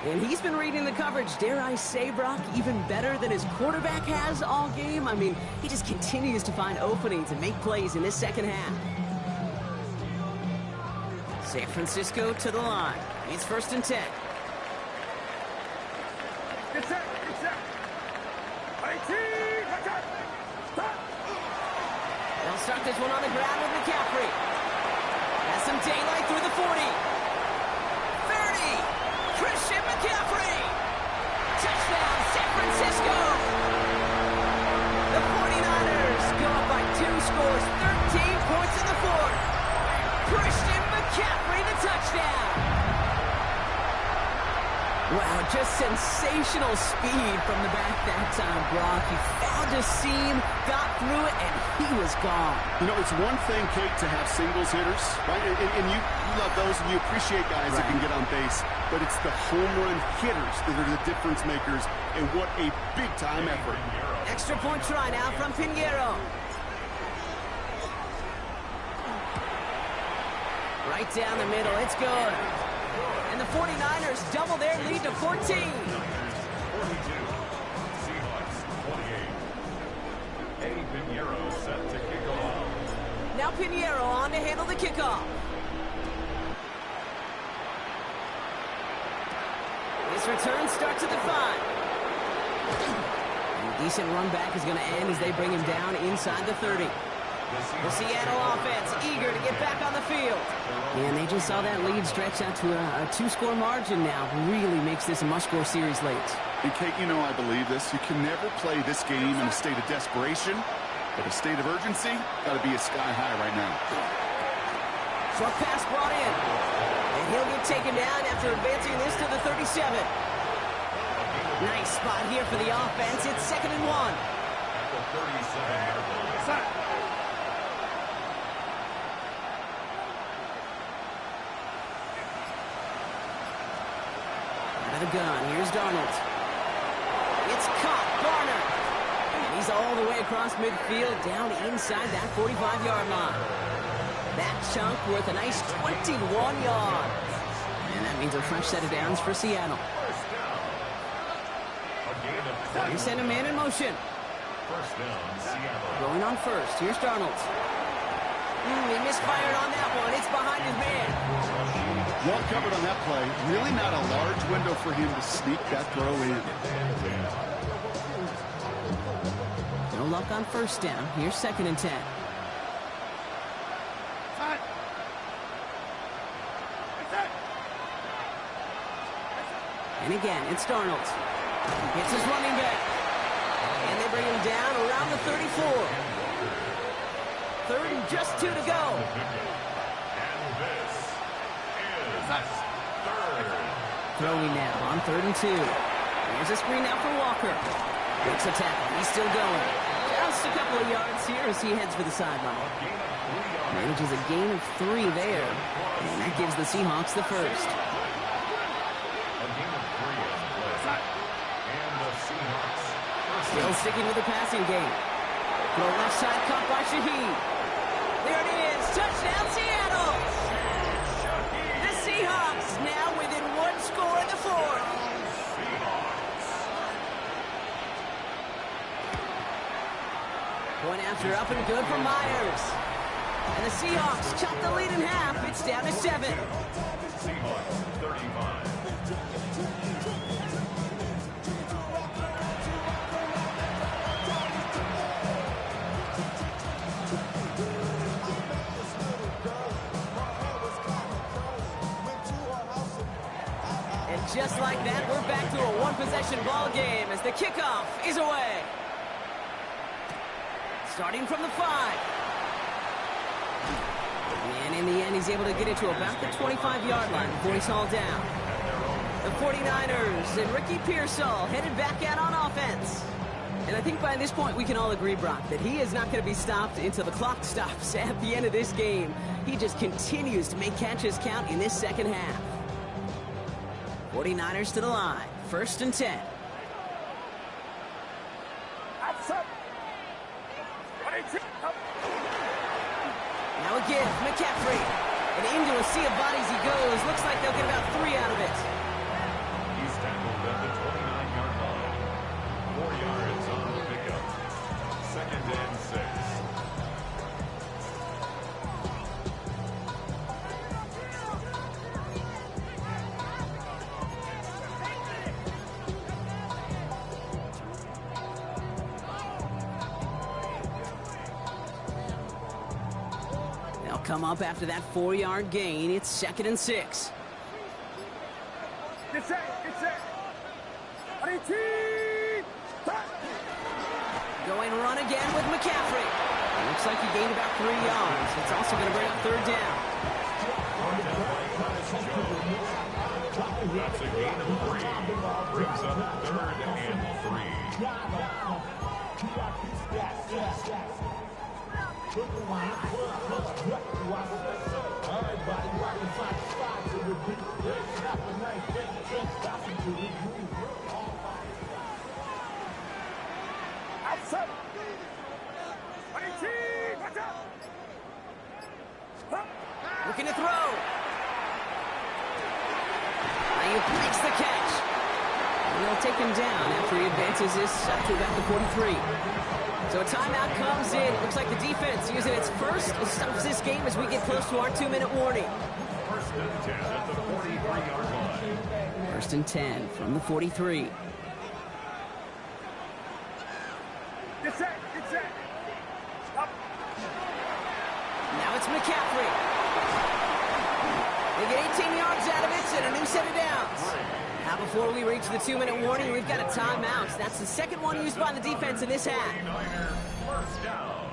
And he's been reading the coverage, dare I say, Brock, even better than his quarterback has all game. I mean, he just continues to find openings and make plays in this 2nd half. San Francisco to the line. It's 1st and 10. Get set, get set. 18, attack. Stop. They'll start this one on the ground with McCaffrey. Has some daylight through the 40. 30. Christian McCaffrey. Touchdown, San Francisco. The 49ers go up by 2 scores, 13 points in the 4th. Christian McCaffrey, the touchdown. Wow, just sensational speed from the back that time, Brock. He found a seam, got through it, and he was gone. You know, it's one thing, Kate, to have singles hitters, right? And you love those and you appreciate guys that can get on base. But it's the home run hitters that are the difference makers, and what a big-time effort. Extra point try now from Pinheiro. Right down the middle, it's good. And the 49ers double their lead to 14. 42. Seahawks 28. Eddie Pinheiro set to kick off. Now Pinheiro on to handle the kickoff. His return starts at the 5. And a decent run back is going to end as they bring him down inside the 30. The Seattle offense eager to get back on the field. And they just saw that lead stretch out to a 2-score margin now. Really makes this a must-score series late. And Kate, you know I believe this. You can never play this game in a state of desperation, but a state of urgency got to be a sky high right now. Short pass brought in. And he'll get taken down after advancing this to the 37. Nice spot here for the offense. It's 2nd and 1. At the 37-yard line. The gun. Here's Darnold. It's caught. Garner. And he's all the way across midfield, down inside that 45-yard line. That chunk worth a nice 21 yards. And that means a fresh set of downs for Seattle. You send a man in motion. First down, Seattle. Going on first. Here's Darnold. He misfired on that one. It's behind his man. Well covered on that play. Really not a large window for him to sneak that throw in. No luck on first down. Here's 2nd and 10. And again, it's Darnold. It's his running back. And they bring him down around the 34. 3rd and just 2 to go. And this is third. Throwing now on 3rd and 2. Here's a screen now for Walker. Makes a tackle. He's still going. Just a couple of yards here as he heads for the sideline. Manages a gain of 3 there. And that gives the Seahawks the first. Still sticking with the passing game. Throw left side caught by Shaheed. There it is. Touchdown, Seattle. The Seahawks now within 1 score in the 4th. Point after up and good for Myers. And the Seahawks chop the lead in half. It's down to 7. Seahawks 35. Just like that, we're back to a one-possession ball game as the kickoff is away. Starting from the 5. And in the end, he's able to get it to about the 25-yard line before he's hauled down. The 49ers and Ricky Pearsall headed back out on offense. And I think by this point we can all agree, Brock, that he is not going to be stopped until the clock stops at the end of this game. He just continues to make catches count in this second half. 49ers to the line. 1st and 10. Now again, McCaffrey. And into a sea of bodies he goes. Looks like they'll get about 3 out of it. He's tackled at the 29-yard line. 4 yards on the pickup. 2nd and 6. Come up after that 4-yard gain. It's 2nd and 6. Get set. Going run again with McCaffrey. It looks like he gained about 3 yards. It's also going to bring up 3rd down. That's a gain of 3. Brings up 3rd and Looking to throw. Ayuk makes the catch. And they'll take him down after he advances this up to about the 43. So a timeout comes in. Looks like the defense using its first stops this game as we get close to our 2-minute warning. 1st and 10 at the 43-yard line. 1st and 10 from the 43. Get set. Stop. Now it's McCaffrey. They get 18 yards out of it and a new set of downs. Now before we reach the 2-minute warning, we've got a timeout. That's the second one used by the defense in this half. 49ers, 1st down.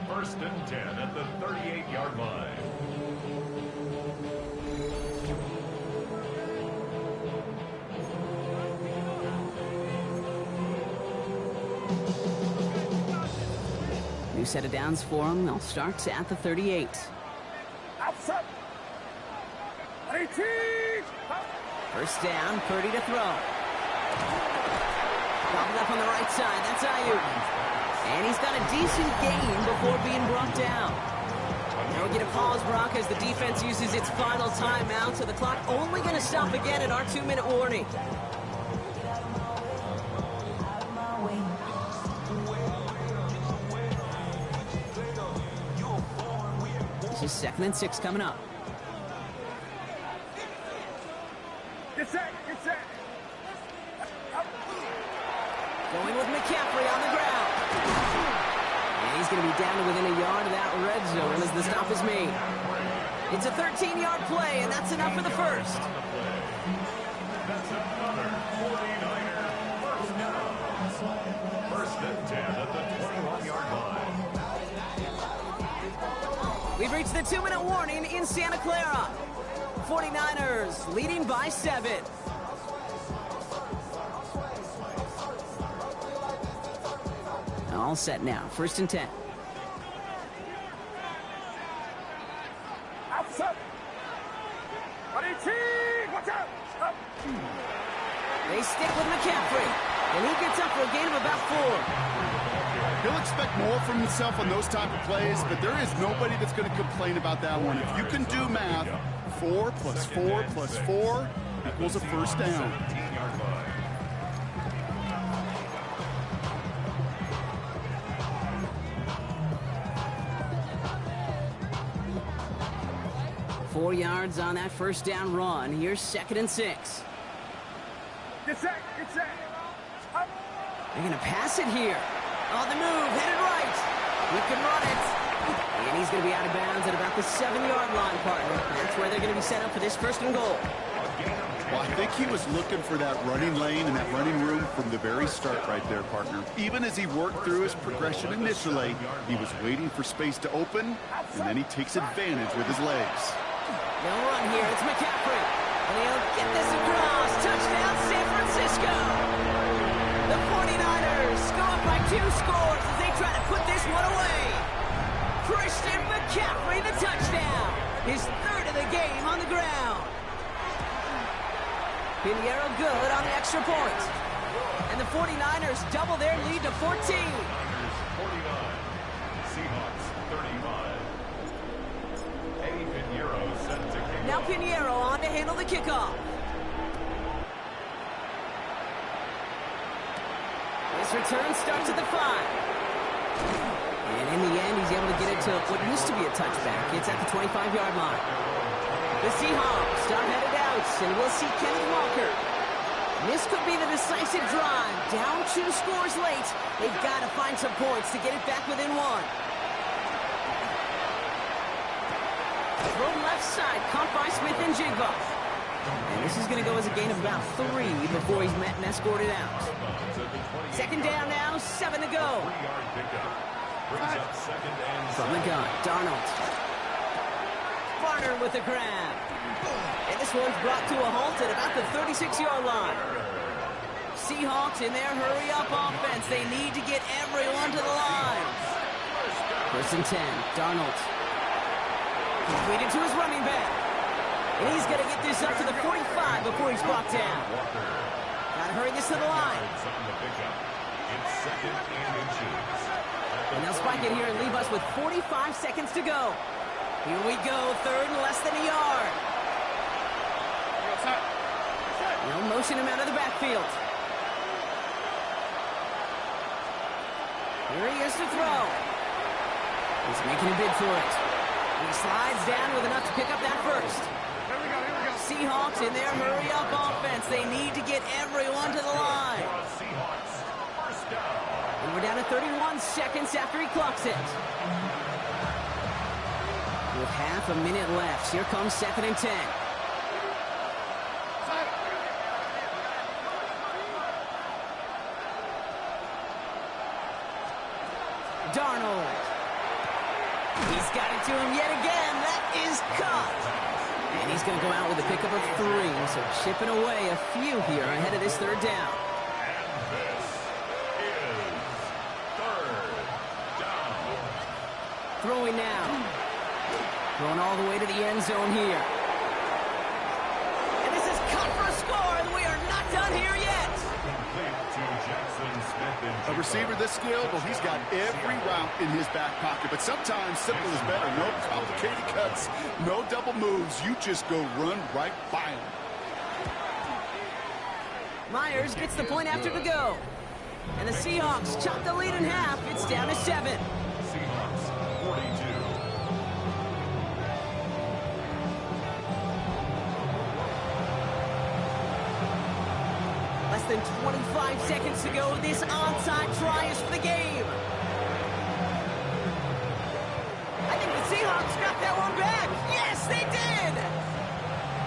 1st and 10 at the 38-yard line. New set of downs for them. They'll start at the 38. Outside. 18. 1st down, Purdy to throw. Gobbled up on the right side. That's Ayuk. And he's got a decent gain before being brought down. Now we get a pause, Brock, as the defense uses its final timeout. So the clock only going to stop again at our 2-minute warning. This is 2nd and 6 coming up. Get set, get set. Going with McCaffrey on the ground. And he's going to be down to within a yard of that red zone as the stop is made. It's a 13-yard play, and that's enough for the first. That's another 49er first down. First and 10 at the 21-yard line. We've reached the 2-minute warning in Santa Clara. 49ers leading by 7. All set now. 1st and 10. Outside. 18, watch out. Up. They stick with McCaffrey, and he gets up for a gain of about 4. He'll expect more from himself on those type of plays, but there is nobody that's going to complain about that one. If you can do math, 4 plus 4 plus 4 equals a first down. 17-yard line. 4 yards on that first down run. Here's 2nd and 6. Get set, get set. Up. They're going to pass it here. On the move, headed right. He can run it. And he's going to be out of bounds at about the 7-yard line, partner. That's where they're going to be set up for this 1st and goal. Well, I think he was looking for that running lane and that running room from the very start right there, partner. Even as he worked through his progression initially, he was waiting for space to open, and then he takes advantage with his legs. They'll run here. It's McCaffrey. And he'll get this across. Touchdown, San Francisco. The 49ers go up by 2 scores as they try to put this one away. Christian McCaffrey, the touchdown. His 3rd of the game on the ground. Pinheiro good on the extra point. And the 49ers double their lead to 14. 49, Seahawks 35. Eddie Pinheiro set to kick. Now Pinheiro on to handle the kickoff. This return starts at the 5. And in the end, he's able to get it to what used to be a touchback. It's at the 25-yard line. The Seahawks are headed out, and we'll see Kenny Walker. This could be the decisive drive. Down 2 scores late. They've got to find some points to get it back within 1. Throw left side, caught by Smith and Jigba. And this is going to go as a gain of about 3 before he's met and escorted out. 2nd down now, 7 to go. From the gun, Darnold. Varner with the grab. And this one's brought to a halt at about the 36-yard line. Seahawks in their hurry-up offense. They need to get everyone to the line. 1st and 10, Darnold. Completed to his running back. And he's going to get this up to the 45 before he's brought down. Got to hurry this to the line. And they'll spike it here and leave us with 45 seconds to go. Here we go, 3rd and less than a yard. They'll motion him out of the backfield. Here he is to throw. He's making a bid for it. And he slides down with enough to pick up that first. Here we go, here we go. Seahawks in their hurry-up offense. They need to get everyone to the line. And we're down to 31 seconds after he clocks it. With half a minute left, here comes 2nd and 10. Darnold. He's got it to him yet again. That is caught. And he's going to go out with a pickup of 3. So chipping away a few here ahead of this 3rd down. And this is 3rd down. Throwing now. Going all the way to the end zone here. And this is cut for a score, and we are not done here yet. Complete to Jackson Smith and A receiver this skilled, well, he's got every route in his back pocket. But sometimes simple is better. No complicated cuts, no double moves. You just go run right by him. Myers gets the point after to go. And the Seahawks chop the lead in half. It's down to 7. Seahawks 42. than 25 seconds to go. This onside try is for the game. I think the Seahawks got that one back. Yes, they did.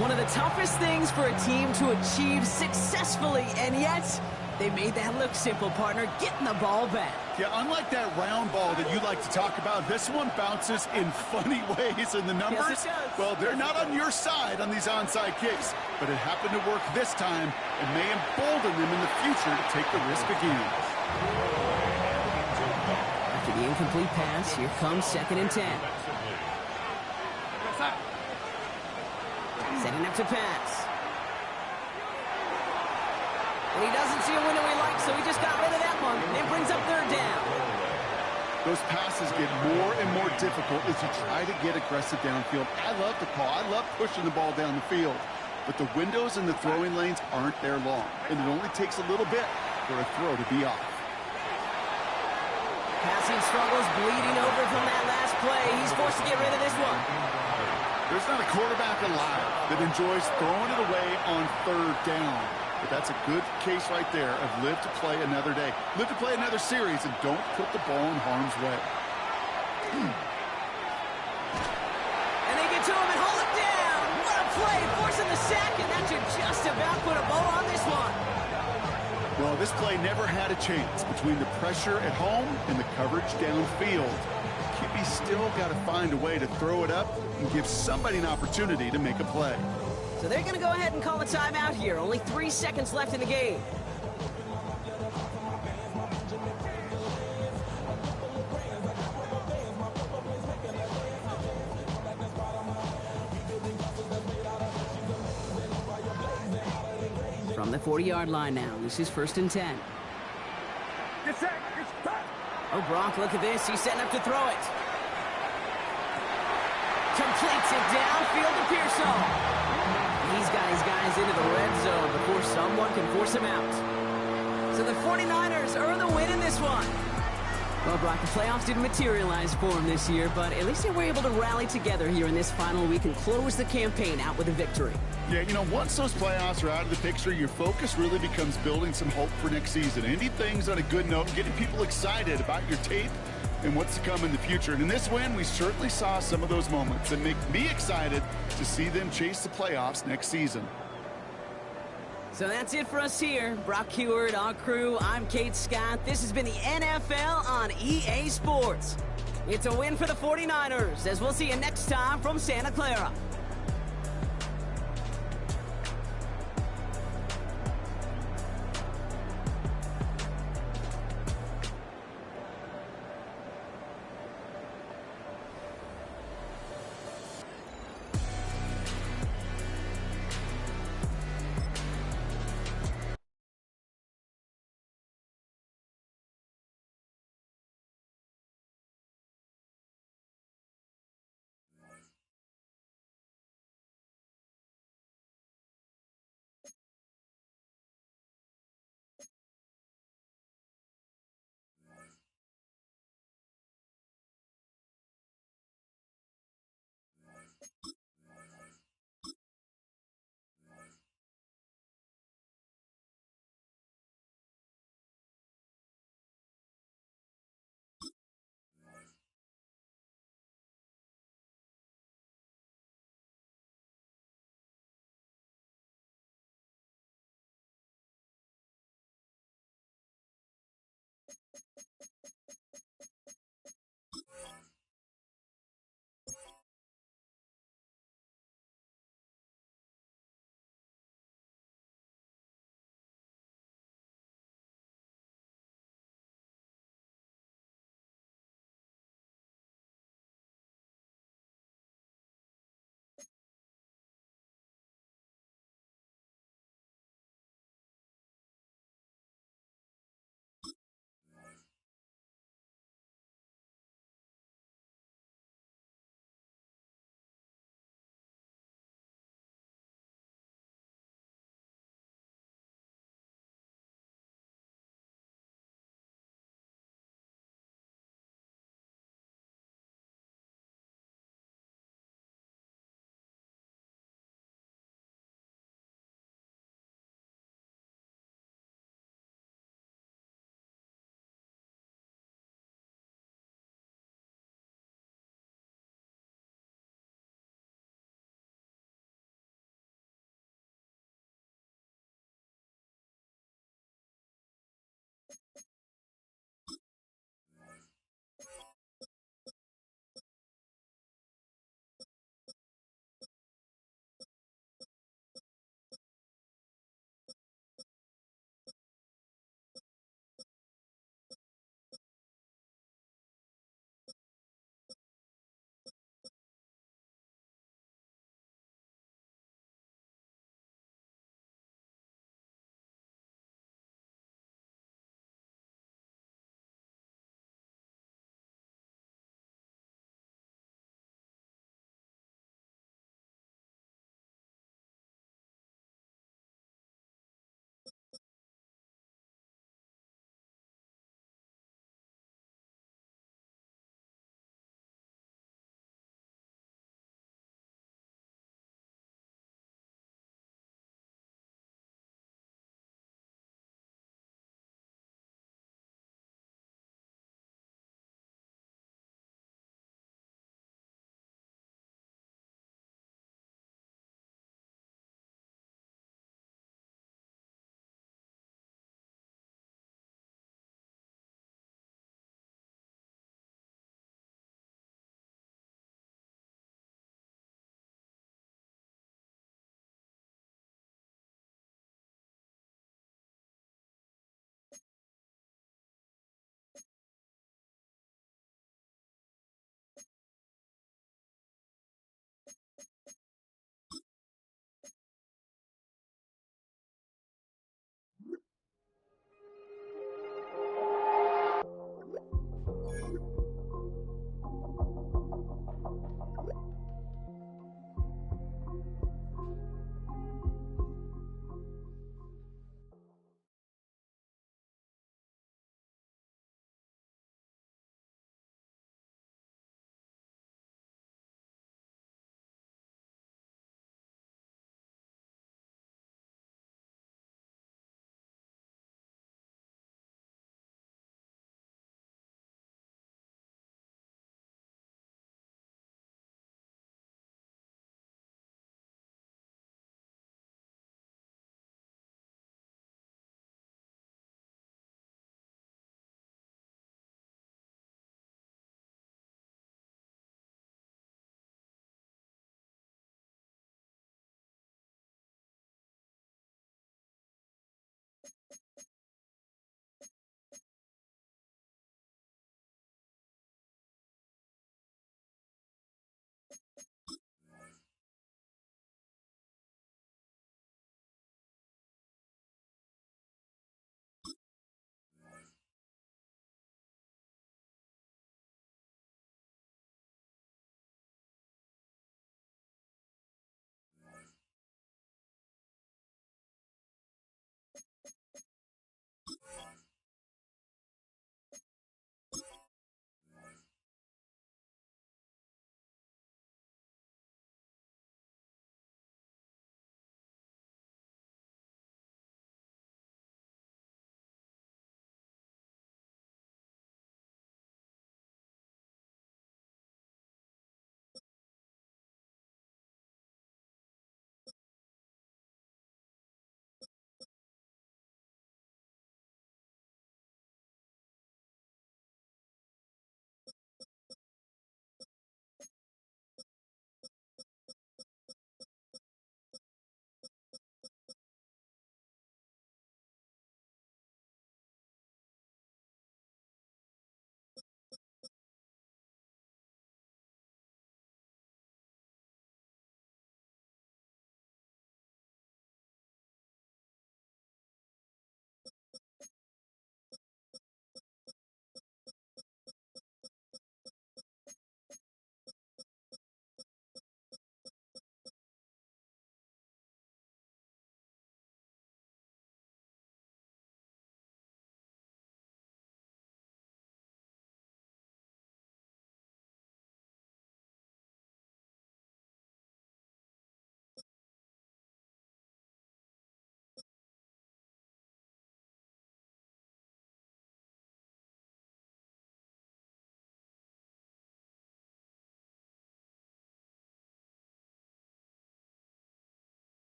One of the toughest things for a team to achieve successfully, and yet they made that look simple, partner, getting the ball back. Yeah, unlike that round ball that you like to talk about, this one bounces in funny ways, and the numbers, Yes, it does. well, they're not on your side on these onside kicks, but it happened to work this time and may embolden them in the future to take the risk again. After the incomplete pass, here comes 2nd and 10. Setting up to pass. And he doesn't see a window he likes, so he just got rid of that one. And it brings up 3rd down. Those passes get more and more difficult as you try to get aggressive downfield. I love the call. I love pushing the ball down the field. But the windows in the throwing lanes aren't there long, and it only takes a little bit for a throw to be off. Passing struggles bleeding over from that last play. He's forced to get rid of this one. There's not a quarterback alive that enjoys throwing it away on 3rd down. But that's a good case right there of live to play another day. Live to play another series and don't put the ball in harm's way. And they get to him and hold him down. What a play, forcing the sack, and that should just about put a bow on this one. Well, this play never had a chance between the pressure at home and the coverage downfield. QB still got to find a way to throw it up and give somebody an opportunity to make a play. So they're going to go ahead and call a timeout here. Only 3 seconds left in the game. From the 40-yard line now, this is 1st and 10. Oh, Brock, look at this. He's setting up to throw it. Completes it downfield to Pearsall. He's got his guys into the red zone before someone can force him out. So the 49ers earn the win in this one. Well, Brock, the playoffs didn't materialize for them this year, but at least they were able to rally together here in this final week and close the campaign out with a victory. Yeah, you know, once those playoffs are out of the picture, your focus really becomes building some hope for next season. Ending things on a good note and getting people excited about your tape and what's to come in the future. And in this win, we certainly saw some of those moments that make me excited to see them chase the playoffs next season. So that's it for us here. Brock Huard, our crew, I'm Kate Scott. This has been the NFL on EA Sports. It's a win for the 49ers, as we'll see you next time from Santa Clara.